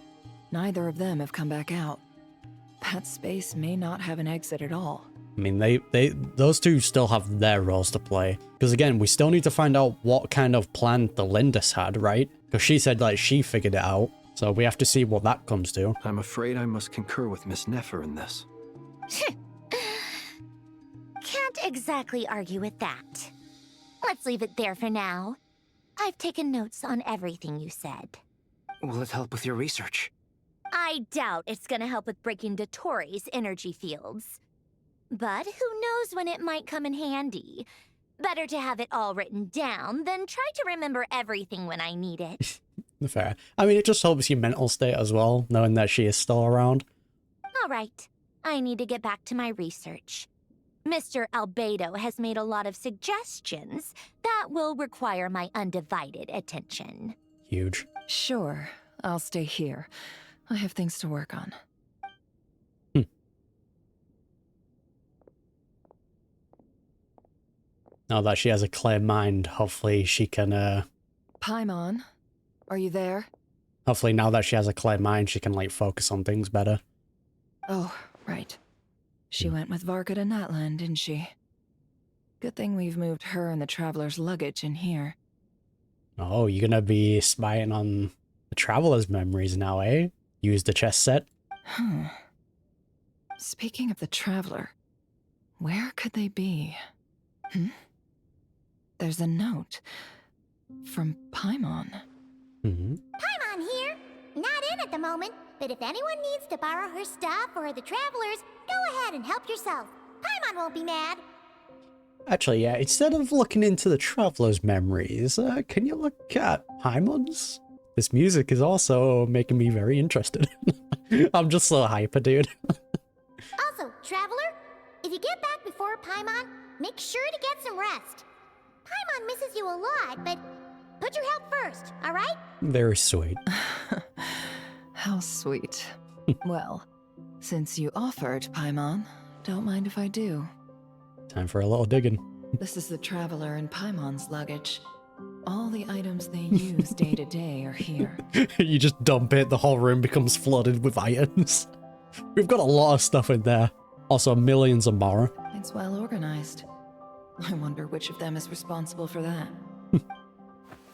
neither of them have come back out. That space may not have an exit at all. I mean, those two still have their roles to play. Because again, we still need to find out what kind of plan Thelindis had, right? Because she said like she figured it out. So we have to see what that comes to. I'm afraid I must concur with Miss Nefer in this. Can't exactly argue with that. Let's leave it there for now. I've taken notes on everything you said. Will it help with your research? I doubt it's gonna help with breaking Dottore's energy fields. But who knows when it might come in handy. Better to have it all written down than try to remember everything when I need it. Fair. I mean, it just helps your mental state as well, knowing that she is still around. All right, I need to get back to my research. Mr. Albedo has made a lot of suggestions that will require my undivided attention. Huge. Sure, I'll stay here. I have things to work on. Now that she has a clear mind, hopefully she can, Paimon, are you there? Hopefully now that she has a clear mind, she can, like, focus on things better. Oh, right. She went with Varka to Natlan, didn't she? Good thing we've moved her and the Traveler's luggage in here. Oh, you're gonna be spying on the Traveler's memories now, eh? Use the chess set. Speaking of the Traveler, where could they be? There's a note from Paimon. Paimon here. Not in at the moment, but if anyone needs to borrow her stuff or the Travelers, go ahead and help yourself. Paimon won't be mad. Actually, yeah, instead of looking into the Traveler's memories, can you look at Paimon's? This music is also making me very interested. I'm just so hyper, dude. Also, Traveler, if you get back before Paimon, make sure to get some rest. Paimon misses you a lot, but put your health first, alright? Very sweet. How sweet. Well, since you offered, Paimon, don't mind if I do. Time for a little digging. This is the Traveler and Paimon's luggage. All the items they use day to day are here. You just dump it, the whole room becomes flooded with items. We've got a lot of stuff in there. Also, millions of Mara. It's well organized. I wonder which of them is responsible for that.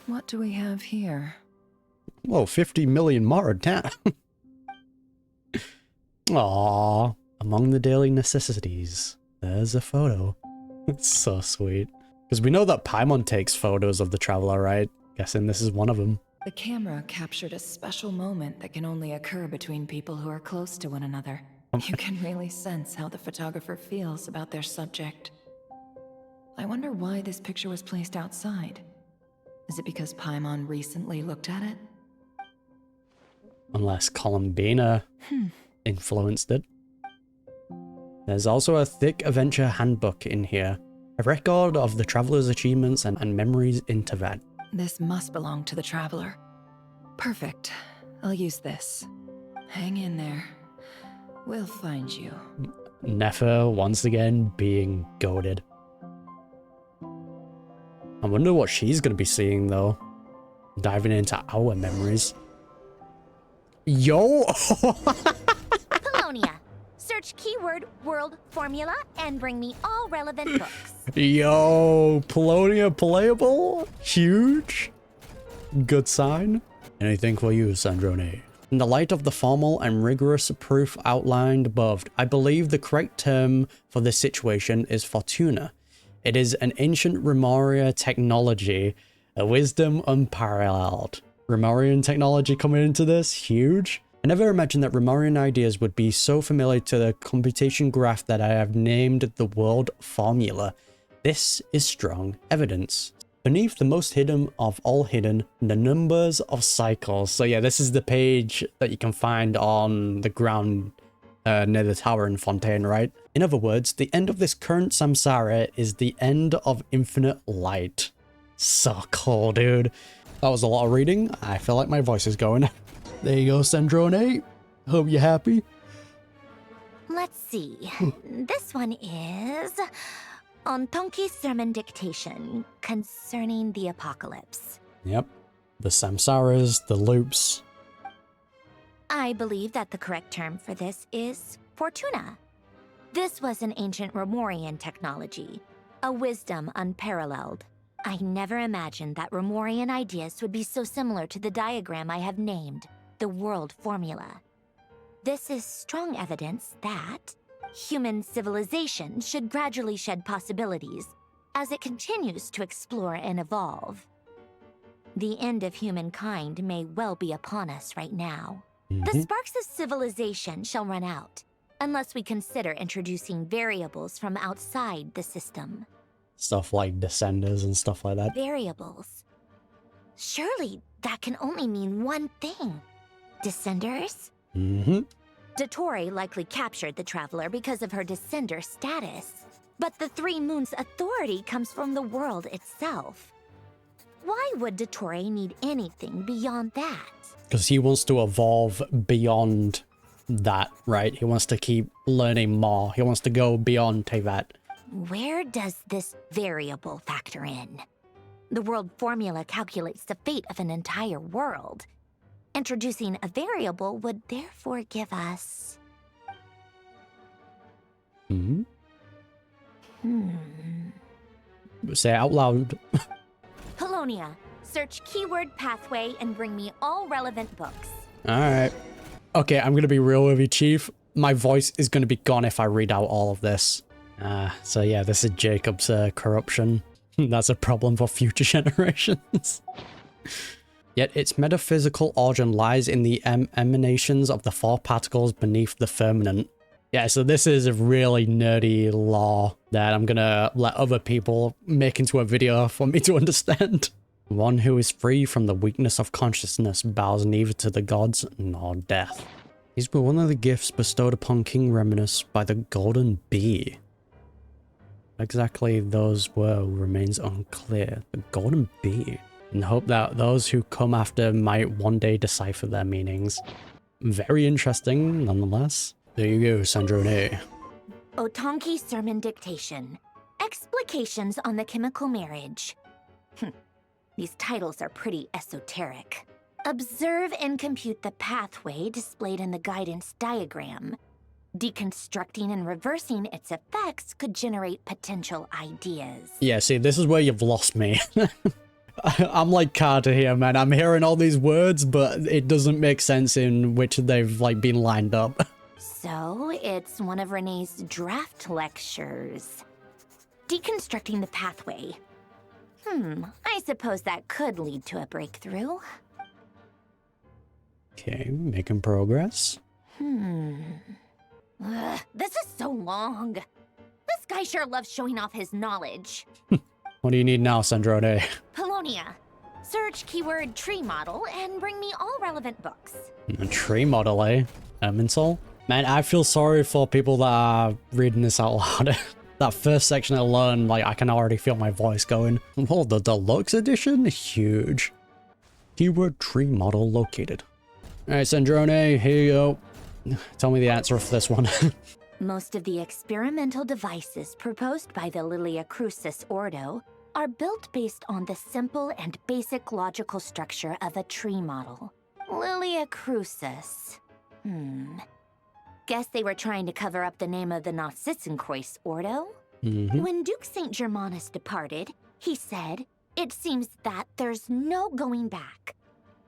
What do we have here? Whoa, 50 million Mara, damn. Aww. Among the daily necessities, there's a photo. It's so sweet. Because we know that Paimon takes photos of the Traveler, right? Guessing this is one of them. The camera captured a special moment that can only occur between people who are close to one another. You can really sense how the photographer feels about their subject. I wonder why this picture was placed outside. Is it because Paimon recently looked at it? Unless Columbina influenced it. There's also a thick adventure handbook in here. A record of the Traveler's achievements and memories in Tibet. This must belong to the Traveler. Perfect. I'll use this. Hang in there. We'll find you. Nefer once again being goaded. I wonder what she's going to be seeing though. Diving into our memories. Yo! Polonia. Search keyword world formula and bring me all relevant books. Yo, Polonia playable? Huge. Good sign. Anything for you, Sandrone. In the light of the formal and rigorous proof outlined above, I believe the correct term for this situation is fortuna. It is an ancient Remorian technology, a wisdom unparalleled. Remorian technology coming into this? Huge. I never imagined that Remorian ideas would be so familiar to the computation graph that I have named the world formula. This is strong evidence. Beneath the most hidden of all hidden, the numbers of cycles. So yeah, this is the page that you can find on the ground near the tower in Fontaine, right? In other words, the end of this current samsara is the end of infinite light. So cool, dude. That was a lot of reading. I feel like my voice is going. There you go, Sandrone. Hope you're happy. Let's see. This one is on Tonki's sermon dictation concerning the apocalypse. Yep. The samsaras, the loops. I believe that the correct term for this is Fortuna. This was an ancient Romorian technology, a wisdom unparalleled. I never imagined that Romorian ideas would be so similar to the diagram I have named, the world formula. This is strong evidence that human civilization should gradually shed possibilities as it continues to explore and evolve. The end of humankind may well be upon us right now. The sparks of civilization shall run out, unless we consider introducing variables from outside the system. Stuff like descenders and stuff like that. Variables? Surely that can only mean one thing. Descenders? Dottore likely captured the traveler because of her descender status. But the Three Moons' authority comes from the world itself. Why would Dottore need anything beyond that? Because he wants to evolve beyond that, right? He wants to keep learning more. He wants to go beyond Tevat. Where does this variable factor in? The world formula calculates the fate of an entire world. Introducing a variable would therefore give us... Say it out loud. Polonia, search keyword pathway and bring me all relevant books. Alright. Okay, I'm gonna be real with you, Chief. My voice is gonna be gone if I read out all of this. So yeah, this is Jacob's corruption. That's a problem for future generations. Yet its metaphysical origin lies in the emanations of the four particles beneath the firmament. Yeah, so this is a really nerdy lore that I'm gonna let other people make into a video for me to understand. One who is free from the weakness of consciousness bows neither to the gods nor death. These were one of the gifts bestowed upon King Reminus by the Golden Bee. What exactly those were remains unclear. The Golden Bee. In the hope that those who come after might one day decipher their meanings. Very interesting, nonetheless. There you go, Sandrone. Otonki Sermon Dictation. Explications on the chemical marriage. These titles are pretty esoteric. Observe and compute the pathway displayed in the guidance diagram. Deconstructing and reversing its effects could generate potential ideas. Yeah, see, this is where you've lost me. I'm like Carter here, man. I'm hearing all these words, but it doesn't make sense in which they've like been lined up. So, it's one of Renee's draft lectures. Deconstructing the pathway. I suppose that could lead to a breakthrough. Okay, making progress. This is so long. This guy sure loves showing off his knowledge. What do you need now, Sandrone? Polonia. Search keyword tree model and bring me all relevant books. A tree model, eh? Erminsol? Man, I feel sorry for people that are reading this out loud. That first section alone, like, I can already feel my voice going. Oh, the deluxe edition? Huge. Keyword tree model located. Alright, Sandrone, here you go. Tell me the answer for this one. Most of the experimental devices proposed by the Lilia Crucis Ordo are built based on the simple and basic logical structure of a tree model. Lilia Crucis. Guess they were trying to cover up the name of the Nautitzenkreuz Ordo? When Duke St. Germanus departed, he said, "It seems that there's no going back."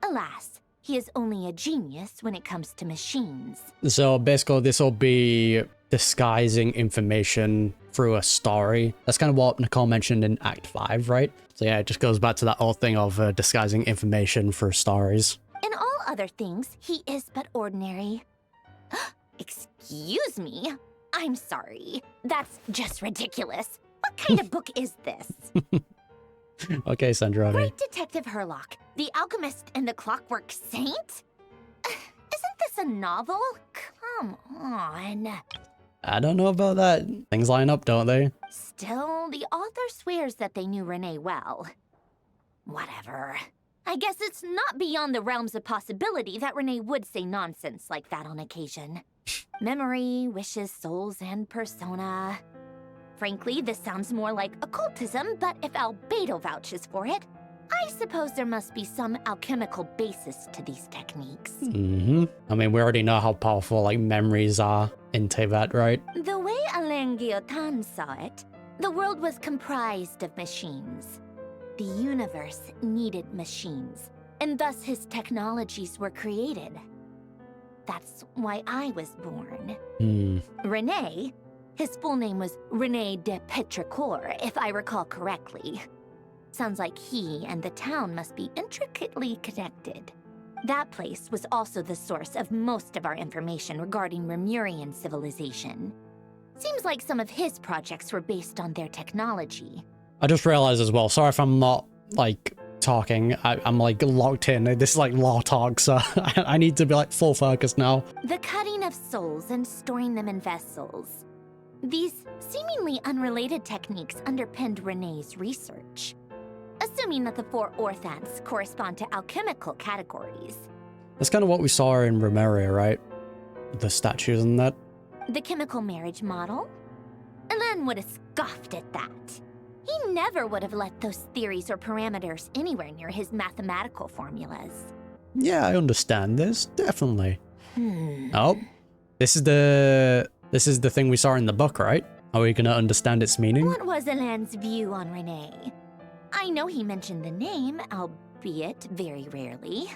Alas, he is only a genius when it comes to machines. So basically this will be disguising information through a story. That's kind of what Nicole mentioned in Act 5, right? So yeah, it just goes back to that whole thing of disguising information through stories. In all other things, he is but ordinary. Excuse me? I'm sorry. That's just ridiculous. What kind of book is this? Okay, Sandrone. Great Detective Herlock, the Alchemist and the Clockwork Saint? Isn't this a novel? Come on. I don't know about that. Things line up, don't they? Still, the author swears that they knew Renee well. Whatever. I guess it's not beyond the realms of possibility that Renee would say nonsense like that on occasion. Memory, wishes, souls, and persona. Frankly, this sounds more like occultism, but if Albedo vouches for it, I suppose there must be some alchemical basis to these techniques. I mean, we already know how powerful, like, memories are in Teyvat, right? The way Alain Guillotin saw it, the world was comprised of machines. The universe needed machines, and thus his technologies were created. That's why I was born. René, his full name was René de Petrichor, if I recall correctly. Sounds like he and the town must be intricately connected. That place was also the source of most of our information regarding Remurian civilization. Seems like some of his projects were based on their technology. I just realized as well, sorry if I'm not, like, talking. I'm, like, locked in. This is, like, law talk, so I need to be, like, full focus now. The cutting of souls and storing them in vessels. These seemingly unrelated techniques underpinned René's research. Assuming that the 4 orthants correspond to alchemical categories. That's kind of what we saw in Remeria, right? The statues and that. The chemical marriage model? Alain would have scoffed at that. He never would have let those theories or parameters anywhere near his mathematical formulas. Yeah, I understand this, definitely. Oh, this is the thing we saw in the book, right? Are we gonna understand its meaning? What was Alain's view on René? I know he mentioned the name, albeit very rarely.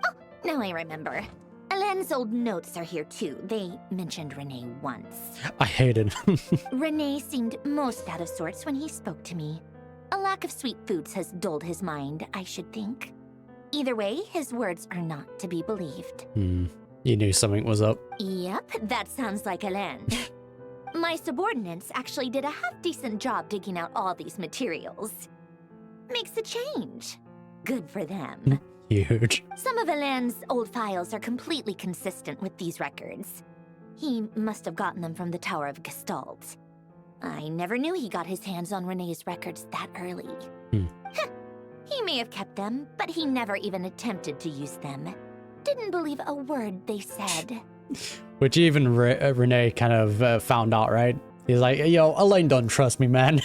Oh, now I remember. Alain's old notes are here too. They mentioned René once. I hated him. René seemed most out of sorts when he spoke to me. A lack of sweet foods has dulled his mind, I should think. Either way, his words are not to be believed. You knew something was up. Yep, that sounds like Alain. My subordinates actually did a half-decent job digging out all these materials. Makes a change. Good for them. Huge. Some of Alain's old files are completely consistent with these records. He must have gotten them from the Tower of Gestalt. I never knew he got his hands on René's records that early. He may have kept them, but he never even attempted to use them. Didn't believe a word they said. Which even René kind of found out, right? He's like, yo, Alain don't trust me, man.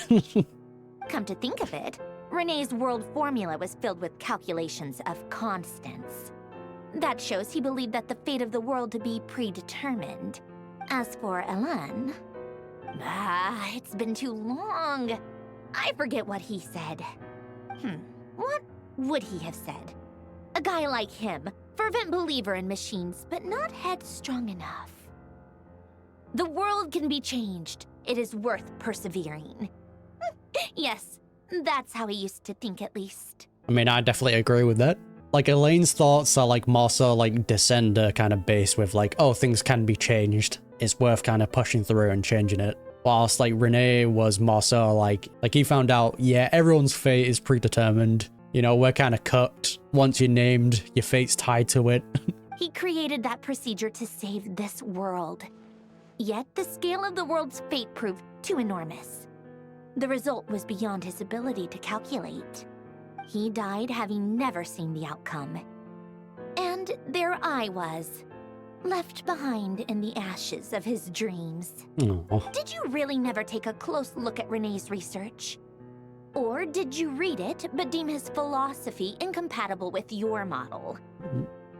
Come to think of it, René's world formula was filled with calculations of constants. That shows he believed that the fate of the world to be predetermined. As for Alain... it's been too long. I forget what he said. What would he have said? A guy like him, fervent believer in machines, but not headstrong enough. The world can be changed. It is worth persevering. Yes, that's how he used to think, at least. I mean, I definitely agree with that. Like, Elaine's thoughts are, like, more so, like, Descender kind of based with, like, oh, things can be changed. It's worth kind of pushing through and changing it. Whilst, like, René was more so, like he found out, yeah, everyone's fate is predetermined. You know, we're kind of cooked. Once you're named, your fate's tied to it. He created that procedure to save this world. Yet, the scale of the world's fate proved too enormous. The result was beyond his ability to calculate. He died having never seen the outcome. And there I was, left behind in the ashes of his dreams. Aww. Did you really never take a close look at René's research? Or did you read it, but deem his philosophy incompatible with your model?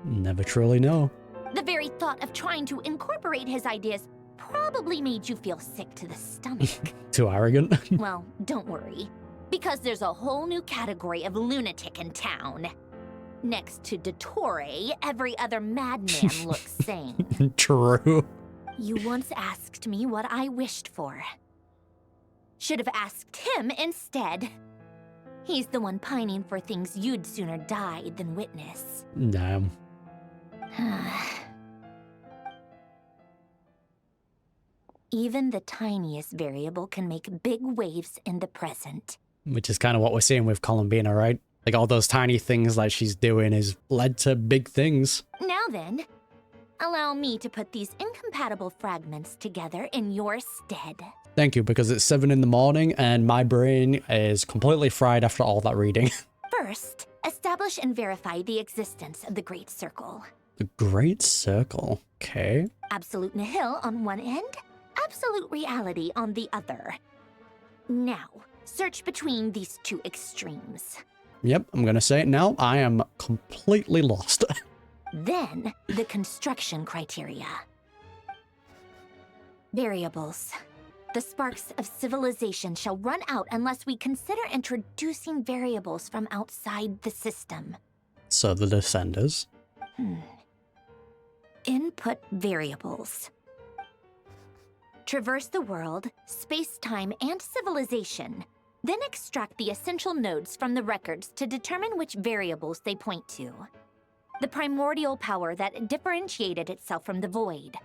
Never truly know. The very thought of trying to incorporate his ideas probably made you feel sick to the stomach. Too arrogant. Well, don't worry, because there's a whole new category of lunatic in town. Next to dottore, every other madman looks sane. True. You once asked me what I wished for. Should have asked him instead. He's the one pining for things you'd sooner die than witness. Damn. Even the tiniest variable can make big waves in the present. Which is kind of what we're seeing with Columbina, right? Like, all those tiny things like she's doing is led to big things. Now then, allow me to put these incompatible fragments together in your stead. Thank you, because it's 7 in the morning and my brain is completely fried after all that reading. First, establish and verify the existence of the Great Circle. The Great Circle. Okay. Absolute nihil on one end, absolute reality on the other. Now, search between these two extremes. Yep, I'm gonna say it now. I am completely lost. Then, the construction criteria. Variables. The sparks of civilization shall run out unless we consider introducing variables from outside the system. So the Descenders. Input variables. Traverse the world, space-time, and civilization. Then extract the essential nodes from the records to determine which variables they point to. The primordial power that differentiated itself from the void.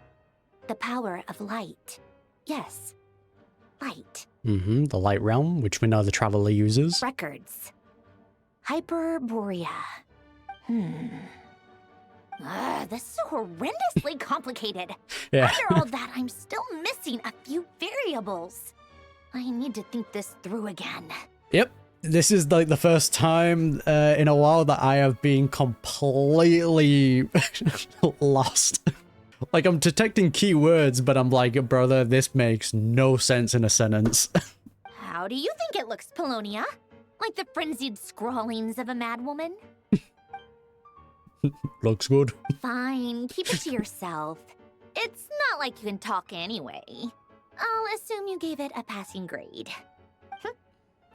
The power of light. Yes, light. The light realm, which we know the Traveler uses. Records. Hyperborea. This is horrendously complicated. Yeah. After all that, I'm still missing a few variables. I need to think this through again. Yep. This is like the first time in a while that I have been completely lost. Like, I'm detecting keywords, but I'm like, brother, this makes no sense in a sentence. How do you think it looks, Polonia? Like the frenzied scrawlings of a madwoman? Looks good. Fine, keep it to yourself. It's not like you can talk anyway. I'll assume you gave it a passing grade.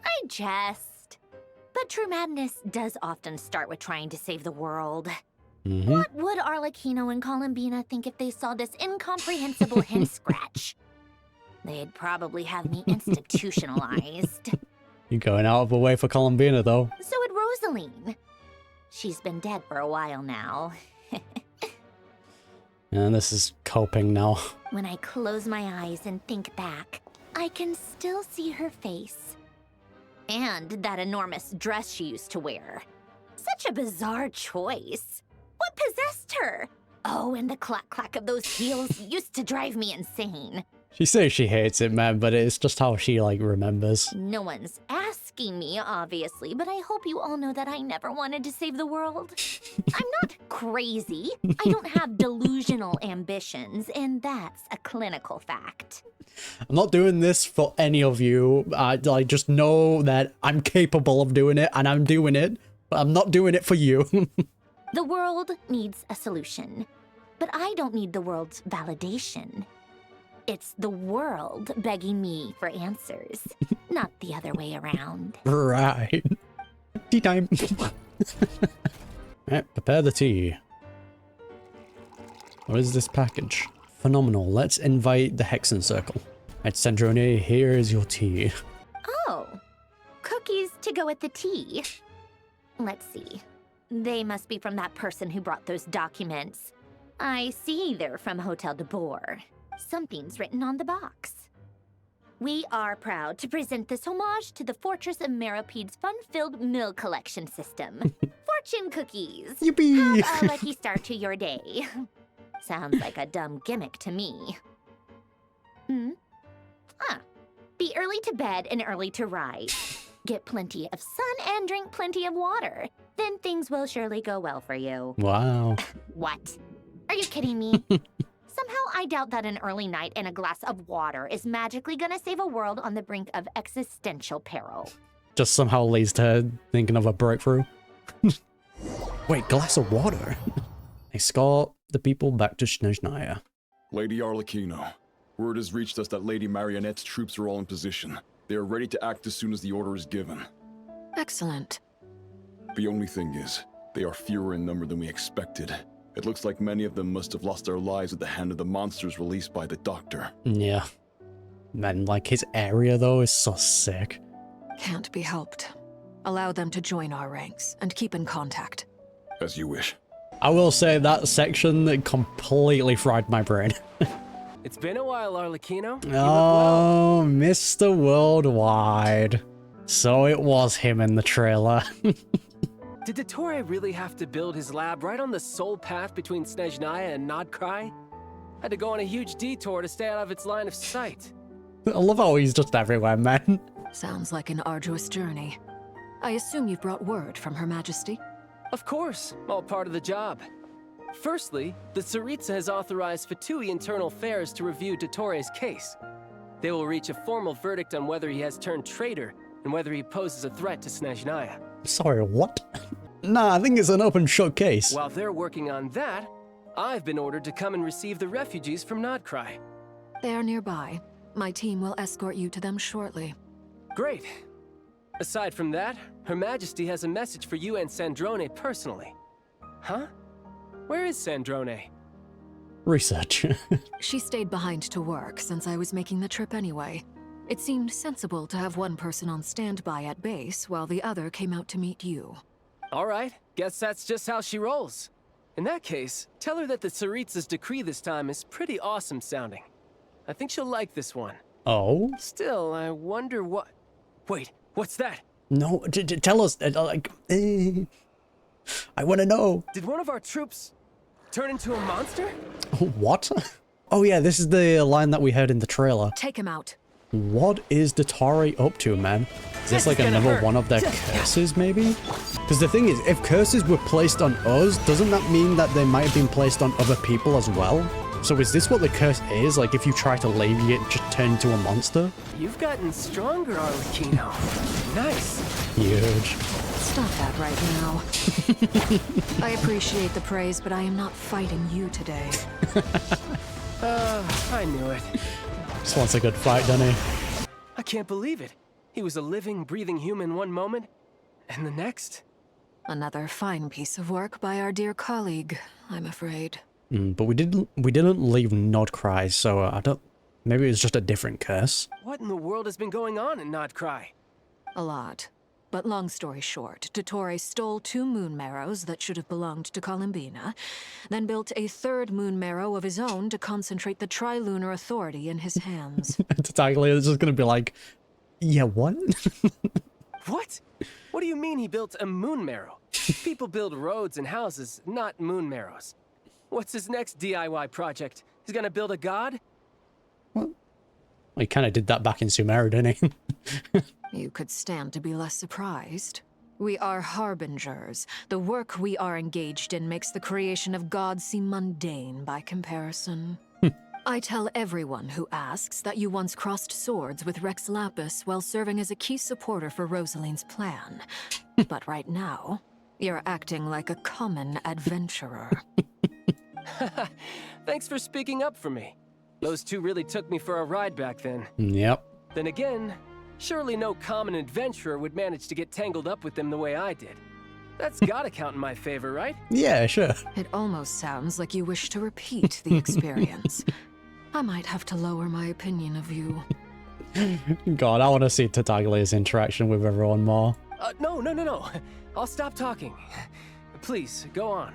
I jest. But true madness does often start with trying to save the world. What would Arlecchino and Columbina think if they saw this incomprehensible hen scratch? They'd probably have me institutionalized. You're going out of the way for Columbina, though. So would Rosaline. She's been dead for a while now. And this is coping now. When I close my eyes and think back, I can still see her face. And that enormous dress she used to wear. Such a bizarre choice. What possessed her? Oh, and the clack-clack of those heels used to drive me insane. She says she hates it, man, but it's just how she, like, remembers. No one's asking me, obviously, but I hope you all know that I never wanted to save the world. I'm not crazy. I don't have delusional ambitions, and that's a clinical fact. I'm not doing this for any of you. I just know that I'm capable of doing it, and I'm doing it, but I'm not doing it for you. The world needs a solution, but I don't need the world's validation. It's the world begging me for answers, not the other way around. Right. Tea time. Alright, prepare the tea. What is this package? Phenomenal. Let's invite the Hexen Circle. At Sandrone, here is your tea. Oh, cookies to go with the tea. Let's see. They must be from that person who brought those documents. I see they're from Hotel de Boer. Something's written on the box. We are proud to present this homage to the Fortress of Meropede's fun-filled mill collection system. Fortune cookies. Yippee! Have a lucky start to your day. Sounds like a dumb gimmick to me. Be early to bed and early to rise. Get plenty of sun and drink plenty of water. Then things will surely go well for you. Wow. What? Are you kidding me? Somehow I doubt that an early night and a glass of water is magically gonna save a world on the brink of existential peril. Just somehow leads to her thinking of a breakthrough. Wait, glass of water? Escort the people back to Snezhnaya. Lady Arlecchino, word has reached us that Lady Marionette's troops are all in position. They are ready to act as soon as the order is given. Excellent. The only thing is, they are fewer in number than we expected. It looks like many of them must have lost their lives at the hand of the monsters released by the Doctor. Yeah. Man, like, his area, though, is so sick. Can't be helped. Allow them to join our ranks and keep in contact. As you wish. I will say that section completely fried my brain. It's been a while, Arlecchino. Oh, Mr. Worldwide. So it was him in the trailer. Did dottore really have to build his lab right on the sole path between Snezhnaya and Nodkrai? Had to go on a huge detour to stay out of its line of sight. I love how he's just everywhere, man. Sounds like an arduous journey. I assume you've brought word from Her Majesty? Of course, all part of the job. Firstly, the Tsaritsa has authorized Fatui Internal Affairs to review Dottore's case. They will reach a formal verdict on whether he has turned traitor and whether he poses a threat to Snezhnaya. Sorry, what? Nah, I think it's an open shut case. While they're working on that, I've been ordered to come and receive the refugees from Nodkrai. They are nearby. My team will escort you to them shortly. Great. Aside from that, Her Majesty has a message for you and Sandrone personally. Huh? Where is Sandrone? Research. She stayed behind to work since I was making the trip anyway. It seemed sensible to have one person on standby at base while the other came out to meet you. All right, guess that's just how she rolls. In that case, tell her that the Tsaritsa's decree this time is pretty awesome sounding. I think she'll like this one. Oh? Still, I wonder what... Wait, what's that? No, tell us, I want to know. Did one of our troops turn into a monster? What? Oh yeah, this is the line that we heard in the trailer. Take him out. What is Dottore up to, man? Is this like another one of their curses, maybe? Because the thing is, if curses were placed on us, doesn't that mean that they might have been placed on other people as well? So is this what the curse is? Like if you try to leave it, just turn into a monster? You've gotten stronger, Arlecchino. Nice. Huge. Stop that right now. I appreciate the praise, but I am not fighting you today. I knew it. Just wants a good fight, doesn't he? I can't believe it. He was a living, breathing human one moment, and the next... Another fine piece of work by our dear colleague, I'm afraid. But we didn't leave Nodkrai, so I don't... Maybe it was just a different curse. What in the world has been going on in Nodkrai? A lot. But long story short, Dottore stole 2 moon marrows that should have belonged to Columbina, then built a 3rd moon marrow of his own to concentrate the Tri-Lunar Authority in his hands. Totally, it's just gonna be like, yeah, what? What? What do you mean he built a moon marrow? People build roads and houses, not moon marrows. What's his next DIY project? He's gonna build a god? Well, he kind of did that back in Sumeru, didn't he? You could stand to be less surprised. We are harbingers. The work we are engaged in makes the creation of gods seem mundane by comparison. I tell everyone who asks that you once crossed swords with Rex Lapis while serving as a key supporter for Rosaline's plan. But right now, you're acting like a common adventurer. Thanks for speaking up for me. Those 2 really took me for a ride back then. Yep. Then again, surely no common adventurer would manage to get tangled up with them the way I did. That's gotta count in my favor, right? Yeah, sure. It almost sounds like you wish to repeat the experience. I might have to lower my opinion of you. God, I want to see Tartaglia's interaction with everyone more. No. I'll stop talking. Please, go on.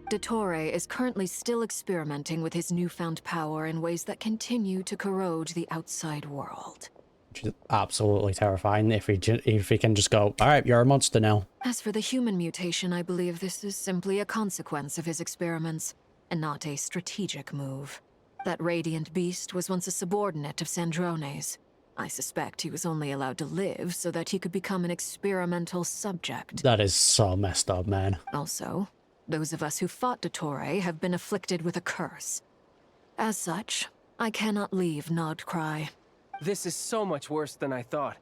Dottore is currently still experimenting with his newfound power in ways that continue to corrode the outside world. Which is absolutely terrifying if he can just go, all right, you're a monster now. As for the human mutation, I believe this is simply a consequence of his experiments, and not a strategic move. That radiant beast was once a subordinate of Sandrone's. I suspect he was only allowed to live so that he could become an experimental subject. That is so messed up, man. Also, those of us who fought Dottore have been afflicted with a curse. As such, I cannot leave Nodkrai. This is so much worse than I thought.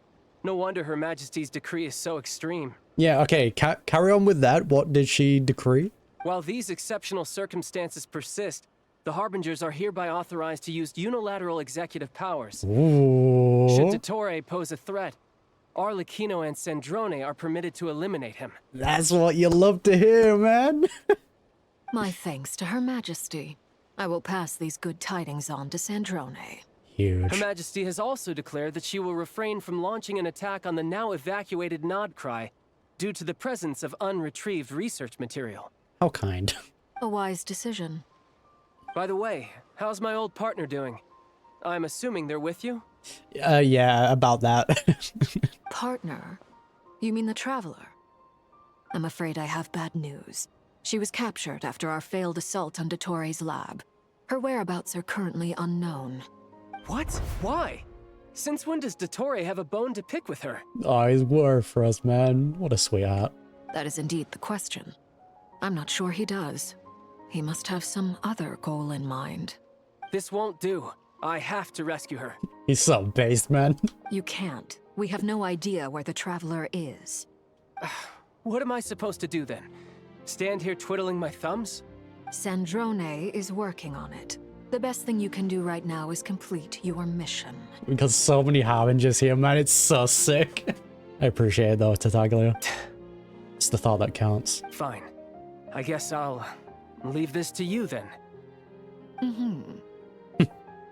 No wonder Her Majesty's decree is so extreme. Yeah, okay, carry on with that. What did she decree? While these exceptional circumstances persist, the Harbingers are hereby authorized to use unilateral executive powers. Ooh. Should Dottore pose a threat, Arlecchino and Sandrone are permitted to eliminate him. That's what you love to hear, man. My thanks to Her Majesty. I will pass these good tidings on to Sandrone. Huge. Her Majesty has also declared that she will refrain from launching an attack on the now evacuated Nodkrai due to the presence of unretrieved research material. How kind. A wise decision. By the way, how's my old partner doing? I'm assuming they're with you? Yeah, about that. Partner? You mean the Traveler? I'm afraid I have bad news. She was captured after our failed assault on Dottore's lab. Her whereabouts are currently unknown. What? Why? Since when does Dottore have a bone to pick with her? Oh, he's worth for us, man. What a sweetheart. That is indeed the question. I'm not sure he does. He must have some other goal in mind. This won't do. I have to rescue her. He's so based, man. You can't. We have no idea where the Traveler is. What am I supposed to do then? Stand here twiddling my thumbs? Sandrone is working on it. The best thing you can do right now is complete your mission. We got so many Harbingers here, man. It's so sick. I appreciate it, though, Tataglia. It's the thought that counts. Fine. I guess I'll leave this to you then.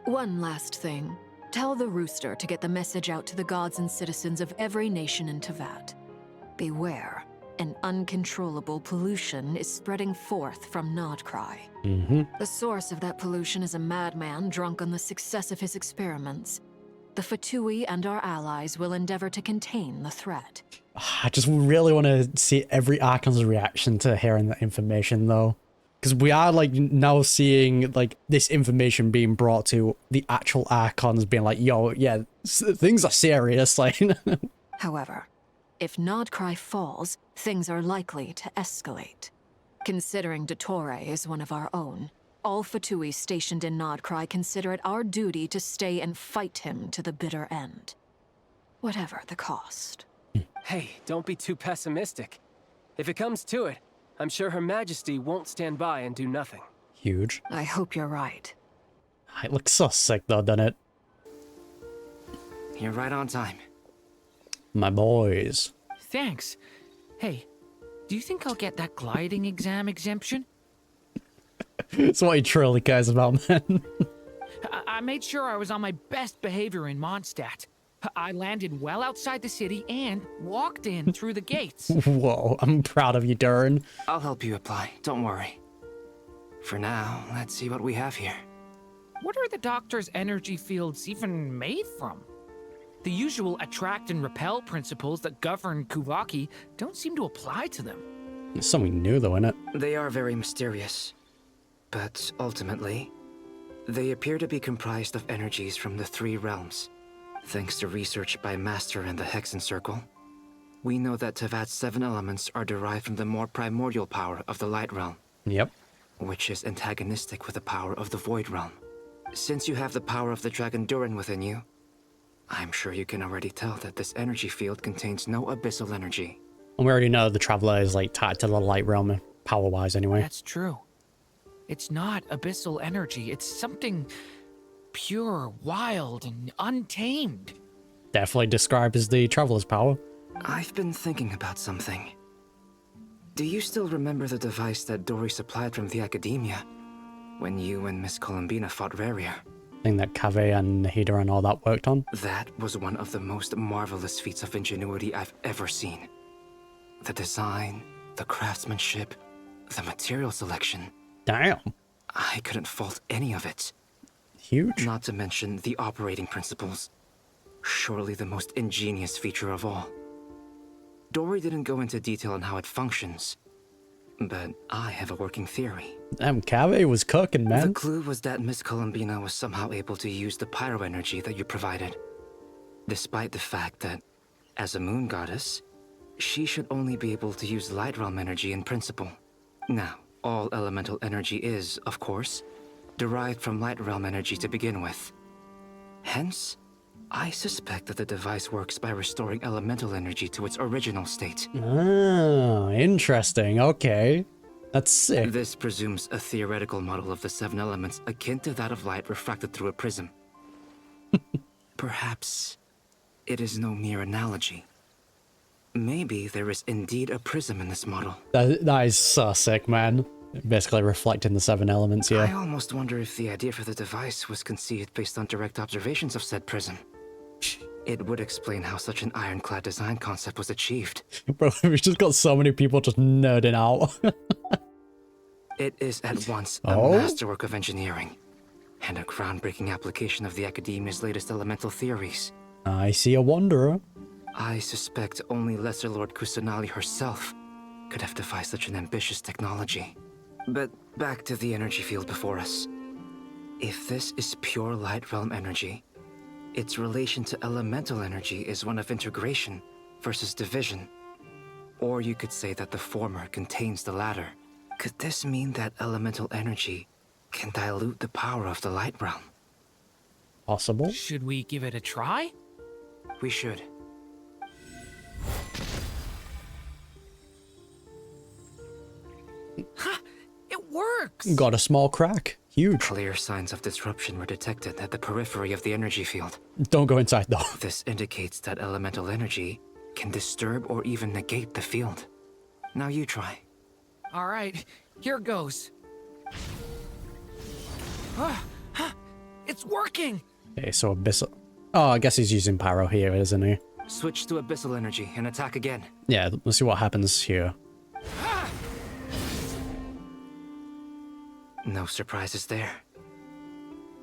One last thing. Tell the Rooster to get the message out to the gods and citizens of every nation in Tevat. Beware. An uncontrollable pollution is spreading forth from Nodkrai. The source of that pollution is a madman drunk on the success of his experiments. The Fatui and our allies will endeavor to contain the threat. I just really want to see every Archon's reaction to hearing that information, though. Because we are, like, now seeing, like, this information being brought to the actual Archons being like, yo, yeah, things are serious, like. However, if Nodkrai falls, things are likely to escalate. Considering dottore is one of our own, all Fatui stationed in Nodkrai consider it our duty to stay and fight him to the bitter end. Whatever the cost. Hey, don't be too pessimistic. If it comes to it, I'm sure Her Majesty won't stand by and do nothing. Huge. I hope you're right. It looks so sick, though, doesn't it? You're right on time. My boys. Thanks. Hey, do you think I'll get that gliding exam exemption? It's what he truly cares about, man. I made sure I was on my best behavior in Mondstadt. I landed well outside the city and walked in through the gates. Whoa, I'm proud of you, Durin. I'll help you apply, don't worry. For now, let's see what we have here. What are the doctor's energy fields even made from? The usual attract and repel principles that govern Kuvaki don't seem to apply to them. There's something new, though, isn't it? They are very mysterious. But ultimately, they appear to be comprised of energies from the three realms. Thanks to research by Master and the Hexen Circle, we know that Tevat's 7 elements are derived from the more primordial power of the Light Realm. Yep. Which is antagonistic with the power of the Void Realm. Since you have the power of the Dragon Durin within you, I'm sure you can already tell that this energy field contains no abyssal energy. And we already know the Traveler is, like, tied to the Light Realm, power-wise, anyway. That's true. It's not abyssal energy. It's something pure, wild, and untamed. Definitely described as the Traveler's power. I've been thinking about something. Do you still remember the device that Dory supplied from the Academia when you and Miss Columbina fought Rarier? Thing that Cave and Nahida and all that worked on? That was one of the most marvelous feats of ingenuity I've ever seen. The design, the craftsmanship, the material selection. Damn. I couldn't fault any of it. Huge. Not to mention the operating principles. Surely the most ingenious feature of all. Dory didn't go into detail on how it functions, but I have a working theory. Damn, Cave was cooking, man. The clue was that Miss Columbina was somehow able to use the pyro energy that you provided, despite the fact that, as a moon goddess, she should only be able to use light realm energy in principle. Now, all elemental energy is, of course, derived from light realm energy to begin with. Hence, I suspect that the device works by restoring elemental energy to its original state. Oh, interesting. Okay. That's sick. This presumes a theoretical model of the 7 elements akin to that of light refracted through a prism. Perhaps it is no mere analogy. Maybe there is indeed a prism in this model. That is so sick, man. Basically reflecting the 7 elements, yeah. I almost wonder if the idea for the device was conceived based on direct observations of said prism. It would explain how such an ironclad design concept was achieved. Bro, we've just got so many people just nerding out. It is at once a masterwork of engineering and a groundbreaking application of the Academia's latest elemental theories. I see a wanderer. I suspect only Lesser Lord Kusanali herself could have devised such an ambitious technology. But back to the energy field before us. If this is pure light realm energy, its relation to elemental energy is one of integration versus division. Or you could say that the former contains the latter. Could this mean that elemental energy can dilute the power of the light realm? Possible. Should we give it a try? We should. Ha! It works! Got a small crack. Huge. Clear signs of disruption were detected at the periphery of the energy field. Don't go inside though. This indicates that elemental energy can disturb or even negate the field. Now you try. All right, here goes. It's working! Okay, so Abyssal. Oh, I guess he's using Pyro here, isn't he? Switch to Abyssal energy and attack again. Yeah, let's see what happens here. No surprises there.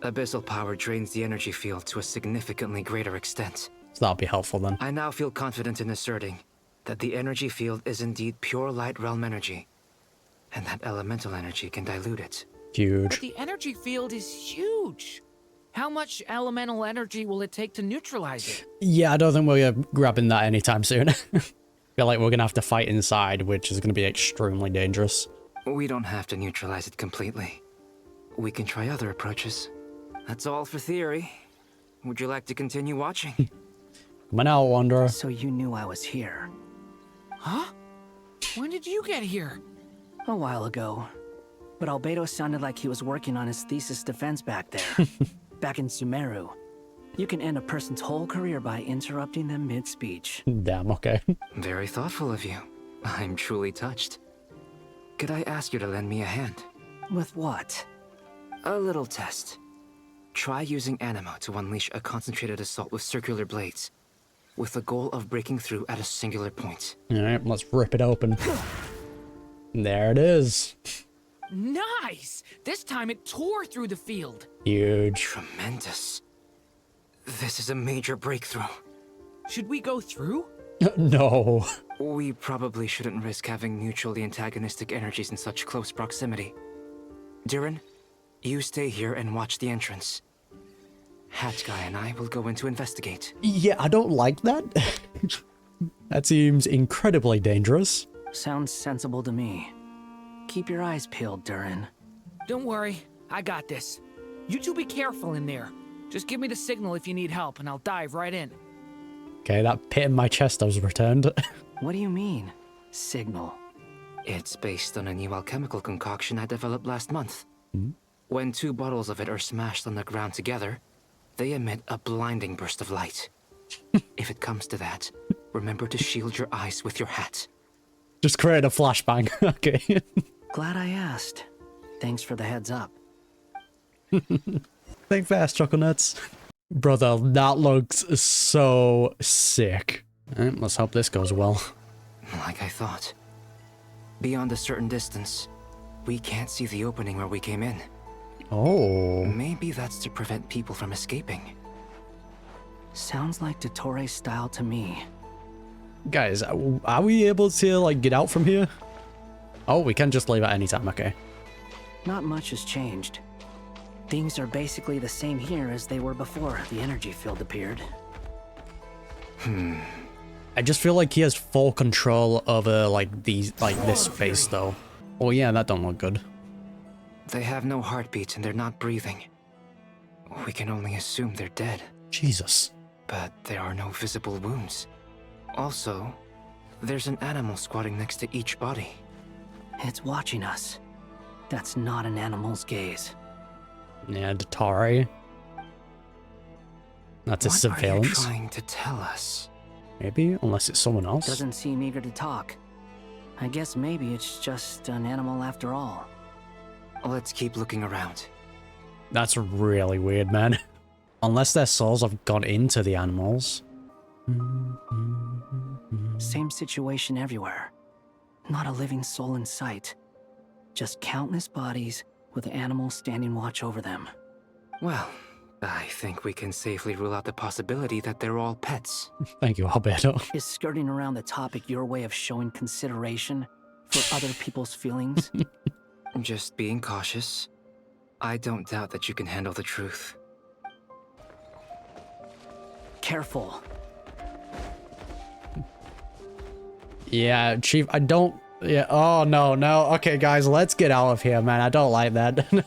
Abyssal power drains the energy field to a significantly greater extent. So that'll be helpful then. I now feel confident in asserting that the energy field is indeed pure light realm energy, and that elemental energy can dilute it. Huge. But the energy field is huge. How much elemental energy will it take to neutralize it? Yeah, I don't think we're grabbing that anytime soon. I feel like we're gonna have to fight inside, which is gonna be extremely dangerous. We don't have to neutralize it completely. We can try other approaches. That's all for theory. Would you like to continue watching? Come on out, Wanderer. So you knew I was here. Huh? When did you get here? A while ago. But Albedo sounded like he was working on his thesis defense back there. Back in Sumeru. You can end a person's whole career by interrupting them mid-speech. Damn, okay. Very thoughtful of you. I'm truly touched. Could I ask you to lend me a hand? With what? A little test. Try using Animo to unleash a concentrated assault with circular blades, with the goal of breaking through at a singular point. Alright, let's rip it open. There it is. Nice! This time it tore through the field. Huge. Tremendous. This is a major breakthrough. Should we go through? No. We probably shouldn't risk having mutually antagonistic energies in such close proximity. Durin, you stay here and watch the entrance. Hat Guy and I will go in to investigate. Yeah, I don't like that. That seems incredibly dangerous. Sounds sensible to me. Keep your eyes peeled, Durin. Don't worry, I got this. You two be careful in there. Just give me the signal if you need help and I'll dive right in. Okay, that pit in my chest has returned. What do you mean, signal? It's based on a new alchemical concoction I developed last month. When 2 bottles of it are smashed on the ground together, they emit a blinding burst of light. If it comes to that, remember to shield your eyes with your hat. Just create a flashbang. Okay. Glad I asked. Thanks for the heads up. Think fast, Chocolate Nuts. Brother, that looks so sick. Alright, let's hope this goes well. Like I thought. Beyond a certain distance, we can't see the opening where we came in. Oh. Maybe that's to prevent people from escaping. Sounds like Dottore's style to me. Guys, are we able to, like, get out from here? Oh, we can just leave at any time, okay. Not much has changed. Things are basically the same here as they were before the energy field appeared. I just feel like he has full control over, like, these, like, this space, though. Oh, yeah, that don't look good. They have no heartbeat and they're not breathing. We can only assume they're dead. Jesus. But there are no visible wounds. Also, there's an animal squatting next to each body. It's watching us. That's not an animal's gaze. Yeah, dottore. That's a surveillance. What are you trying to tell us? Maybe, unless it's someone else. Doesn't seem eager to talk. I guess maybe it's just an animal after all. Let's keep looking around. That's really weird, man. Unless their souls have gone into the animals. Same situation everywhere. Not a living soul in sight. Just countless bodies with animals standing watch over them. Well, I think we can safely rule out the possibility that they're all pets. Thank you, Albedo. Is skirting around the topic your way of showing consideration for other people's feelings? Just being cautious. I don't doubt that you can handle the truth. Careful. Yeah, Chief, I don't Yeah, oh no, no. Okay, guys, let's get out of here, man. I don't like that.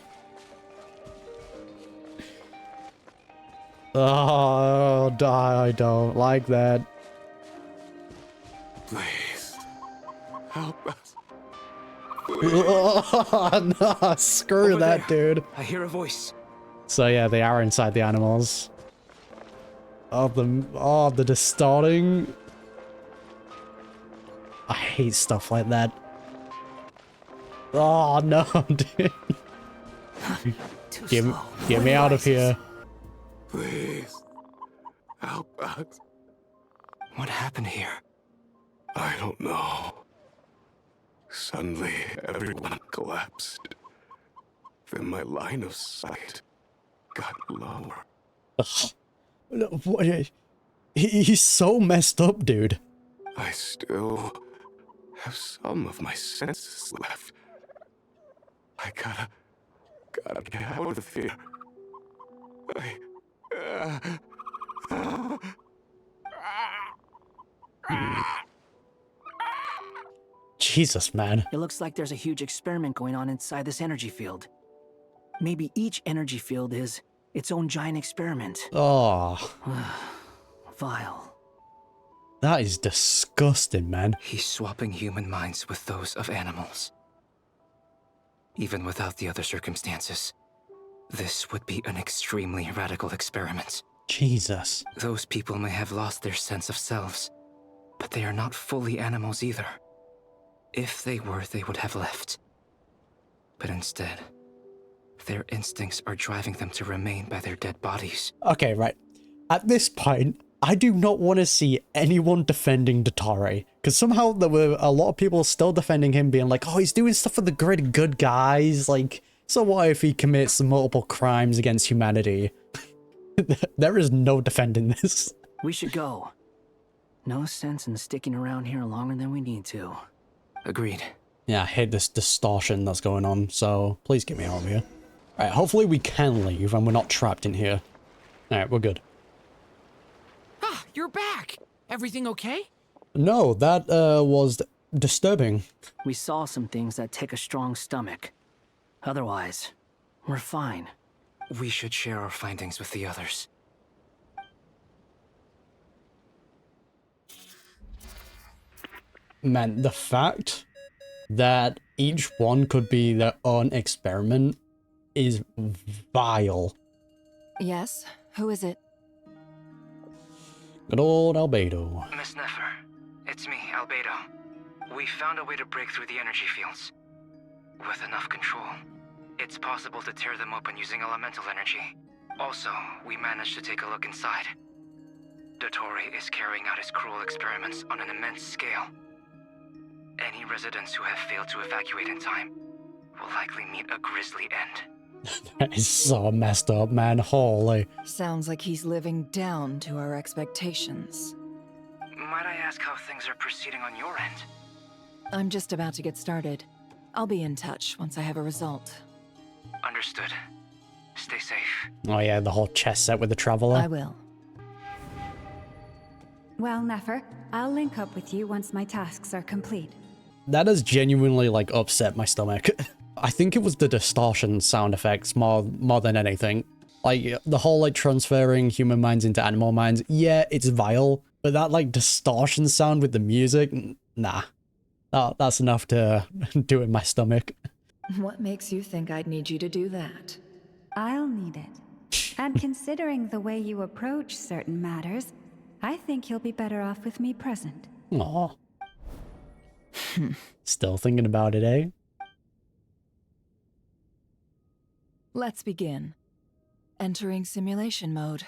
Oh, I don't like that. Please, help us. Oh, no, screw Over that, there. dude. I hear a voice. So yeah, they are inside the animals. Oh, the distorting. I hate stuff like that. Oh no, dude. Get me out of here. Please, help us. What happened here? I don't know. Suddenly, everyone collapsed. Then my line of sight got lower. Ugh. No, what- he's so messed up, dude. I still have some of my senses left. I gotta get out of here. Jesus, man. It looks like there's a huge experiment going on inside this energy field. Maybe each energy field is its own giant experiment. Oh. Vile. That is disgusting, man. He's swapping human minds with those of animals. Even without the other circumstances, this would be an extremely radical experiment. Jesus. Those people may have lost their sense of selves, but they are not fully animals either. If they were, they would have left. But instead, their instincts are driving them to remain by their dead bodies. Okay, right. At this point, I do not want to see anyone defending dottore, because somehow there were a lot of people still defending him, being like, oh, he's doing stuff for the great good guys. Like, so what if he commits multiple crimes against humanity? There is no defending this. We should go. No sense in sticking around here longer than we need to. Agreed. Yeah, I hate this distortion that's going on, so please get me out of here. Alright, hopefully we can leave and we're not trapped in here. Alright, we're good. Ah, you're back! Everything okay? No, that was disturbing. We saw some things that take a strong stomach. Otherwise, we're fine. We should share our findings with the others. Man, the fact that each one could be their own experiment is vile. Yes? Who is it? Good old Albedo. Miss Nefer, it's me, Albedo. We found a way to break through the energy fields. With enough control, it's possible to tear them open using elemental energy. Also, we managed to take a look inside. Dottore is carrying out his cruel experiments on an immense scale. Any residents who have failed to evacuate in time will likely meet a grisly end. That is so messed up, man. Holy. Sounds like he's living down to our expectations. Might I ask how things are proceeding on your end? I'm just about to get started. I'll be in touch once I have a result. Understood. Stay safe. Oh yeah, the whole chess set with the Traveler. I will. Well, Nefer, I'll link up with you once my tasks are complete. That has genuinely, like, upset my stomach. I think it was the distortion sound effects more than anything. Like, the whole, like, transferring human minds into animal minds, yeah, it's vile, but that, like, distortion sound with the music, nah. That's enough to do in my stomach. What makes you think I'd need you to do that? I'll need it. And considering the way you approach certain matters, I think you'll be better off with me present. Aw. Still thinking about it, eh? Let's begin. Entering simulation mode.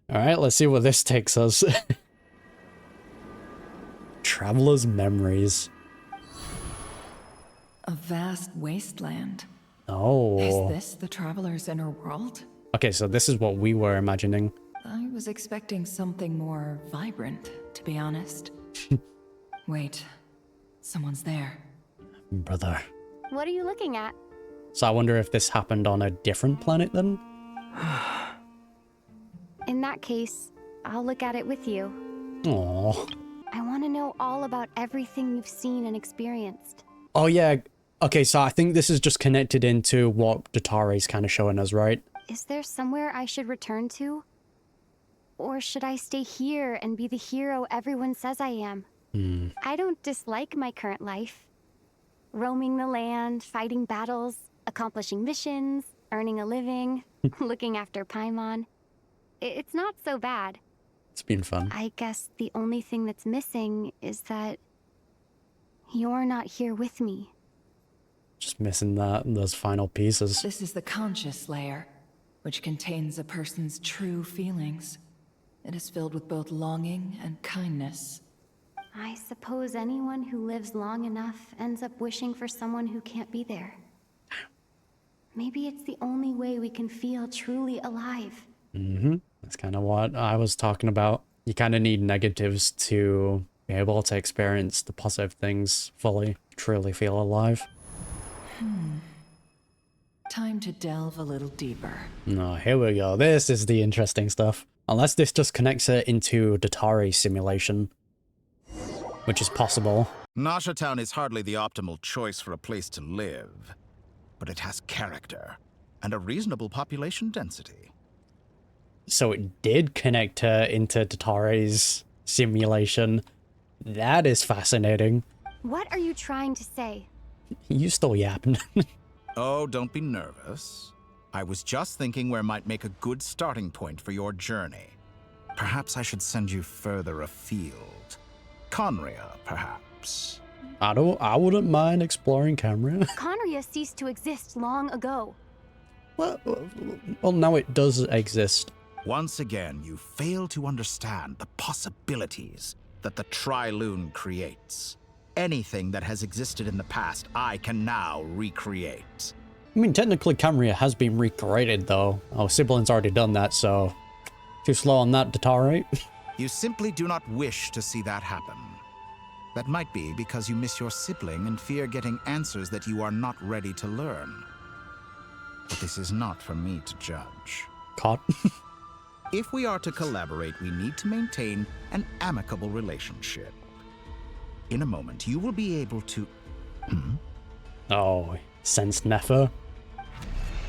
Alright, let's see where this takes us. Traveler's memories. A vast wasteland. Oh. Is this the Traveler's inner world? Okay, so this is what we were imagining. I was expecting something more vibrant, to be honest. Wait, someone's there. Brother. What are you looking at? So I wonder if this happened on a different planet then? In that case, I'll look at it with you. Aww. I want to know all about everything you've seen and experienced. Oh yeah. Okay, so I think this is just connected into what Dottore's kind of showing us, right? Is there somewhere I should return to? Or should I stay here and be the hero everyone says I am? I don't dislike my current life. Roaming the land, fighting battles, accomplishing missions, earning a living, looking after Paimon. It's not so bad. It's been fun. I guess the only thing that's missing is that you're not here with me. Just missing those final pieces. This is the conscious layer, which contains a person's true feelings. It is filled with both longing and kindness. I suppose anyone who lives long enough ends up wishing for someone who can't be there. Maybe it's the only way we can feel truly alive. That's kind of what I was talking about. You kind of need negatives to be able to experience the positive things fully, truly feel alive. Time to delve a little deeper. No, here we go. This is the interesting stuff. Unless this just connects it into Dottore's simulation, which is possible. Nasha Town is hardly the optimal choice for a place to live, but it has character and a reasonable population density. So it did connect her into Dottore's simulation. That is fascinating. What are you trying to say? You still yapping. Oh, don't be nervous. I was just thinking where might make a good starting point for your journey. Perhaps I should send you further afield. Conria, perhaps. I wouldn't mind exploring Conria. Conria ceased to exist long ago. Well, now it does exist. Once again, you fail to understand the possibilities that the Tri-Lune creates. Anything that has existed in the past, I can now recreate. I mean, technically Conria has been recreated, though. Our siblings already done that, so... Too slow on that, Dottore. You simply do not wish to see that happen. That might be because you miss your sibling and fear getting answers that you are not ready to learn. But this is not for me to judge. Caught. If we are to collaborate, we need to maintain an amicable relationship. In a moment, you will be able to... Oh, sense Nefer.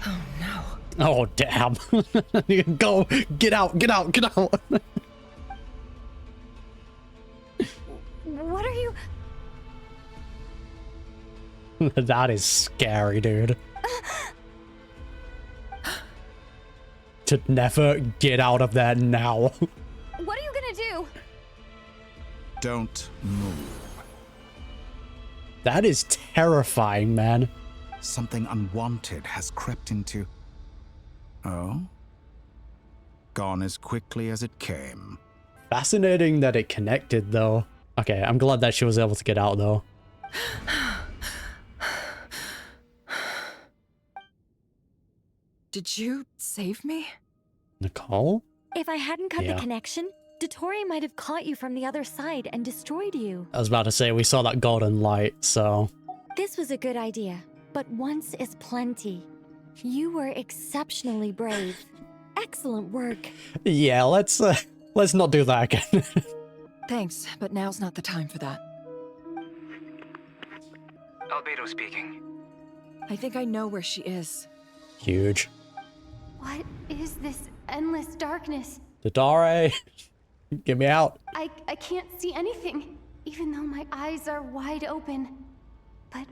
Oh no. Oh, damn. Go, get out, get out, get out. What are you... That is scary, dude. To never get out of there now. What are you gonna do? Don't move. That is terrifying, man. Something unwanted has crept into... Oh? Gone as quickly as it came. Fascinating that it connected, though. Okay, I'm glad that she was able to get out, though. Did you save me? Nicole? If I hadn't cut the connection, Dottore might have caught you from the other side and destroyed you. I was about to say, we saw that golden light, so... This was a good idea, but once is plenty. You were exceptionally brave. Excellent work. Yeah, let's not do that again. Thanks, but now's not the time for that. Albedo speaking. I think I know where she is. Huge. What is this endless darkness? Dottore, get me out. I can't see anything, even though my eyes are wide open. But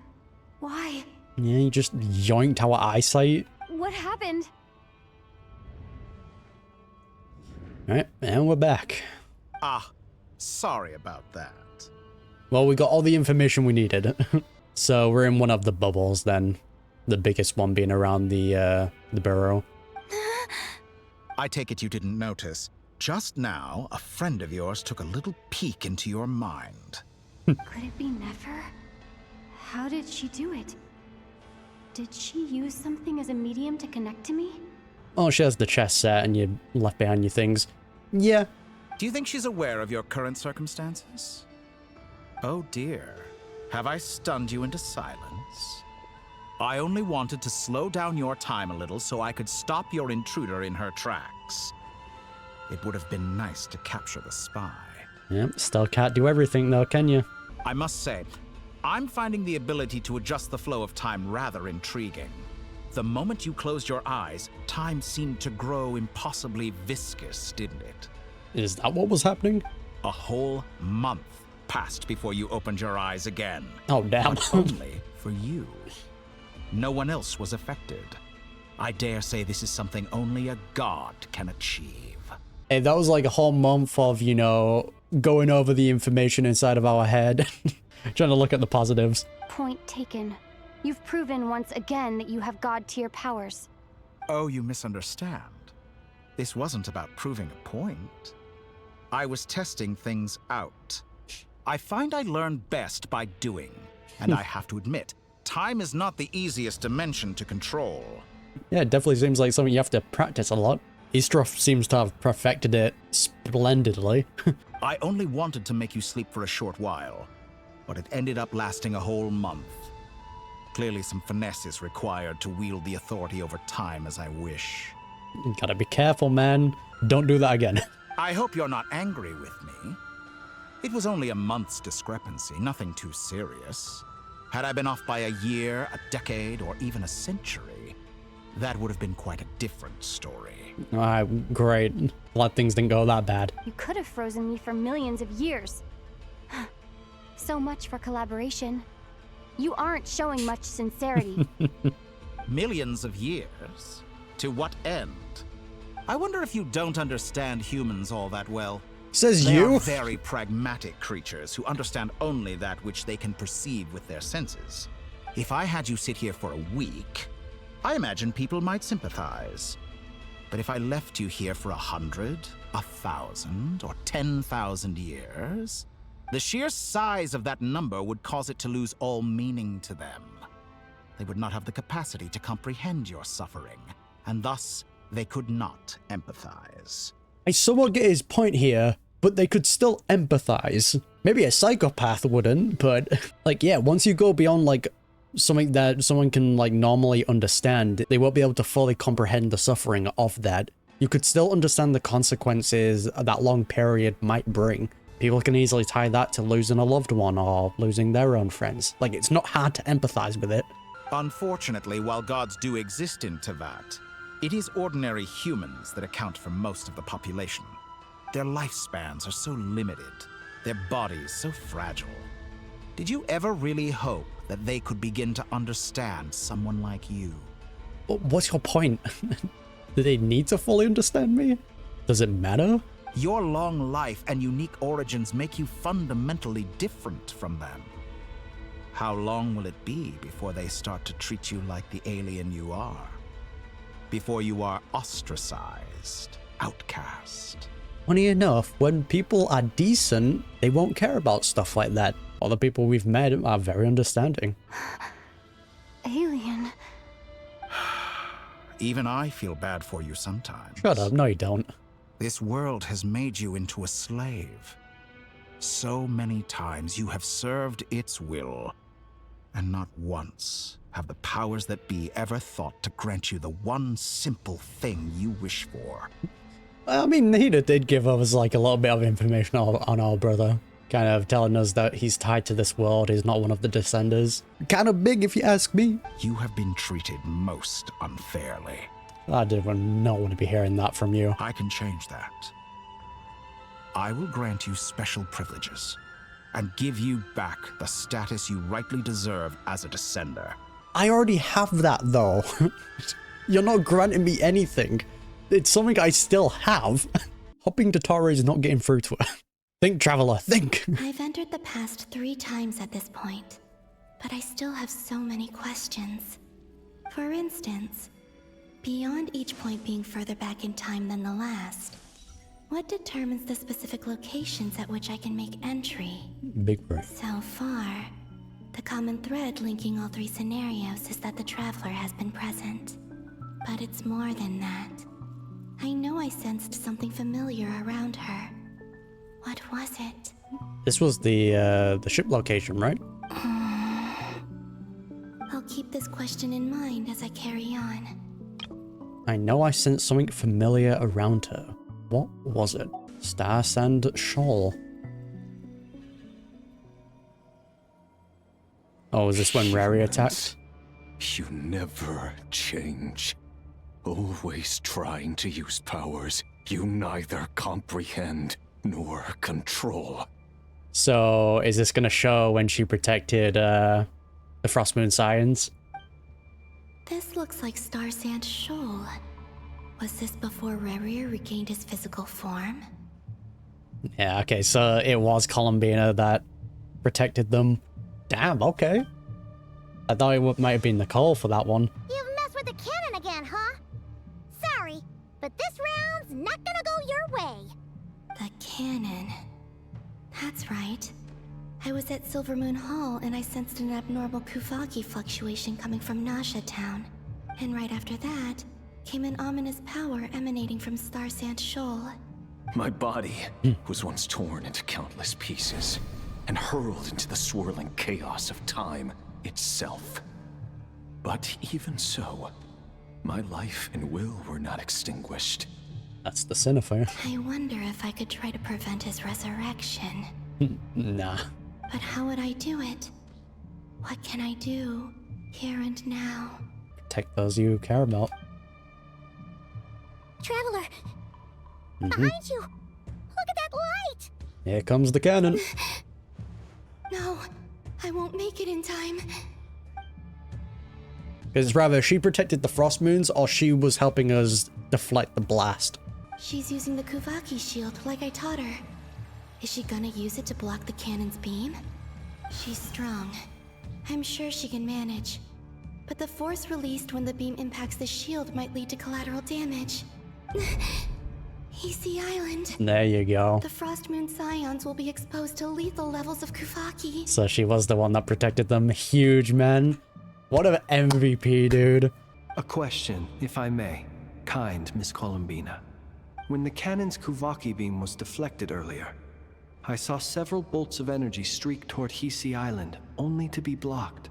why? Yeah, you just yoinked our eyesight. What happened? Alright, and we're back. Ah, sorry about that. Well, we got all the information we needed. So we're in one of the bubbles then. The biggest one being around the burrow. I take it you didn't notice. Just now, a friend of yours took a little peek into your mind. Could it be Nefer? How did she do it? Did she use something as a medium to connect to me? Oh, she has the chest set and you left behind your things. Yeah. Do you think she's aware of your current circumstances? Oh dear. Have I stunned you into silence? I only wanted to slow down your time a little so I could stop your intruder in her tracks. It would have been nice to capture the spy. Yep, still can't do everything though, can you? I must say, I'm finding the ability to adjust the flow of time rather intriguing. The moment you closed your eyes, time seemed to grow impossibly viscous, didn't it? Is that what was happening? A whole month passed before you opened your eyes again. Oh, damn. But only for you. No one else was affected. I dare say this is something only a god can achieve. Hey, that was like a whole month of, you know, going over the information inside of our head. Trying to look at the positives. Point taken. You've proven once again that you have god-tier powers. Oh, you misunderstand. This wasn't about proving a point. I was testing things out. I find I learn best by doing. And I have to admit, time is not the easiest dimension to control. Yeah, it definitely seems like something you have to practice a lot. Eastroff seems to have perfected it splendidly. I only wanted to make you sleep for a short while, but it ended up lasting a whole month. Clearly some finesse is required to wield the authority over time as I wish. You gotta be careful, man. Don't do that again. I hope you're not angry with me. It was only a month's discrepancy, nothing too serious. Had I been off by a year, a decade, or even a century, that would have been quite a different story. Alright, great. Glad things didn't go that bad. You could have frozen me for millions of years. So much for collaboration. You aren't showing much sincerity. Millions of years? To what end? I wonder if you don't understand humans all that well. Says they you? Are very pragmatic creatures who understand only that which they can perceive with their senses. If I had you sit here for a week, I imagine people might sympathize. But if I left you here for 100, 1,000, or 10,000 years, the sheer size of that number would cause it to lose all meaning to them. They would not have the capacity to comprehend your suffering, and thus they could not empathize. I somewhat get his point here, but they could still empathize. Maybe a psychopath wouldn't, but like, yeah, once you go beyond like something that someone can like normally understand, they won't be able to fully comprehend the suffering of that. You could still understand the consequences that long period might bring. People can easily tie that to losing a loved one or losing their own friends. Like, it's not hard to empathize with it. Unfortunately, while gods do exist in Teyvat, it is ordinary humans that account for most of the population. Their lifespans are so limited, their bodies so fragile. Did you ever really hope that they could begin to understand someone like you? What's your point? Do they need to fully understand me? Does it matter? Your long life and unique origins make you fundamentally different from them. How long will it be before they start to treat you like the alien you are? Before you are ostracized, outcast? Funny enough, when people are decent, they won't care about stuff like that. All the people we've met are very understanding. Alien. Even I feel bad for you sometimes. Shut up, no you don't. This world has made you into a slave. So many times you have served its will, and not once have the powers that be ever thought to grant you the one simple thing you wish for. I mean, Nita did give us like a little bit of information on our brother. Kind of telling us that he's tied to this world, he's not one of the descenders. Kind of big if you ask me. You have been treated most unfairly. I did not want to be hearing that from you. I can change that. I will grant you special privileges and give you back the status you rightly deserve as a descender. I already have that though. You're not granting me anything. It's something I still have. Hoping dottore is not getting through to her. Think, traveler, think. I've entered the past 3 times at this point, but I still have so many questions. For instance, beyond each point being further back in time than the last, what determines the specific locations at which I can make entry? Big brain. So far, the common thread linking all 3 scenarios is that the traveler has been present. But it's more than that. I know I sensed something familiar around her. What was it? This was the ship location, right? I'll keep this question in mind as I carry on. I know I sensed something familiar around her. What was it? Star Sand Shoal. Oh, was this when Rary attacked? You never change. Always trying to use powers you neither comprehend nor control. So, is this gonna show when she protected, the Frost Moon Scions? This looks like Star Sand Shoal. Was this before Rerir regained his physical form? Yeah, okay, so it was Columbina that protected them. Damn, okay. I thought it might have been Nicole for that one. You've messed with the cannon again, huh? Sorry, but this round's not gonna go your way. The cannon. That's right. I was at Silver Moon Hall and I sensed an abnormal Kuvaki fluctuation coming from Nasha Town. And right after that, came an ominous power emanating from Star Sand Shoal. My body was once torn into countless pieces and hurled into the swirling chaos of time itself. But even so, my life and will were not extinguished. That's the Cinephobe. I wonder if I could try to prevent his resurrection. Nah. But how would I do it? What can I do, here and now? Protect those you care about. Traveler, behind you! Look at that light! Here comes the cannon. No, I won't make it in time. Because rather, she protected the Frost Moons or she was helping us deflect the blast. She's using the Kuvaki shield like I taught her. Is she gonna use it to block the cannon's beam? She's strong. I'm sure she can manage. But the force released when the beam impacts the shield might lead to collateral damage. EC Island. There you go. The Frost Moon Scions will be exposed to lethal levels of Kuvaki. So she was the one that protected them. Huge, man. What an MVP, dude. A question, if I may. Kind Miss Columbina. When the cannon's Kuvaki beam was deflected earlier, I saw several bolts of energy streak toward Hisi Island, only to be blocked.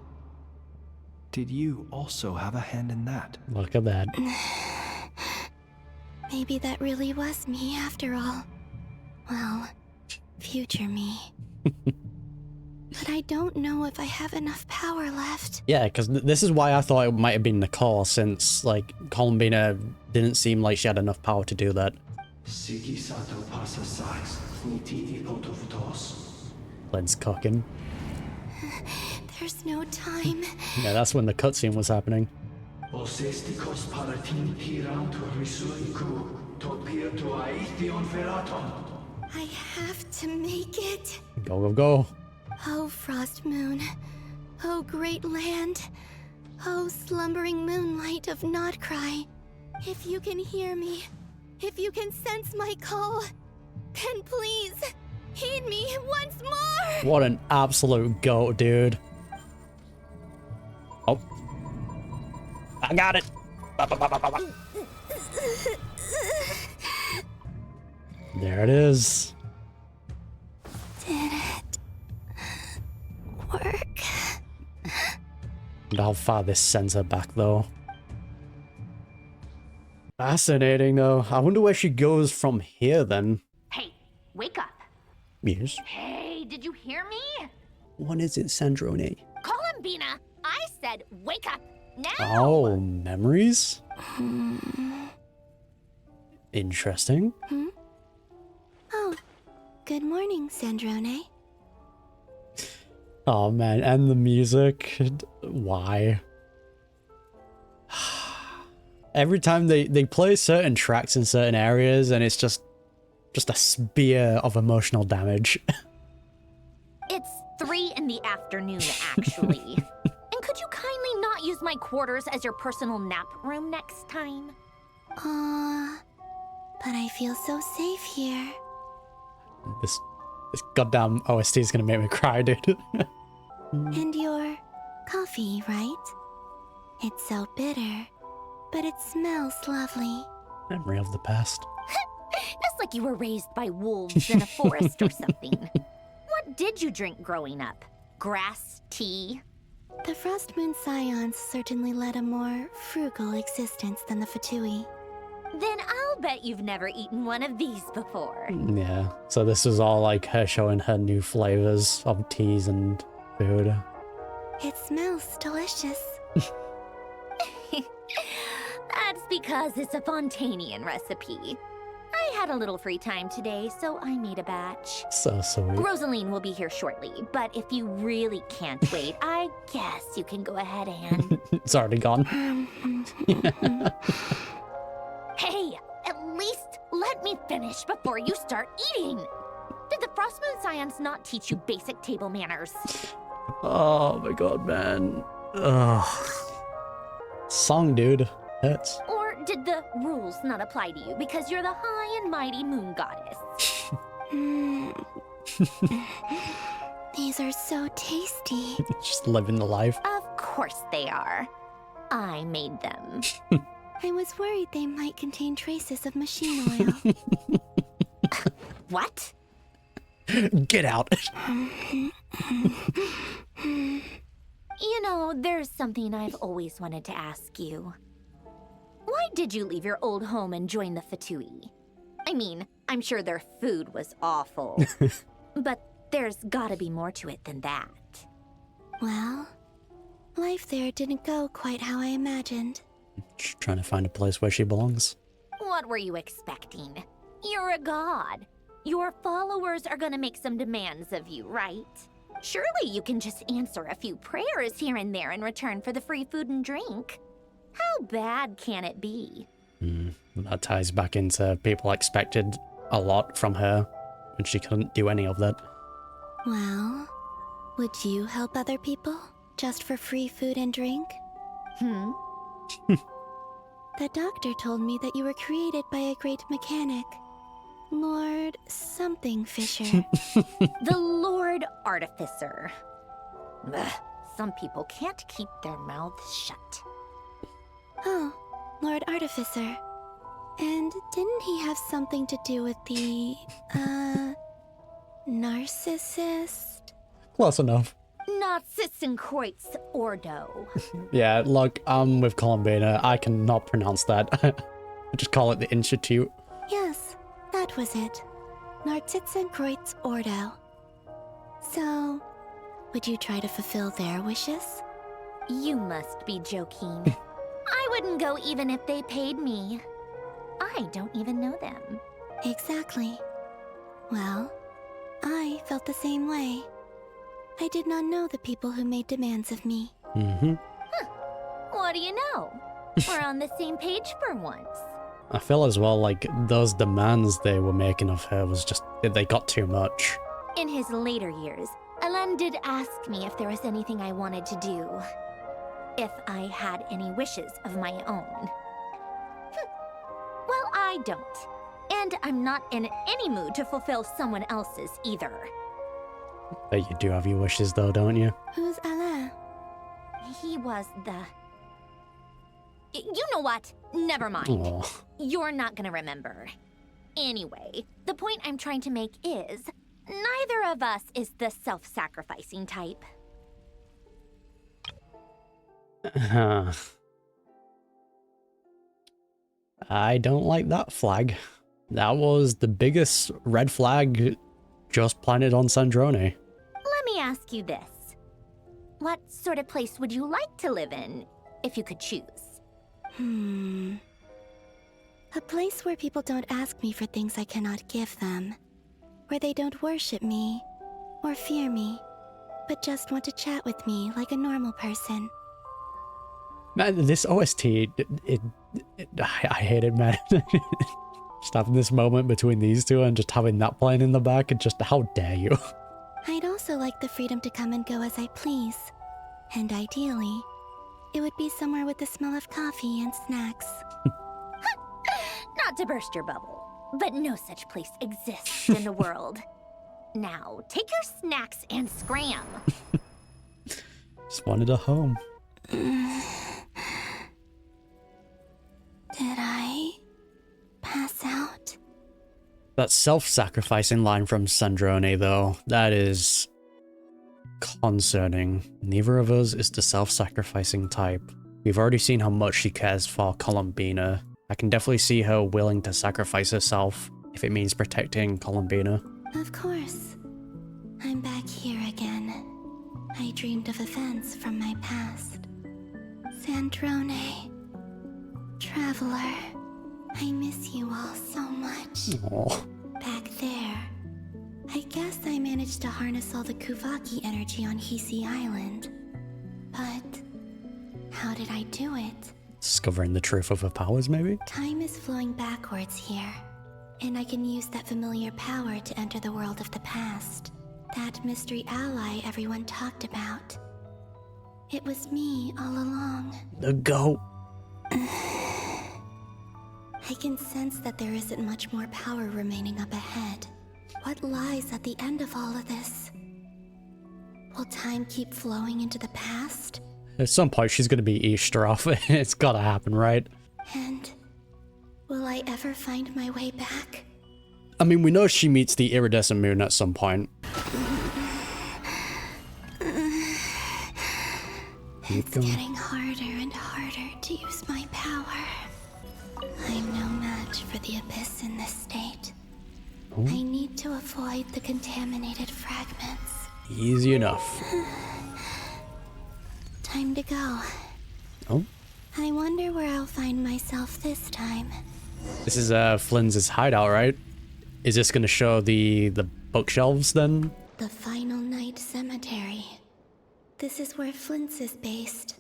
Did you also have a hand in that? Look at that. Maybe that really was me after all. Well, future me. But I don't know if I have enough power left. Yeah, because this is why I thought it might have been Nicole, since, like, Columbina didn't seem like she had enough power to do that. Len's cooking. There's no time. Yeah, that's when the cutscene was happening. I have to make it. Go, go, go. Oh, Frost Moon. Oh, great land. Oh, slumbering moonlight of Nodcry. If you can hear me, if you can sense my call, then please, heed me once more! What an absolute goat, dude. Oh. I got it! There it is. Did it work? Wonder how far this sends her back, though. Fascinating, though. I wonder where she goes from here, then. Hey, wake up. Yes. Hey, did you hear me? What is it, Sandrone? Columbina, I said wake up now. Oh, memories? Interesting. Oh, good morning, Sandrone. Oh, man, and the music. Why? Every time they play certain tracks in certain areas, and it's just a spear of emotional damage. It's 3 in the afternoon, actually. And could you kindly not use my quarters as your personal nap room next time? But I feel so safe here. This goddamn OST is gonna make me cry, dude. And your coffee, right? It's so bitter, but it smells lovely. Memory of the past. Just like you were raised by wolves in a forest or something. What did you drink growing up? Grass tea? The Frost Moon Scions certainly led a more frugal existence than the Fatui. Then I'll bet you've never eaten one of these before. Yeah, so this is all like her showing her new flavors of teas and food. It smells delicious. That's because it's a Fontanian recipe. I had a little free time today, so I made a batch. So sweet. Rosaline will be here shortly, but if you really can't wait, I guess you can go ahead and... It's already gone. Hey, at least let me finish before you start eating. Did the Frostmoon Scions not teach you basic table manners? Oh my god, man. Ugh. Song, dude. Hurts. Or did the rules not apply to you because you're the high and mighty moon goddess? These are so tasty. Just living the life. Of course they are. I made them. I was worried they might contain traces of machine oil. What? Get out. You know, there's something I've always wanted to ask you. Why did you leave your old home and join the Fatui? I mean, I'm sure their food was awful. But there's gotta be more to it than that. Well, life there didn't go quite how I imagined. She's trying to find a place where she belongs. What were you expecting? You're a god. Your followers are gonna make some demands of you, right? Surely you can just answer a few prayers here and there in return for the free food and drink. How bad can it be? That ties back into people expected a lot from her, and she couldn't do any of that. Well, would you help other people just for free food and drink? The doctor told me that you were created by a great mechanic. Lord something Fisher. The Lord Artificer. Ugh, some people can't keep their mouths shut. Oh, Lord Artificer. And didn't he have something to do with the, narcissist? Close enough. Narcissenkreuz Ordo. Yeah, look, I'm with Columbina. I cannot pronounce that. I just call it the Institute. Yes, that was it. Narcissenkreuz Ordo. So, would you try to fulfill their wishes? You must be joking. I wouldn't go even if they paid me. I don't even know them. Exactly. Well, I felt the same way. I did not know the people who made demands of me. What do you know? We're on the same page for once. I feel as well like those demands they were making of her was just, they got too much. In his later years, Alan did ask me if there was anything I wanted to do. If I had any wishes of my own. Well, I don't. And I'm not in any mood to fulfill someone else's either. Bet you do have your wishes though, don't you? Who's Alain? He was the... You know what? Never mind. Aww. You're not gonna remember. Anyway, the point I'm trying to make is, neither of us is the self-sacrificing type. I don't like that flag. That was the biggest red flag just planted on Sandrone. Let me ask you this. What sort of place would you like to live in, if you could choose? A place where people don't ask me for things I cannot give them. Where they don't worship me, or fear me, but just want to chat with me like a normal person. Man, this OST, I hate it, man. Just having this moment between these two and just having that playing in the back, and just, how dare you? I'd also like the freedom to come and go as I please. And ideally, it would be somewhere with the smell of coffee and snacks. Not to burst your bubble, but no such place exists in the world. Now, take your snacks and scram. Just wanted a home. Did I pass out? That self-sacrificing line from Sandrone, though, that is concerning. Neither of us is the self-sacrificing type. We've already seen how much she cares for Columbina. I can definitely see her willing to sacrifice herself if it means protecting Columbina. Of course. I'm back here again. I dreamed of events from my past. Sandrone, Traveler, I miss you all so much. Aww. Back there, I guess I managed to harness all the Kuvaki energy on Hisi Island. But how did I do it? Discovering the truth of her powers, maybe? Time is flowing backwards here, and I can use that familiar power to enter the world of the past. That mystery ally everyone talked about. It was me all along. The goat. I can sense that there isn't much more power remaining up ahead. What lies at the end of all of this? Will time keep flowing into the past? At some point, she's going to be Easter off. It's got to happen, right? And will I ever find my way back? I mean, we know she meets the iridescent moon at some point. It's getting harder and harder to use my power. I'm no match for the Abyss in this state. Ooh. I need to avoid the contaminated fragments. Easy enough. Time to go. Oh. I wonder where I'll find myself this time. This is Flynn's hideout, right? Is this going to show the bookshelves then? The Final Night Cemetery. This is where Flint's is based.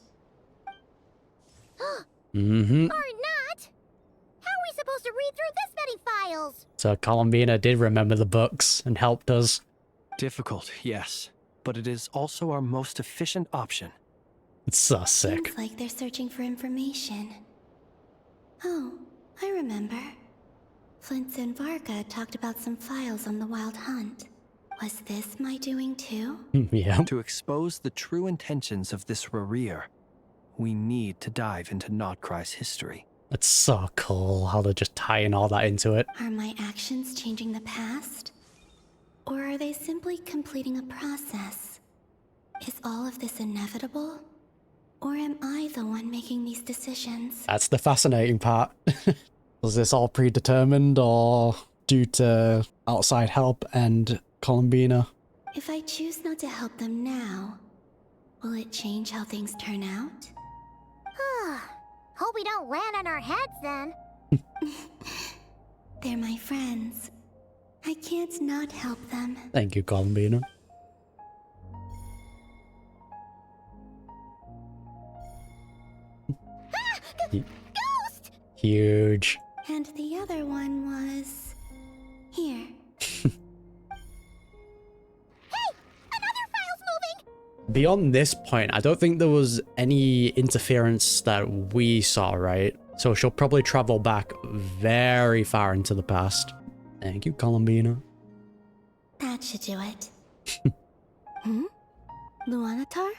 Mm-hmm. Or not! How are we supposed to read through this many files? So Columbina did remember the books and helped us. Difficult, yes. But it is also our most efficient option. It's so sick. Seems like they're searching for information. Oh, I remember. Flint and Varga talked about some files on the Wild Hunt. Was this my doing too? Yeah. To expose the true intentions of this Rarir, we need to dive into Nodkrai's history. It's so cool how they're just tying all that into it. Are my actions changing the past? Or are they simply completing a process? Is all of this inevitable? Or am I the one making these decisions? That's the fascinating part. Was this all predetermined or due to outside help and Columbina? If I choose not to help them now, will it change how things turn out? Hope we don't land on our heads then. They're my friends. I can't not help them. Thank you, Columbina. Ghost! Huge. And the other one was... here. Beyond this point, I don't think there was any interference that we saw, right? So she'll probably travel back very far into the past. Thank you, Columbina. That should do it. Luanatar?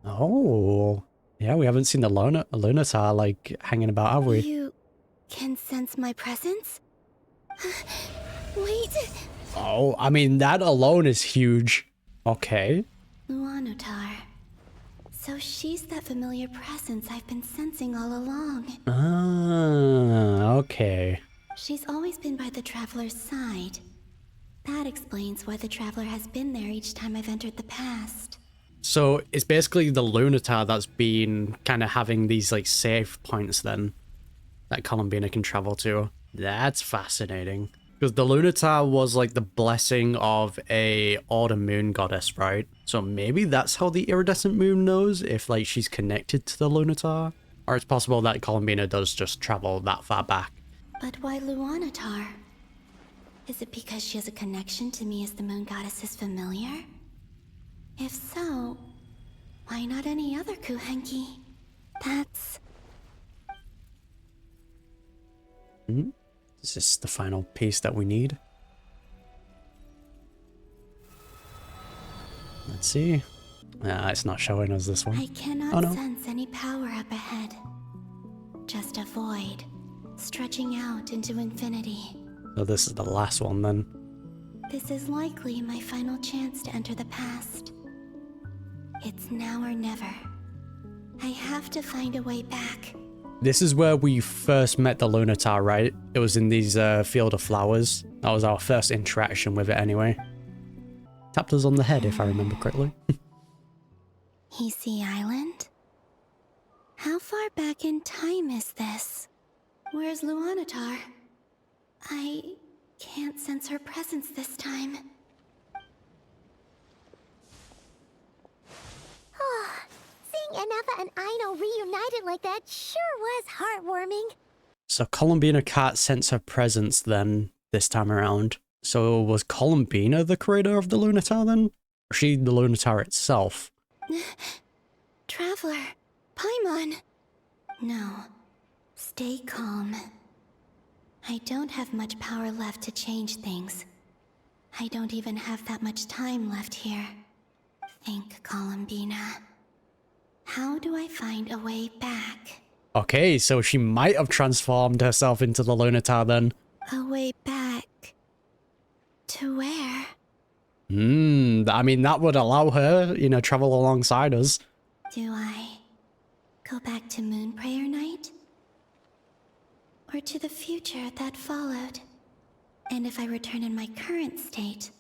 Oh. Yeah, we haven't seen the Lunatar, like, hanging about, have we? You can sense my presence? Wait! Oh, I mean, that alone is huge. Okay. Luanatar. So she's that familiar presence I've been sensing all along. Ah, okay. She's always been by the Traveler's side. That explains why the Traveler has been there each time I've entered the past. So it's basically the Lunatar that's been kind of having these like safe points then that Columbina can travel to. That's fascinating. Because the Lunatar was like the blessing of a autumn moon goddess, right? So maybe that's how the iridescent moon knows if like she's connected to the Lunatar. Or it's possible that Columbina does just travel that far back. But why Luanatar? Is it because she has a connection to me as the moon goddess's familiar? If so, why not any other Kuhenki? That's... Is this the final piece that we need? Let's see. It's not showing us this one. I cannot Oh, no. sense any power up ahead. Just a void, stretching out into infinity. So this is the last one then. This is likely my final chance to enter the past. It's now or never. I have to find a way back. This is where we first met the Lunatar, right? It was in these field of flowers. That was our first interaction with it anyway. Tapped us on the head, if I remember correctly. Hisi Island? How far back in time is this? Where's Luanatar? I can't sense her presence this time. Seeing Enefa and Aino reunited like that sure was heartwarming. So Columbina can't sense her presence then, this time around. So was Columbina the creator of the Lunatar then? Or she the Lunatar itself? Traveler, Paimon. No, stay calm. I don't have much power left to change things. I don't even have that much time left here. Think, Columbina. How do I find a way back? Okay, so she might have transformed herself into the Lunatar then. A way back? To where? I mean, that would allow her, travel alongside us. Do I go back to Moon Prayer Night? Or to the future that followed? And if I return in my current state,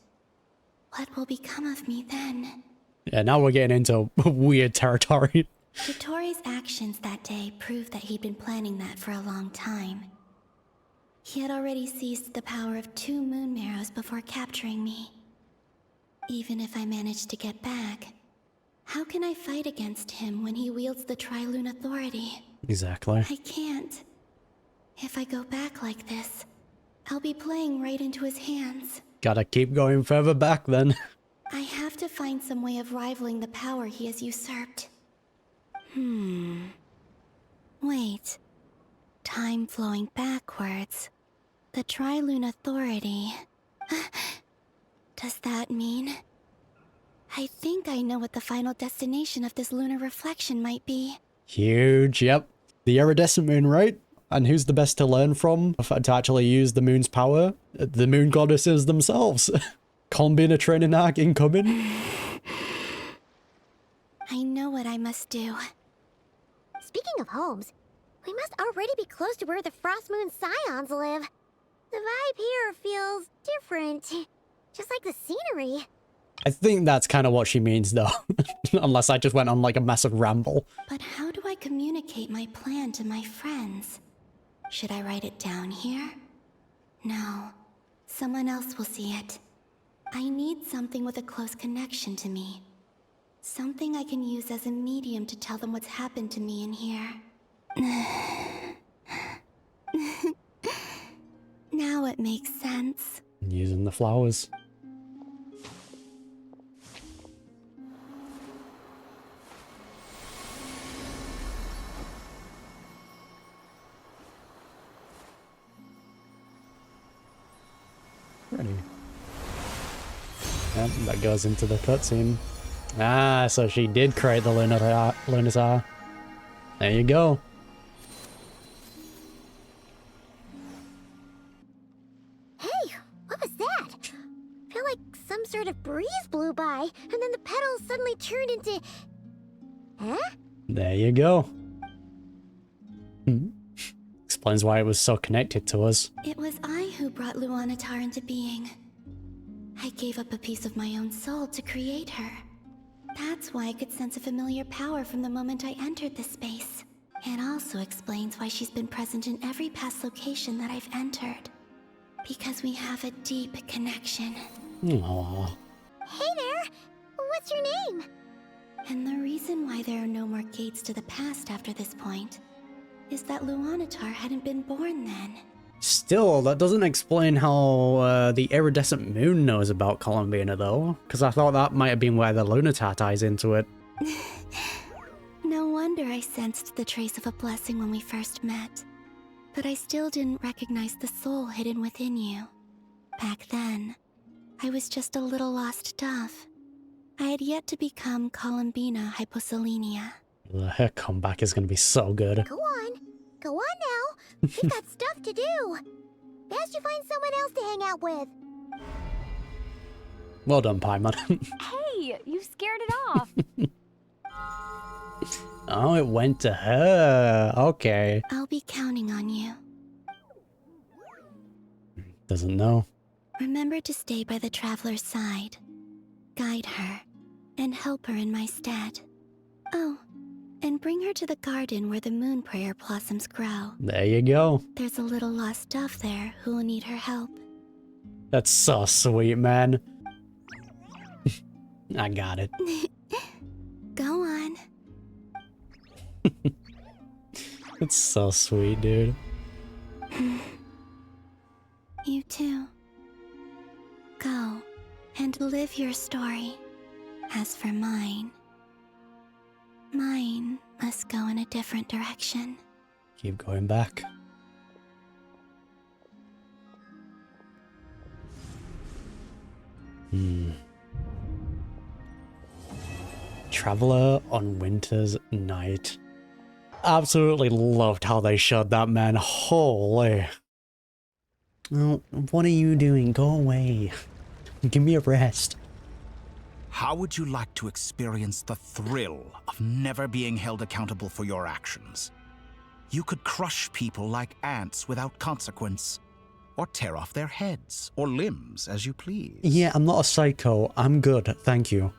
what will become of me then? Yeah, now we're getting into weird territory. Dottore's actions that day proved that he'd been planning that for a long time. He had already seized the power of 2 moon marrows before capturing me. Even if I managed to get back, how can I fight against him when he wields the Tri-Lune Authority? Exactly. I can't. If I go back like this, I'll be playing right into his hands. Gotta keep going further back then. I have to find some way of rivaling the power he has usurped. Wait. Time flowing backwards. The Tri-Lune Authority. Does that mean? I think I know what the final destination of this lunar reflection might be. Huge, yep. The iridescent moon, right? And who's the best to learn from to actually use the moon's power? The moon goddesses themselves. Columbina training arc incoming. I know what I must do. Speaking of homes, we must already be close to where the Frost Moon Scions live. The vibe here feels different. Just like the scenery. I think that's kind of what she means though. Unless I just went on like a massive ramble. But how do I communicate my plan to my friends? Should I write it down here? No. Someone else will see it. I need something with a close connection to me. Something I can use as a medium to tell them what's happened to me in here. Now it makes sense. Using the flowers. Ready. Yep, that goes into the cutscene. Ah, so she did create the Lunatar. There you go. Hey, what was that? I feel like some sort of breeze blew by, and then the petals suddenly turned into... Huh? There you go. Explains why it was so connected to us. It was I who brought Luanatar into being. I gave up a piece of my own soul to create her. That's why I could sense a familiar power from the moment I entered this space. It also explains why she's been present in every past location that I've entered. Because we have a deep connection. Aww. Hey there! What's your name? And the reason why there are no more gates to the past after this point is that Luanatar hadn't been born then. Still, that doesn't explain how the iridescent moon knows about Columbina though, because I thought that might have been where the Lunatar ties into it. No wonder I sensed the trace of a blessing when we first met. But I still didn't recognize the soul hidden within you. Back then, I was just a little lost dove. I had yet to become Columbina Hyposelenia. Her comeback is going to be so good. Go on now. We've got stuff to do. Best you find someone else to hang out with. Well done, Paimon. Hey, you scared it off. Oh, it went to her. Okay. I'll be counting on you. Doesn't know. Remember to stay by the traveler's side. Guide her, and help her in my stead. Oh, and bring her to the garden where the moon prayer blossoms grow. There you go. There's a little lost dove there who will need her help. That's so sweet, man. I got it. Go on. It's so sweet, dude. You too. Go and live your story. As for mine must go in a different direction. Keep going back. Traveler on Winter's Night. Absolutely loved how they showed that, man. Holy. Oh, what are you doing? Go away. Give me a rest. How would you like to experience the thrill of never being held accountable for your actions? You could crush people like ants without consequence, or tear off their heads or limbs as you please. Yeah, I'm not a psycho. I'm good, thank you.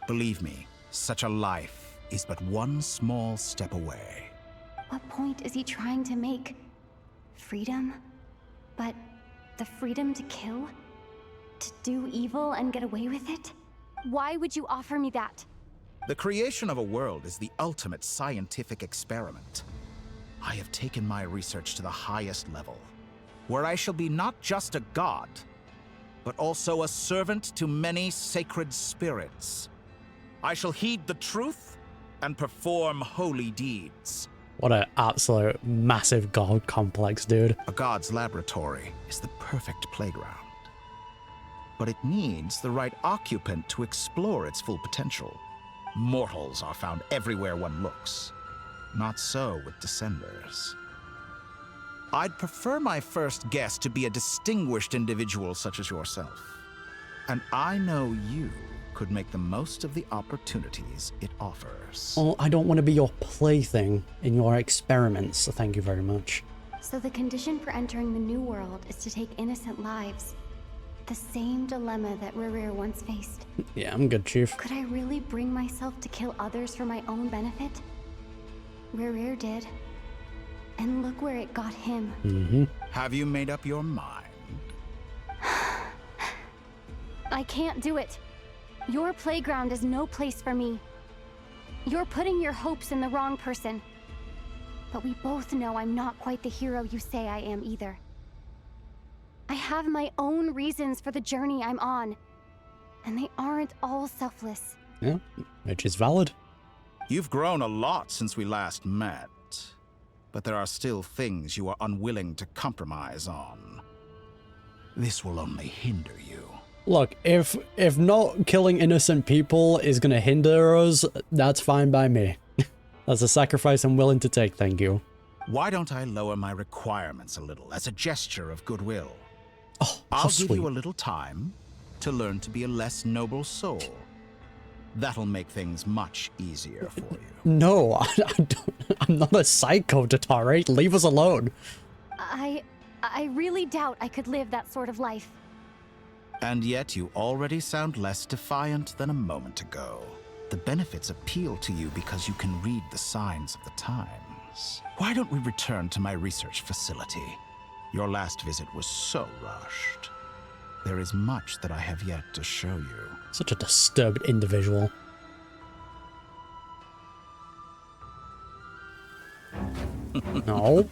Believe me, such a life is but one small step away. What point is he trying to make? Freedom? But the freedom to kill? To do evil and get away with it? Why would you offer me that? The creation of a world is the ultimate scientific experiment. I have taken my research to the highest level, where I shall be not just a god, but also a servant to many sacred spirits. I shall heed the truth and perform holy deeds. What an absolute massive god complex, dude. A god's laboratory is the perfect playground. But it needs the right occupant to explore its full potential. Mortals are found everywhere one looks. Not so with Descenders. I'd prefer my first guest to be a distinguished individual such as yourself. And I know you could make the most of the opportunities it offers. Oh, I don't want to be your plaything in your experiments, so thank you very much. So the condition for entering the new world is to take innocent lives. The same dilemma that Rerir once faced. Yeah, I'm good, Chief. Could I really bring myself to kill others for my own benefit? Rerir did. And look where it got him. Have you made up your mind? I can't do it. Your playground is no place for me. You're putting your hopes in the wrong person. But we both know I'm not quite the hero you say I am either. I have my own reasons for the journey I'm on. And they aren't all selfless. Yeah, which is valid. You've grown a lot since we last met. But there are still things you are unwilling to compromise on. This will only hinder you. Look, if not killing innocent people is gonna hinder us, that's fine by me. That's a sacrifice I'm willing to take, thank you. Why don't I lower my requirements a little as a gesture of goodwill? Oh, I'll sweet. give you a little time to learn to be a less noble soul. That'll make things much easier for you. No, I'm not a psycho, dottore. Leave us alone. I really doubt I could live that sort of life. And yet you already sound less defiant than a moment ago. The benefits appeal to you because you can read the signs of the times. Why don't we return to my research facility? Your last visit was so rushed. There is much that I have yet to show you. Such a disturbed individual. No.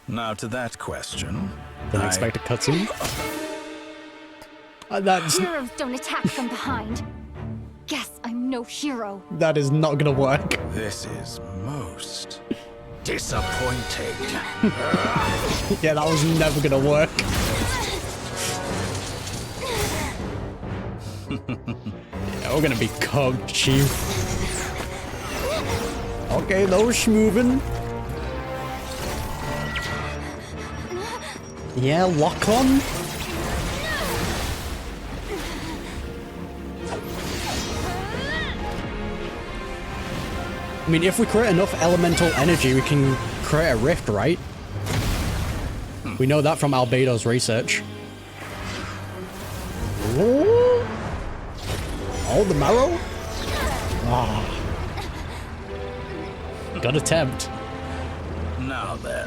Now to that question. Didn't expect a cutscene. That's... Heroes don't attack from behind. Guess I'm no hero. That is not gonna work. This is most disappointing. Yeah, that was never gonna work. Yeah, we're gonna be cooked, Chief. Okay, those schmovin'. Yeah, lock on. I mean, if we create enough elemental energy, we can create a rift, right? We know that from Albedo's research. Oh, the marrow? Ah. Good attempt. Now then.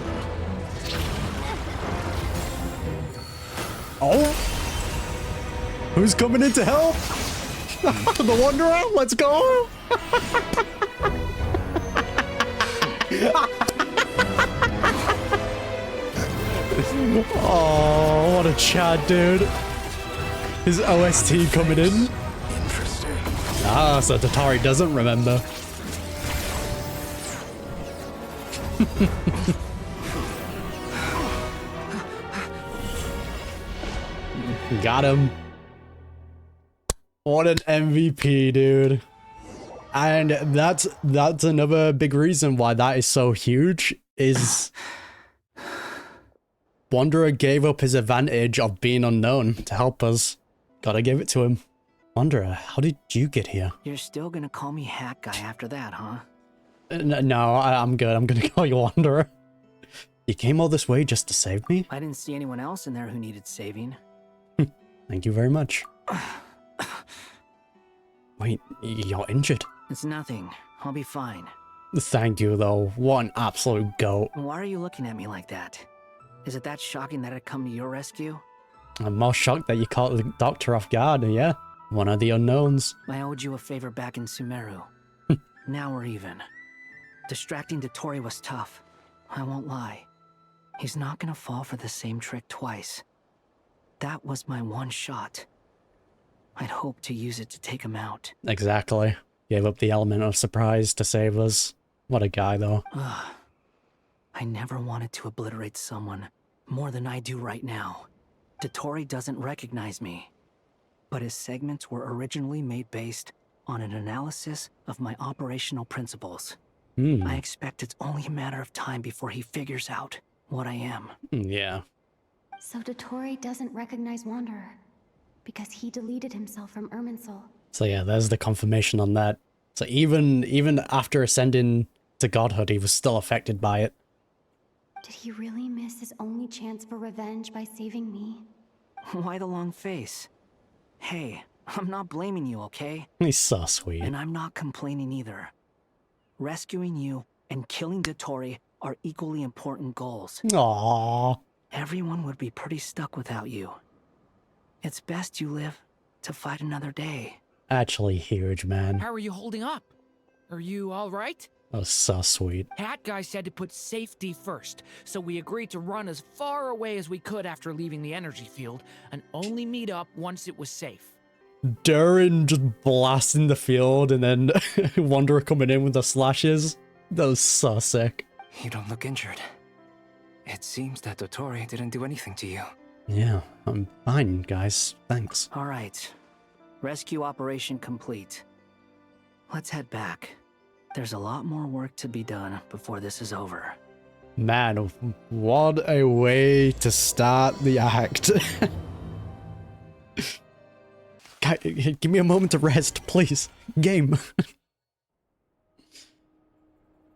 Oh! Who's coming in to help? The Wanderer? Let's go! Oh, what a Chad, dude. His OST coming in. Interesting. Ah, so Dottore doesn't remember. Got him. What an MVP, dude. And that's another big reason why that is so huge is Wanderer gave up his advantage of being unknown to help us. Gotta give it to him. Wanderer, how did you get here? You're still gonna call me Hat Guy after that, huh? No, I'm good. I'm gonna call you Wanderer. You came all this way just to save me? I didn't see anyone else in there who needed saving. Thank you very much. Wait, you're injured? It's nothing. I'll be fine. Thank you, though. What an absolute goat. Why are you looking at me like that? Is it that shocking that I'd come to your rescue? I'm more shocked that you caught the doctor off guard, yeah. One of the unknowns. I owed you a favor back in Sumeru. Now we're even. Distracting dottore was tough. I won't lie. He's not gonna fall for the same trick twice. That was my one shot. I'd hoped to use it to take him out. Exactly. Gave up the element of surprise to save us. What a guy, though. I never wanted to obliterate someone more than I do right now. Dottore doesn't recognize me, but his segments were originally made based on an analysis of my operational principles. I expect it's only a matter of time before he figures out what I am. Yeah. So dottore doesn't recognize Wanderer because he deleted himself from Irminsul. So yeah, there's the confirmation on that. So even after ascending to godhood, he was still affected by it. Did he really miss his only chance for revenge by saving me? Why the long face? Hey, I'm not blaming you, okay? He's so sweet. And I'm not complaining either. Rescuing you and killing dottore are equally important goals. Aww. Everyone would be pretty stuck without you. It's best you live to fight another day. Actually huge, man. How are you holding up? Are you all right? That was so sweet. Hat Guy said to put safety first, so we agreed to run as far away as we could after leaving the energy field, and only meet up once it was safe. Durin just blasting the field and then Wanderer coming in with the slashes. That was so sick. You don't look injured. It seems that dottore didn't do anything to you. Yeah, I'm fine, guys. Thanks. All right. Rescue operation complete. Let's head back. There's a lot more work to be done before this is over. Man, what a way to start the act. Give me a moment to rest, please. Game.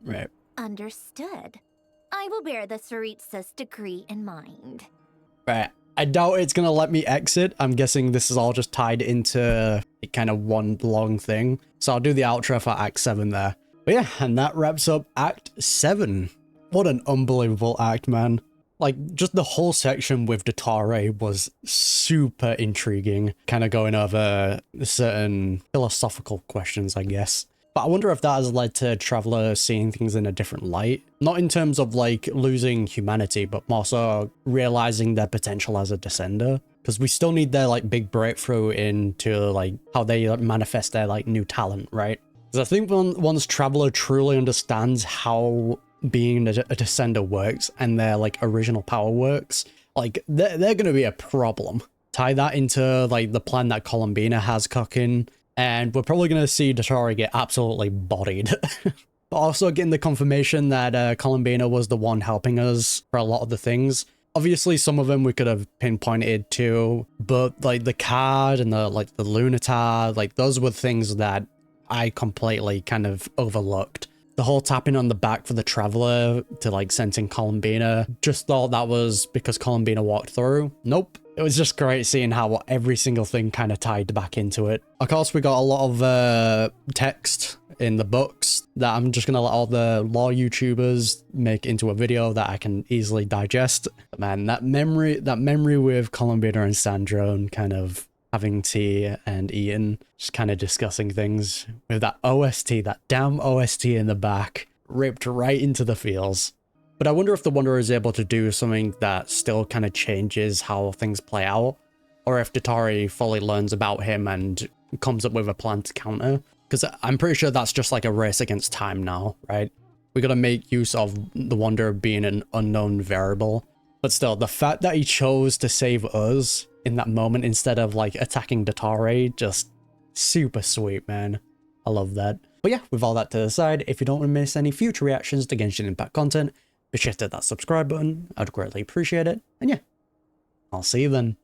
Right. Understood. I will bear the Tsaritsa's decree in mind. Right. I doubt it's gonna let me exit. I'm guessing this is all just tied into kind of one long thing. So I'll do the outro for Act 7 there. But yeah, and that wraps up Act 7. What an unbelievable act, man. Like, just the whole section with dottore was super intriguing. Kind of going over certain philosophical questions, I guess. But I wonder if that has led to Traveler seeing things in a different light. Not in terms of, like, losing humanity, but more so realizing their potential as a descender. Because we still need their, like, big breakthrough into, like, how they manifest their, like, new talent, right? Because I think once Traveler truly understands how being a descender works and their, like, original power works, like, they're gonna be a problem. Tie that into, like, the plan that Columbina has cooking, and we're probably gonna see dottore get absolutely bodied. But also getting the confirmation that Columbina was the one helping us for a lot of the things. Obviously, some of them we could have pinpointed to, but, like, the card and the Lunatar, like, those were things that I completely kind of overlooked. The whole tapping on the back for the Traveler to, like, sensing Columbina, just thought that was because Columbina walked through. Nope. It was just great seeing how every single thing kind of tied back into it. Of course, we got a lot of text in the books that I'm just going to let all the lore YouTubers make into a video that I can easily digest. But man, that memory with Columbina and Sandro and kind of having tea and eating, just kind of discussing things with that OST, that damn OST in the back, ripped right into the feels. But I wonder if the Wanderer is able to do something that still kind of changes how things play out, or if dottore fully learns about him and comes up with a plan to counter. Because I'm pretty sure that's just like a race against time now, right? We gotta make use of the Wanderer being an unknown variable. But still, the fact that he chose to save us in that moment instead of like attacking dottore, just super sweet, man. I love that. But yeah, with all that to the side, if you don't want to miss any future reactions to Genshin Impact content, be sure to hit that subscribe button. I'd greatly appreciate it. And yeah, I'll see you then.